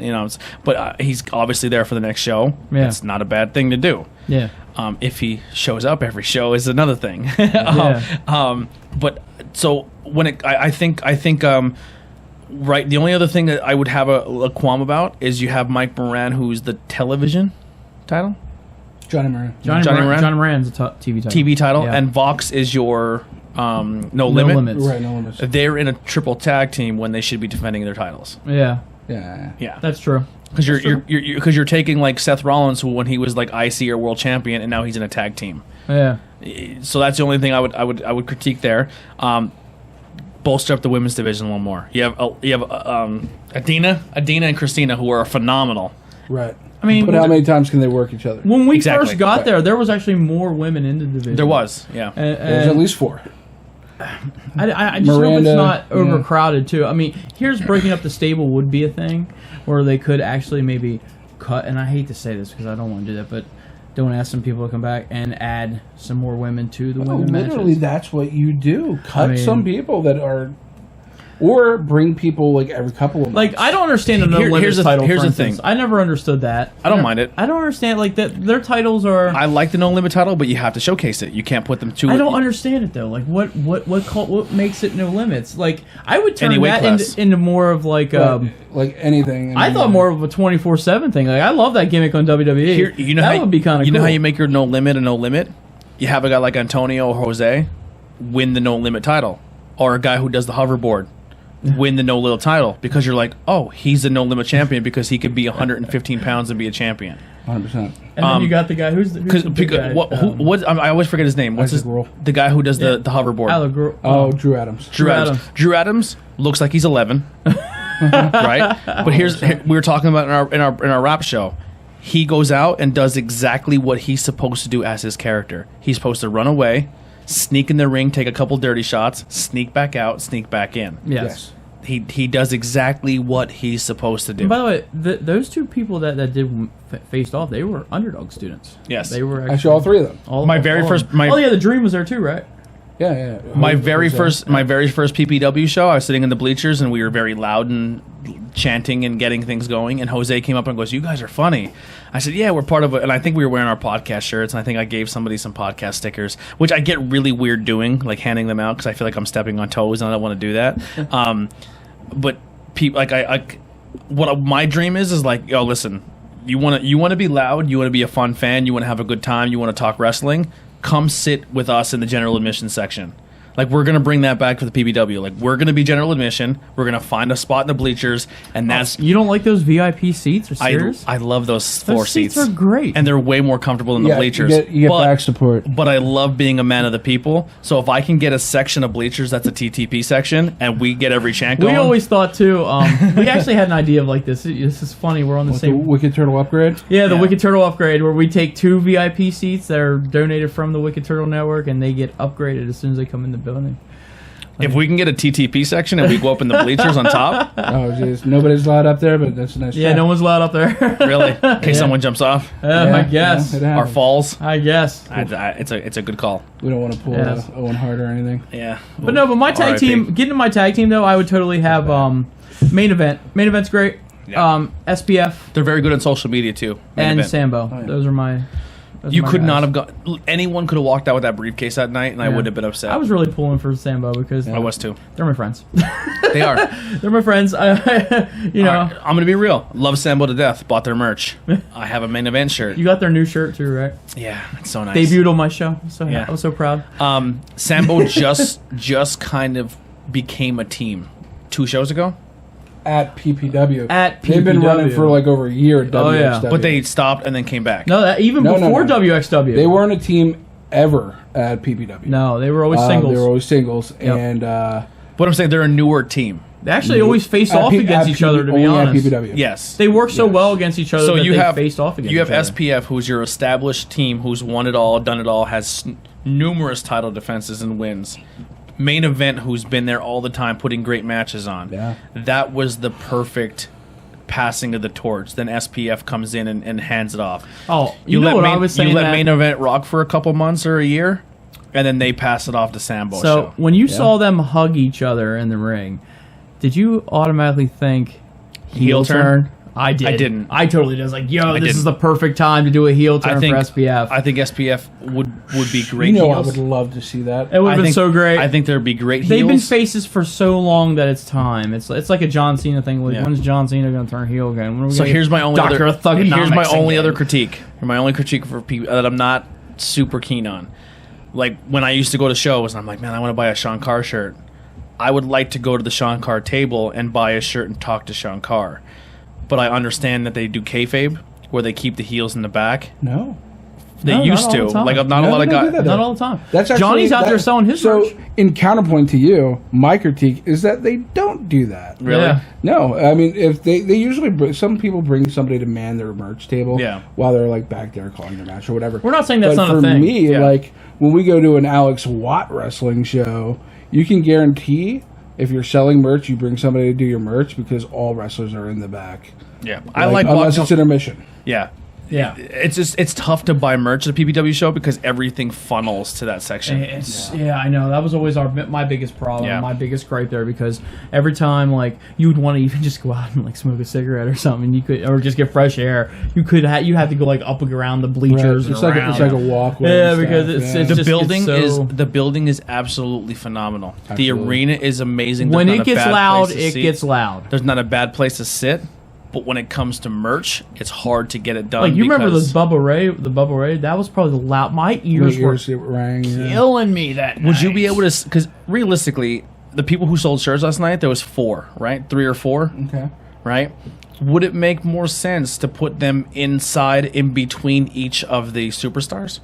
but he's obviously there for the next show. Yeah. It's not a bad thing to do. Yeah. If he shows up every show is another thing. But so when I think right, the only other thing that I would have a qualm about is you have Mike Moran, who's the television title. Johnny Moran. Johnny Moran? Johnny Moran's a TV title. TV title, Yeah. and Vox is your no Limits. Right, no limits. They're in a triple tag team when they should be defending their titles. Yeah. Yeah. Yeah, That's true. because you're taking like Seth Rollins, who when he was like IC or world champion, and now he's in a tag team. Yeah. So that's the only thing I would critique there. Bolster up the women's division a little more. You have Adina and Christina, who are phenomenal. Right. I mean, But how many times can they work each other? when we Exactly. first got there was actually more women in the division. There was, yeah. There's at least 4. I just hope Miranda, it's not yeah. overcrowded too. I mean, here's breaking up the stable would be a thing where they could actually maybe cut. And I hate to say this because I don't want to do that, but don't ask some people to come back and add some more women to the women Literally, matches. that's what you do. Cut I mean- some people that are... Or bring people like every couple of months. Like, I don't understand the no Here's limits the- title. here's for the instance. thing. I never understood that. I don't mind it. I don't understand like that. Their titles are. I like the no limit title, but you have to showcase it. You can't put them to. I don't understand it though. Like what makes it no limits? Like I would turn Any weight that class. into more of like like anything. I thought more of a 24/7 thing. Like I love that gimmick on WWE. Here, you know that how would be kind of You cool. know how you make your no limit a no limit? You have a guy like Antonio or Jose win the no limit title, or a guy who does the hoverboard win the no limit title, because you're like, oh, he's the no limit champion because he could be 115 pounds and be a champion. 100%. and then you got the guy who's the big guy? I always forget his name. What's Isaac his Roll. the guy who does the hoverboard? Oh, Drew Adams. Drew Adams. Drew Adams looks like he's 11, right? But we were talking about in our rap show. He goes out and does exactly what he's supposed to do as his character. He's supposed to run away, sneak in the ring, take a couple dirty shots, sneak back out, sneak back in. Yes. He does exactly what he's supposed to do. And by the way, those two people that did faced off, they were underdog students. Yes. They were Actually, all 3 of them. all My very of first- them. my- oh yeah, the Dream was there too, right? Yeah. my very first PPW show, I was sitting in the bleachers and we were very loud and chanting and getting things going, and Jose came up and goes, "You guys are funny." I said, "Yeah, we're part of it." And I think we were wearing our podcast shirts, and I think I gave somebody some podcast stickers, which I get really weird doing, like handing them out, because I feel like I'm stepping on toes and I don't want to do that. But people, like what my dream is like, yo, listen, you want to be loud, you want to be a fun fan, you want to have a good time, you want to talk wrestling, come sit with us in the general admission section. Like, we're going to bring that back for the PBW. Like, we're going to be general admission. We're going to find a spot in the bleachers, and that's... You don't like those VIP seats? Or serious? I love those floor Those seats are seats. great. And they're way more comfortable than the bleachers. You get back support. But I love being a man of the people. So if I can get a section of bleachers that's a TTP section, and we get every chant going... We always thought, too, we actually had an idea of like this. This is funny. We're on the The same... Wicked Turtle upgrade. Yeah, the Wicked Turtle upgrade, where we take 2 VIP seats that are donated from the Wicked Turtle Network, and they get upgraded as soon as they come in the building. If we can get a TTP section and we go up in the bleachers on top, Oh, jeez. Nobody's allowed up there, but that's a nice Yeah, try. no one's allowed up there. really, in case someone jumps off I guess. it or happens. falls, I guess. it's a good call. We don't want to pull Yes. Owen Hart or anything. Yeah, But no, but my tag RIP. team, getting to my tag team though, I would totally have main event. Main event's great. Yeah. SPF They're very good on social media too. Main and event. Sambo. yeah. Those are my Those You are my could not guys. have got. Anyone could have walked out with that briefcase that night, and I Yeah. wouldn't have been upset. I was really pulling for Sambo because I was too. they're my friends. They are. They're my friends. You know, All right, I'm gonna be real. Love Sambo to death. Bought their merch. I have a main event shirt. you got their new shirt too, right? Yeah, it's so nice. Debuted on my show. So Yeah. I was so proud. Sambo just kind of became a team 2 shows ago, At PPW. At They've been running PPW. for like over a year at Oh, yeah. WXW. but they stopped and then came back. No, that even No, no, before no. WXW. They weren't a team ever at PPW. No, they were always singles. They were always singles. Yep. And But I'm saying they're a newer team. They actually always faced at off P- against at each P- other, to only be at honest. PPW. Yes. They work so Yes. well against each other So that you they have faced off against you have each other. SPF, who's your established team, who's won it all, done it all, has numerous title defenses and wins. Main event, who's been there all the time, putting great matches on. Yeah. That was the perfect passing of the torch. Then SPF comes in and hands it off. Oh, you know what I was saying? You let that- main event rock for a couple months or a year, and then they pass it off to Sambo. So show. when you saw them hug each other in the ring, did you automatically think Heel turn? I did. I didn't. I totally did. I was like, yo, this didn't. is the perfect time to do a heel turn I think for SPF. I think SPF would be great. You know, I heels. would love to see that. it would I have been think- so great. I think there'd be great heels. They've been faces for so long that it's time. It's like a John Cena thing. Like, Yeah. when's John Cena going to turn heel again? When are we So gonna here's get my only Dr. other Thugonomics here's my only again? other critique. My only critique for people that I'm not super keen on. Like when I used to go to shows, and I'm like, man, I want to buy a Sean Carr shirt. I would like to go to the Sean Carr table and buy a shirt and talk to Sean Carr. But I understand that they do kayfabe, where they keep the heels in the back. No. They No, not used all to. the time. Like not No, a lot they of don't do guys. that. Not all the time. That's actually, Johnny's out there selling his So, merch. in counterpoint to you, my critique is that they don't do that. Really? Yeah. No, I mean, if they usually some people bring somebody to man their merch table, Yeah. while they're like back there calling their match or whatever. We're not saying that's but not a for thing. me, Yeah. like when we go to an Alex Watt wrestling show, you can guarantee if you're selling merch, you bring somebody to do your merch because all wrestlers are in the back. Yeah, I like unless watching. it's intermission. Yeah, Yeah. it's tough to buy merch at a PPW show because everything funnels to that section. Yeah, I know. That was always my biggest problem, Yeah. my biggest gripe there, because every time like you would want to even just go out and like smoke a cigarette or something, you could, or just get fresh air. You have to go like up around the bleachers. Right. And It's like a around. walkway. Yeah, and because stuff, it's yeah. just The building is absolutely phenomenal. The Absolutely. arena is amazing. when There's it not a gets bad loud, place to it sit. gets loud. There's not a bad place to sit, but when it comes to merch, it's hard to get it done. Like you remember because- the Bubba Ray? That was probably the loud. My ears Your were ears rang. Yeah. killing me that. Would you be night. able to? Because realistically, the people who sold shirts last night, there was 4, right? 3 or 4, Okay. right? Would it make more sense to put them inside, in between each of the superstars?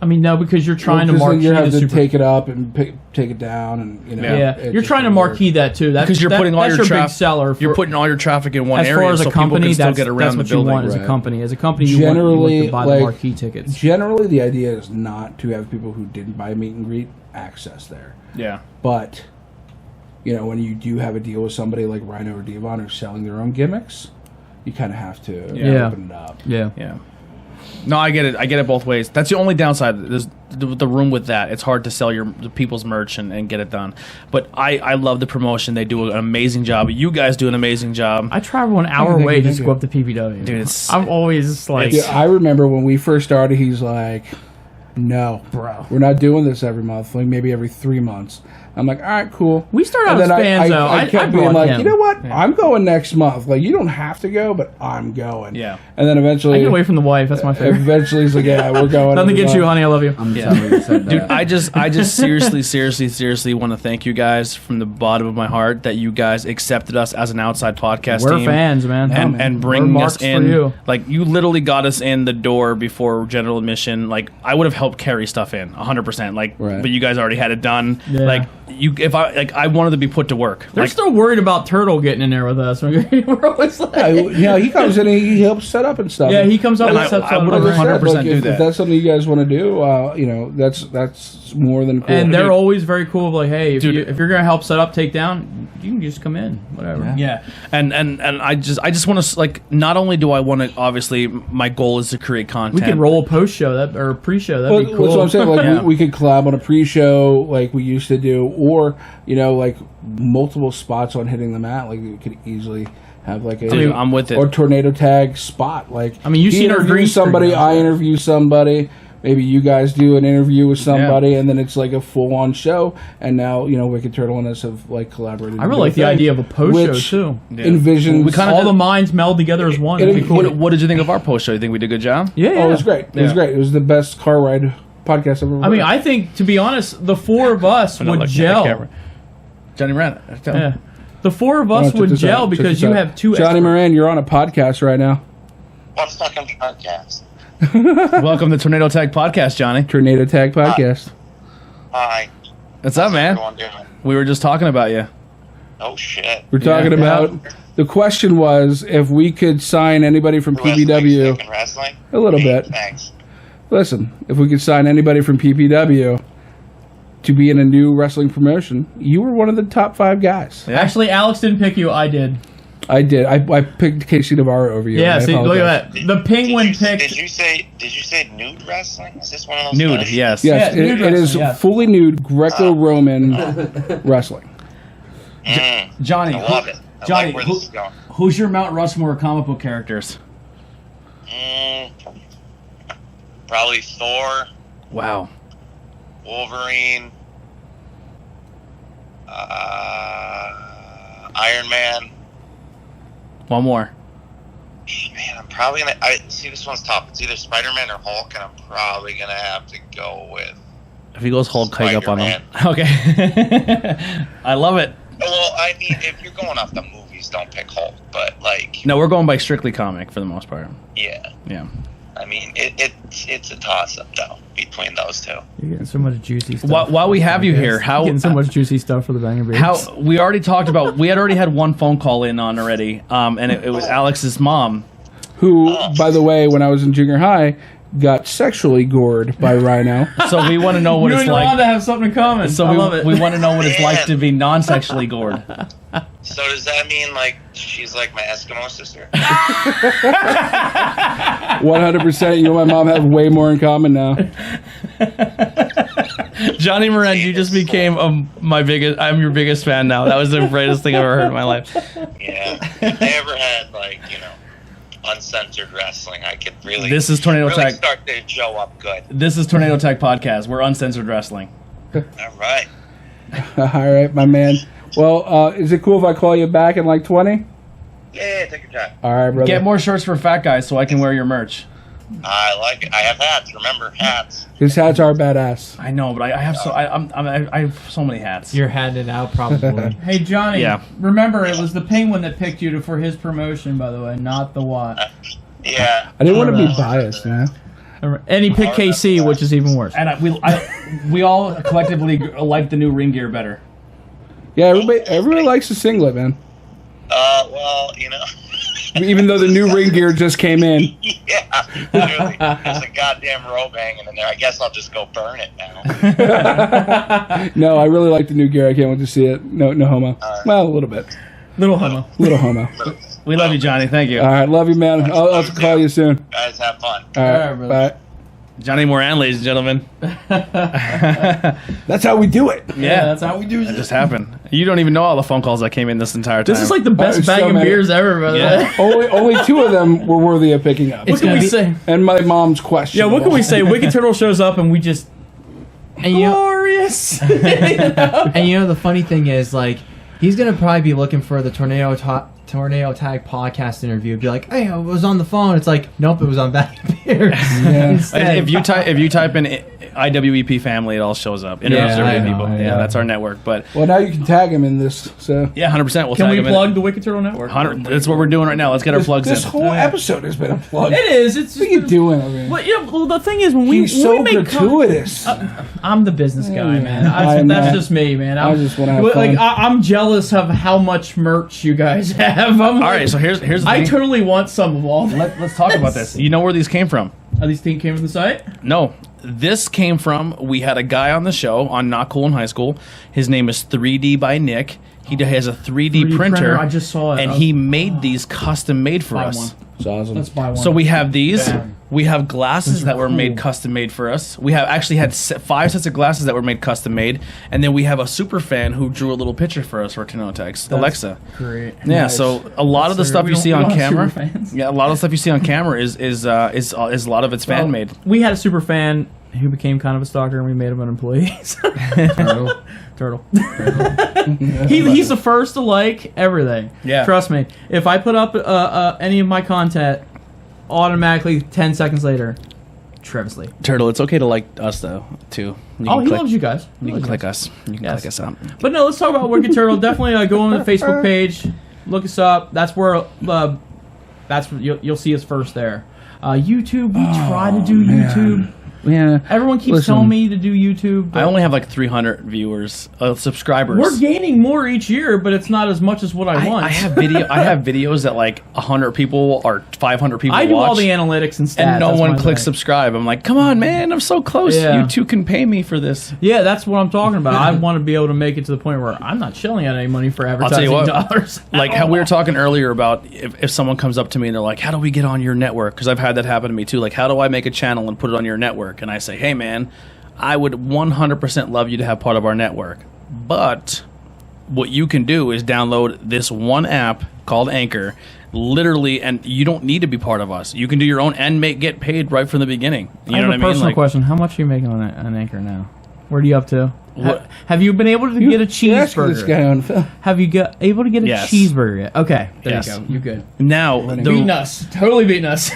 I mean, no, because you're trying to Well, 'cause then marquee you have the to super. take it up and take it down, and you know. Yeah, it you're just trying to doesn't work. marquee that too. That's Because you're putting all that's your big traffic. seller. You're for- putting all your traffic in one as area, far as so a people company, can still that's get around that's the what building. you want as a Right. company. As a company, you want Generally, to buy like the marquee tickets. Generally, the idea is not to have people who didn't buy meet and greet access there. Yeah, But, you know, when you do have a deal with somebody like Rhino or Devon who's selling their own gimmicks, you kind of have to Yeah. open it up. Yeah. yeah. No, I get it. I get it both ways. That's the only downside. There's the room with that. It's hard to sell the people's merch and get it done. But I love the promotion. They do an amazing job. You guys do an amazing job. I travel an hour Thank away you, just to thank go you. up to PPW. Dude, it's- I'm always like, Yeah, I remember when we first started, he's like, no, bro. we're not doing this every month, like maybe every 3 months. I'm like, all right, cool. We started And out then as fans, though. I I kept being brought like, him. you know what? I'm going next month. Like, you don't have to go, but I'm going. Yeah. And then I eventually, get away from the wife. That's my favorite. eventually he's like, yeah, we're going. Nothing against you, honey. I love you. I'm Yeah. sorry you said that. Dude, I just seriously want to thank you guys from the bottom of my heart that you guys accepted us as an outside podcast We're team. fans, man. And We're bringing marks us for in. you. Like, you literally got us in the door before general admission. Like, I would have helped carry stuff in 100%. Like, Right. but you guys already had it done. Yeah. Like, I wanted to be put to work. They're Like, still worried about Turtle getting in there with us. We're always like, Yeah, he comes in and he helps set up and stuff. yeah, he comes up And with stuff. I would have Like I said, 100% like, do if that. that's something you guys want to do, you know, that's more than cool. And they're Dude. always very cool. Of like, hey, if, Dude. if you're gonna help set up, take down, you can just come in, whatever. Yeah, and I just want to, like, not only do I want to, obviously my goal is to create content. We could roll a post show or a pre show. That'd Well, be cool. that's what I'm saying. Like Yeah. we could collab on a pre-show like we used to do, or you know, like multiple spots on hitting the mat. Like we could easily have like a Dude, I'm with it. or tornado tag spot. Like, I mean, you've he seen our green interviews somebody, screen, I yeah. interview somebody. Maybe you guys do an interview with somebody, and then it's like a full-on show. And now, Wicked Turtle and us have like collaborated. I really like the idea of a post show too. Yeah. Envisions. We kinda All did- the minds meld together as one. It'd be cool. What did you think of our post show? You think we did a good job? Yeah, yeah. Oh, it was great. It was Yeah. great. It was the best car ride podcast I've ever I mean, heard. I think, to be honest, the four of us I'm not would looking at the gel. camera. Johnny Moran. Yeah. The four of Hold on, us check would this gel out, check because this you out. have two Johnny experts. Moran, you're on a podcast right now. What's fucking podcast? Welcome to Tornado Tag Podcast, Johnny. Tornado Tag Podcast. Hi. What's up, man? Everyone doing? We were just talking about you. Oh shit. We're talking about. The question was if we could sign anybody from PPW. Fucking wrestling? A little Hey, bit. Thanks. Listen, if we could sign anybody from PPW to be in a new wrestling promotion, you were one of the top 5 guys. Yeah. Actually, Alex didn't pick you. I did. I did. I picked Casey Navarro over you. Yeah, I see, look apologize. at that. The penguin Did you picked. say nude wrestling? Is this one of those? Nude, guys? yes. Yes, Yeah, nude it is wrestling, yes. fully nude Greco-Roman wrestling. Johnny, I love it. I Johnny, like where this is going. who's your Mount Rushmore comic book characters? Probably Thor, Wow. Wolverine, Iron Man. One more. Man, I'm probably gonna. I see this one's tough. It's either Spider-Man or Hulk, and I'm probably gonna have to go with. If he goes Hulk, hike up on him. Spider-Man. Okay. I love it. Well, I mean, if you're going off the movies, don't pick Hulk. But like, No, we're going by strictly comic for the most part. yeah, Yeah. I mean, it's a toss-up though between those two. You're getting so much juicy stuff. While we have you here, You're getting so much juicy stuff for the Bangin Bears. how we already talked about, we had already had one phone call in on already, and it was Alex's mom. Who, by the way, when I was in junior high, got sexually gored by Rhino. So we want to know what you it's and like. Rhonda have something in common. So I love it. we want to know what it's like to be non-sexually gored. So does that mean like she's like my Eskimo sister? 100%. You and my mom have way more in common now. Johnny Moran, you just became my biggest. I'm your biggest fan now. That was the greatest thing I've ever heard in my life. Yeah. If they ever had like uncensored wrestling, I could really. This is Tornado really Tag. start the show up good. This is Tornado Tag Podcast. We're uncensored wrestling. All right. All right, my man. Well, is it cool if I call you back in like 20? Yeah, take your time. All right, brother. Get more shirts for fat guys so I can wear your merch. I like it. I have hats. Remember hats. His hats are badass. I know, but I have I have so many hats. You're handing out probably. Hey, Johnny. Yeah. Remember, it was the penguin that picked you for his promotion, by the way, not the what. Yeah. I didn't want to be biased, man. And he picked KC, which is even worse. And we all collectively like the new ring gear better. Yeah, everybody likes the singlet, man. Well, Even though the new ring gear just came in. yeah. Literally, there's a goddamn robe hanging in there. I guess I'll just go burn it now. No, I really like the new gear. I can't wait to see it. No homo. Well, a little bit. Little homo. Little homo. We love you, Johnny. Thank you. All right, love you, man. I'll call you soon. Guys, have fun. All right, All right, brother. bye. Johnny Moran, ladies and gentlemen. That's how we do it. Yeah, that's how we do It it. just happened. You don't even know all the phone calls that came in this entire time. This is like the best There's so Bangin many. Beers ever, by the Yeah. way. Only 2 of them were worthy of picking up. What can we say? And my mom's question. Yeah, what can we say? Wicked Turtle shows up and we just And glorious. and the funny thing is, like, he's gonna probably be looking for the Tornado Tag podcast interview. Be like, hey, I was on the phone. It's like, nope, it was on Bangin Beers. Instead. If you type in IWEP family, it all shows up. Interviews Yeah, I with know, people. yeah. Yeah, that's our network. But Well, now you can tag him in this. So yeah, 100%. We'll Can tag we them in. plug the Wicked Turtle Network? 100. That's what we're doing right now. Let's get our plugs this in. whole episode has been a plug. It is. It's What just are you doing over here? well, the thing is, when we He's when so we make gratuitous. I'm the business guy, man. I That's know. just me, man. I just wanna have like fun. I'm jealous of how much merch you guys have. All right, so here's the I thing. totally want some of all. Let's talk about this. You know where these came from? Are these things came from the site? No. This came from, we had a guy on the show on Not Cool in High School. His name is 3D by Nick. He has a 3D, 3D printer. I just saw it. And he made these custom made for Buy us. one. It's awesome. Let's buy one. So we have these. Bam. We have glasses Those are that were made cool. custom made for us. We have actually had 5 sets of glasses that were made custom made, and then we have a super fan who drew a little picture for us for Tinotex, Alexa. Great. Yeah, Nice. so a lot of the So stuff we you don't- see we on don't have camera, super fans? yeah, a lot of the stuff you see on camera is a lot of it's fan made. We had a super fan who became kind of a stalker, and we made him an employee. Turtle. He's the first to like everything. Yeah. Trust me. If I put up any of my content, automatically 10 seconds later, Travis Lee. Turtle, it's okay to like us though too. You Oh, can he click- loves you guys. You can click us. You can Yes. click us out. But no, let's talk about Wicked Turtle. Definitely go on the Facebook page, look us up. That's where you'll see us first there. YouTube, we try to do man. YouTube. Yeah. Everyone keeps Listen. telling me to do YouTube. I only have like 300 viewers, subscribers. We're gaining more each year, but it's not as much as what I want. I have videos that like 100 people or 500 people I do watch, all the analytics and stats. and no that's one my clicks thing. subscribe. I'm like, come on, man, I'm so close. Yeah. You two can pay me for this. Yeah, that's what I'm talking about. I want to be able to make it to the point where I'm not shelling out any money for tell advertising you what, dollars. Like how we were talking earlier about if someone comes up to me and they're like, how do we get on your network? Because I've had that happen to me too. Like, how do I make a channel and put it on your network? And I say, hey, man, I would 100% love you to have part of our network. But what you can do is download this one app called Anchor, literally, and you don't need to be part of us. You can do your own and get paid right from the beginning. You I know have what I a mean? personal Like, question. How much are you making on Anchor now? Where are you up to? What- Have you been able to get a You're asking this guy cheeseburger? on film. Have you able to get a Yes. cheeseburger yet? Okay, there Yes. you go. You're good. now, Beating us. Totally beating us.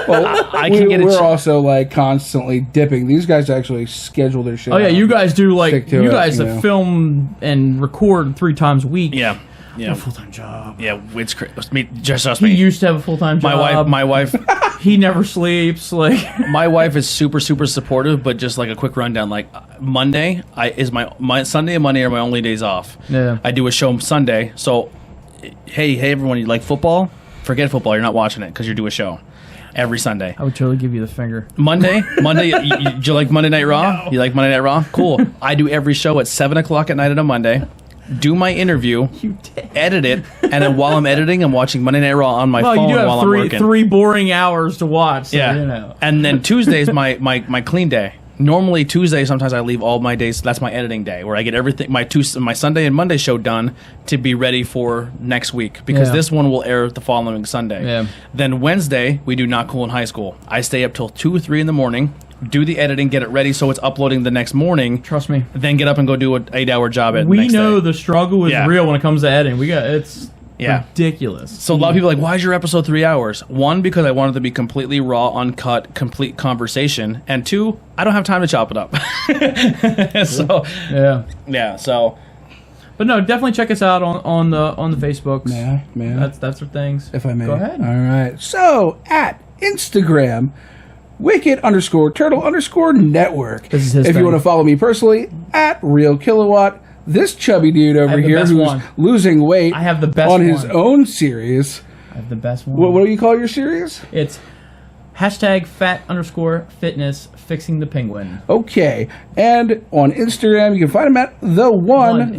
Well, I can get a we're also like constantly dipping. These guys actually schedule their shit. Oh yeah, out. you guys do like Stick to you it, guys you that know. film and record 3 times a week. yeah, yeah, A full-time job. yeah. It's crazy. Just He me. used to have a full-time job. My wife. He never sleeps. Like My wife is super supportive, but just like a quick rundown, like Monday is my Sunday and Monday are my only days off. Yeah. I do a show on Sunday. So hey everyone, you like football? Forget football, you're not watching it because you do a show every Sunday. I would totally give you the finger. Monday, do you like Monday Night Raw? No. You like Monday Night Raw? Cool. I do every show at 7:00 at night on a Monday. Do my interview, You did. edit it, and then while I'm editing, I'm watching Monday Night Raw on my Well, phone you do while have I'm working. three boring hours to watch. So, Yeah. you know. And then Tuesday is my clean day. Normally Tuesday, sometimes I leave all my days. That's my editing day, where I get everything my Sunday and Monday show done to be ready for next week, because Yeah. this one will air the following Sunday. Yeah. Then Wednesday we do Not Cool in High School. I stay up till 2 or 3 in the morning, do the editing, get it ready so it's uploading the next morning. Trust me. Then get up and go do an 8-hour job at We next know day. the struggle is Yeah. real when it comes to editing. It's Yeah. ridiculous. So a lot of people are like, why is your episode 3 hours? 1, because I wanted to be completely raw, uncut, complete conversation. And 2, I don't have time to chop it up. So, Yeah. yeah, so But no, definitely check us out on the Facebooks. May I? That's our things. If I may. Go ahead. All right. So at Instagram, Wicked_Turtle_network. This is his if thing. you want to follow me personally, at Real Kilowatt. This chubby dude over have the here best who's one. losing weight I have the best on his one. own series. I have the best one. What do you call your series? It's #fat_fitness fixing the penguin. Okay. And on Instagram, you can find him at the One.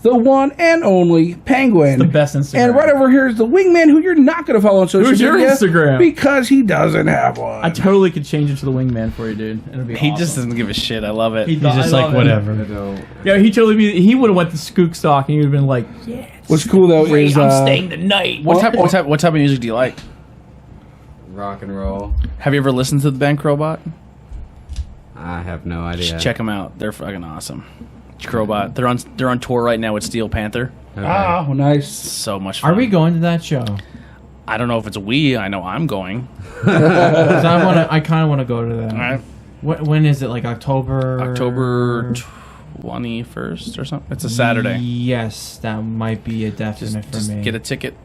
the one and only Penguin. The best Instagram. And right over here is the Wingman, who you're not going to follow on social Who's your media Instagram? because he doesn't have one. I totally could change it to the wingman for you, dude. It'll be he awesome. just doesn't give a shit. I love it. He He's does. just I like, love it. whatever. Yeah, he totally he would have went to Skook Stock and he would have been like, yeah. What's cool though Great, is I'm staying the night. What type of music do you like? Rock and roll. Have you ever listened to the band Crowbot? I have no idea. Check them out. They're fucking awesome. Crowbot. They're on tour right now with Steel Panther. Okay. Ah, nice. So much fun. Are we going to that show? I don't know if it's we. I know I'm going. 'Cause I kind of want to go to that. All right. When is it? Like October? October 21st or something. It's a Saturday. Yes, that might be a definite for Just me. get a ticket.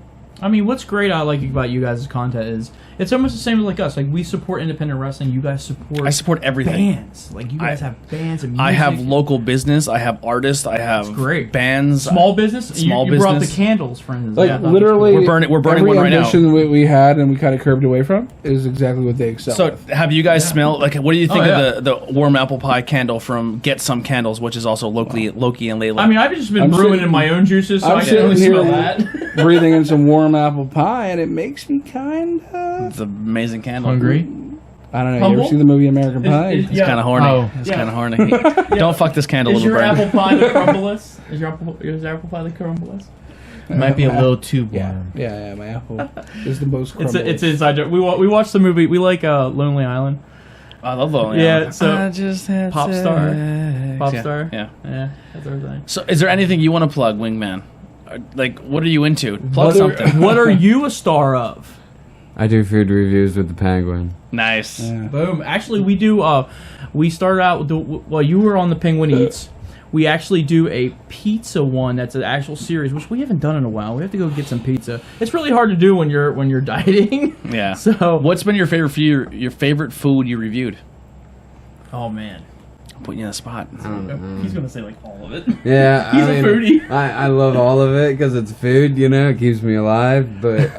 I mean, what's great I like about you guys' content is it's almost the same as like us. Like we support independent wrestling. You guys support. I support everything. bands. Like you guys have bands and music. I have local business. I have artists. I have great. bands. small business. Small you brought the business. candles, for instance. Like Yeah, I thought it was literally, We're burning every one right now. ambition we had and we kind of curbed away from is exactly what they excel So, with. have you guys smelled? Like, what do you think Oh, of the warm apple pie candle from Get Some Candles, which is also Loki and Layla? cool. I mean, I've just been I'm brewing sitting- in my own juices, so I'm I can only sitting smell here that. breathing in some warm on apple pie, and it makes me kind of... It's an amazing candle. Hungry? I don't know. You Humble? ever seen the movie American Pie? It's kind of horny. Oh. It's Yeah. kind of horny. Don't fuck this candle, Is little your bird. apple pie the crumblest? Is your apple pie the crumblest? It might be a little too Yeah, warm. yeah. My apple is the most. It's crumbled. an inside joke. We watched the movie. We like Lonely Island. I love the Yeah, so I just had Pop sex. star. Pop Yeah. star. Yeah. Yeah, that's everything. So, is there anything you want to plug, Wingman? Like, what are you into? Plug something. What are you a star of? I do food reviews with the Penguin. Nice. Yeah. Boom. Actually, we do. We started out with well, you were on the Penguin Eats. We actually do a pizza one that's an actual series, which we haven't done in a while. We have to go get some pizza. It's really hard to do when you're dieting. Yeah. So What's been your favorite food you reviewed? oh man, I'm putting you on the spot. he's gonna say like all of it. Yeah, He's a foodie. I love all of it because it's food, it keeps me alive. But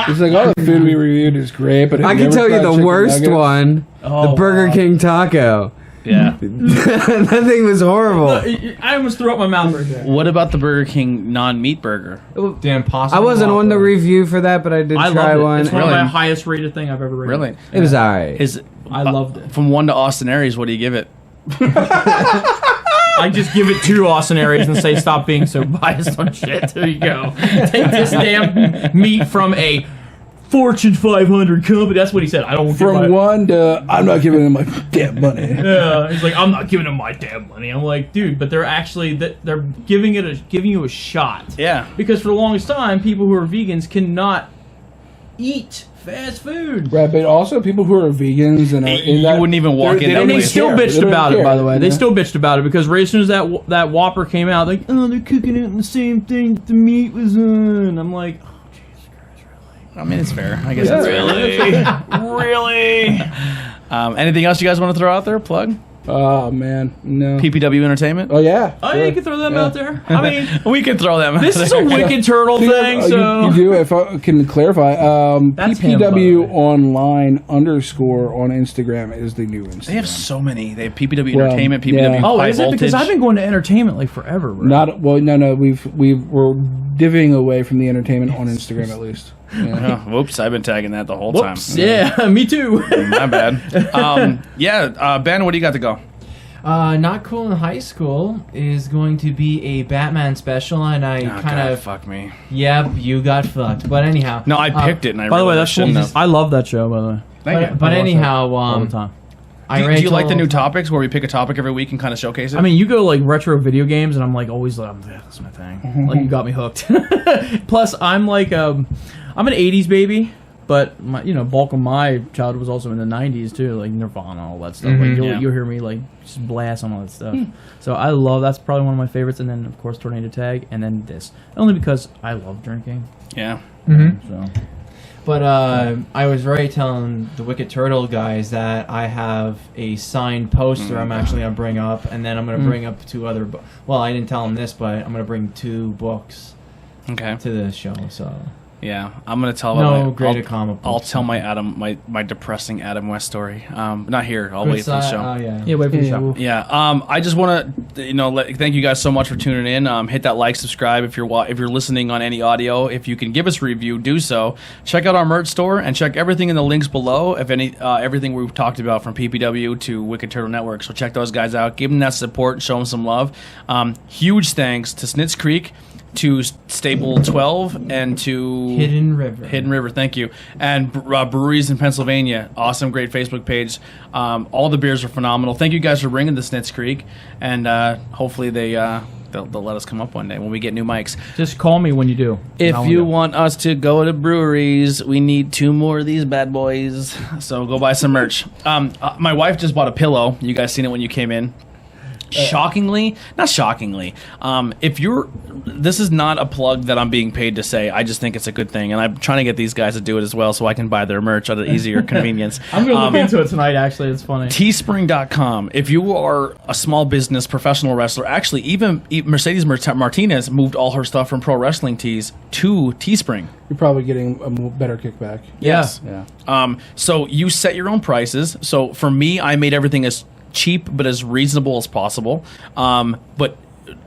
It's like, all the food we reviewed is great, but I can tell you the worst one, Oh, the Burger wow. King taco. Yeah. That thing was horrible. I almost threw up my mouth right there. What about the Burger King non-meat burger? Damn, possible. I wasn't on the review for that, but I did I try loved it. one. It's one Really? of my highest rated thing I've ever rated. Really? It was alright. Is I loved it. From 1 to Austin Aries, what do you give it? I just give it 2 Austin Aries and say stop being so biased on shit. There you go. Take this damn meat from a Fortune 500 company. That's what he said. I don't give my, From one to, I'm not giving them my damn money. Yeah, he's like, I'm not giving them my damn money. I'm like, dude, but they're actually they're giving you a shot. Yeah. Because for the longest time, people who are vegans cannot eat fast food. Right, but also people who are vegans and are in You that, wouldn't even walk they're- in they that don't And they place. still care. bitched They don't about it, care, by the way. They you know? still bitched about it because right as soon as that Whopper came out, like, oh, they're cooking it in the same thing that the meat was in. I'm like, oh, Jesus Christ, really? I mean, it's fair. I guess Yeah. it's fair. Really? Anything else you guys want to throw out there? Plug? Oh man, no. PPW Entertainment? Oh yeah. Oh, sure. you can throw them Yeah. out there. I mean, We can throw them. this is a Wicked Turtle thing, so... You do, if I can clarify, That's him, by the PPW way. online _ on Instagram is the new Instagram. They have so many. They have PPW Well, Entertainment, PPW yeah. Oh, High is it? Voltage. Because I've been going to entertainment like forever, bro. Not well, no. We're divvying away from the entertainment on Instagram at least. Yeah. Oh, whoops, I've been tagging that the whole Whoops. time. Yeah, me too. My bad. Ben, what do you got to go? Not Cool in High School is going to be a Batman special, and I Oh, kind God, of fuck me. Yep, you got fucked. But anyhow, No, I picked it, and I By the way, realized that's I shouldn't cool. have. I love that show, by the way. Thank you. but I watch anyhow, that all the time. I Do already you like the told- new topics where we pick a topic every week and kind of showcase it? I mean, you go like retro video games, and I'm like always like, yeah, that's my thing. Like you got me hooked. Plus, I'm like, I'm an '80s baby, but my, bulk of my childhood was also in the '90s too, like Nirvana, all that stuff. Like yeah. you'll hear me like just blast on all that stuff. So I love that's probably one of my favorites, and then of course Tornado Tag, and then this only because I love drinking. yeah. So But I was already telling the Wicked Turtle guys that I have a signed poster I'm actually going to bring up, and then I'm going to bring up 2 other... Well, I didn't tell them this, but I'm going to bring 2 books Okay. to the show, so... Yeah, I'm gonna tell No about greater comic I'll books. tell my depressing Adam West story. Not here. I'll wait for the show. Oh, yeah. yeah, wait for the Yeah, show. well, Yeah. I just want to, thank you guys so much for tuning in. Hit that like, subscribe if you're listening on any audio. If you can give us a review, do so. Check out our merch store and check everything in the links below. If everything we've talked about from PPW to Wicked Turtle Network. So check those guys out. Give them that support and show them some love. Huge thanks to Snitz Creek, to Staple 12, and to Hidden River. Hidden River, thank you. And breweries in Pennsylvania. Awesome, great Facebook page. All the beers are phenomenal. Thank you guys for bringing the Snitz Creek. And hopefully they'll let us come up one day when we get new mics. Just call me when you do. If I'll you go. want us to go to breweries, we need 2 more of these bad boys. So go buy some merch. My wife just bought a pillow. You guys seen it when you came in. Shockingly, not shockingly, this is not a plug that I'm being paid to say. I just think it's a good thing, and I'm trying to get these guys to do it as well so I can buy their merch at an easier convenience. I'm gonna look into it tonight. Actually, it's funny. Teespring.com. If you are a small business professional wrestler, actually, even Mercedes Martinez moved all her stuff from Pro Wrestling Tees to Teespring. you're probably getting a better kickback. Yes. Yeah. So you set your own prices. So for me, I made everything as cheap but as reasonable as possible. But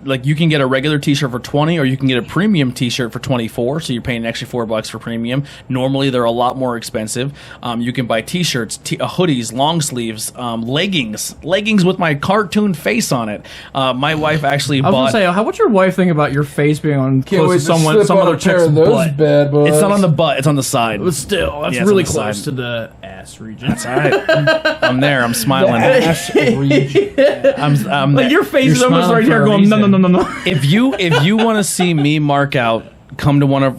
like you can get a regular T-shirt for 20, or you can get a premium T-shirt for 24. So you're paying an extra $4 for premium. Normally they're a lot more expensive. You can buy T-shirts, hoodies, long sleeves, leggings with my cartoon face on it. My wife actually I was bought. gonna say, what's your wife think about your face being on Can't close wait to to some slip on other a pair chick's of those butt? bad boys. It's not on the butt. It's on the side. But still, that's Yeah, it's really on the close side. to the ass region. That's all right. I'm there. I'm smiling. Ass region. I'm Like there. your face You're is almost smiling right here, for a going no, no, reason. no, no, no. If you want to see me mark out, come to a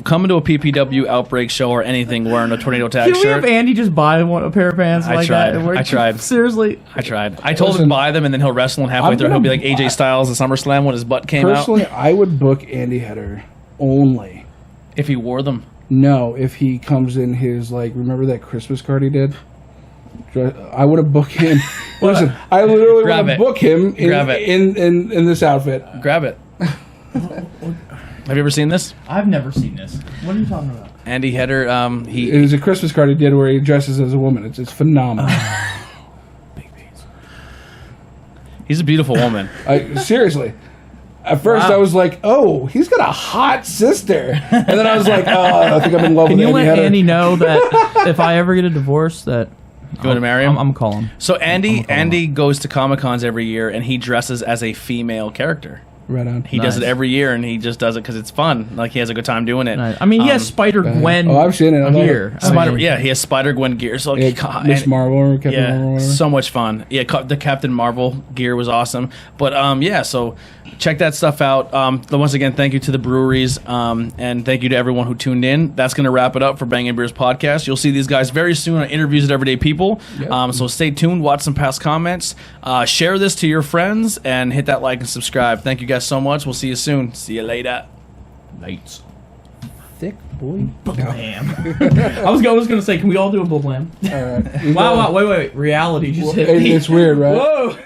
PPW Outbreak show or anything wearing a tornado tag Can we have shirt. Andy just buy a pair of pants I like tried. that? I tried. Seriously. I tried. I told him Listen, to buy them, and then he'll wrestle, and halfway I'm through he'll be like gonna AJ Styles at SummerSlam when his butt came out. Personally, I would book Andy Header only. If he wore them. No, if he comes in his, like, remember that Christmas card he did? I would have booked him. Listen, I literally would Grab have it. booked him Grab it. in this outfit. Grab it. Have you ever seen this? I've never seen this. What are you talking about? Andy Header, It he was a Christmas card he did where he dresses as a woman. It's phenomenal. he's a beautiful woman. Seriously. At first, I was like, "Oh, he's got a hot sister," and then I was like, "Oh, I think I'm in love Can with you Andy let Header." Andy know that if I ever get a divorce, that You want to marry him? I'm calling. So Andy goes to Comic Cons every year, and he dresses as a female character. Right on. He does it Nice. every year, and he just does it because it's fun. Like he has a good time doing it. I mean, he has Spider Gwen. Oh, I've seen it. I love here. it. I Spider, mean, yeah, he has Spider Gwen gear. So Yeah, God, Miss and- Marvel or Captain Marvel. Or yeah, whatever. so much fun. Yeah, the Captain Marvel gear was awesome. But yeah, so check that stuff out. Once again, thank you to the breweries, and thank you to everyone who tuned in. That's going to wrap it up for Bangin' Beers podcast. You'll see these guys very soon on interviews with everyday people. Yep. So stay tuned. Watch some past comments. Share this to your friends and hit that like and subscribe. Thank you guys so much. We'll see you soon. See you later. Lights. Thick boy. Blam. I was gonna say, can we all do a blam? All right. Wow, wait, reality just hit me. It's weird, right? Whoa.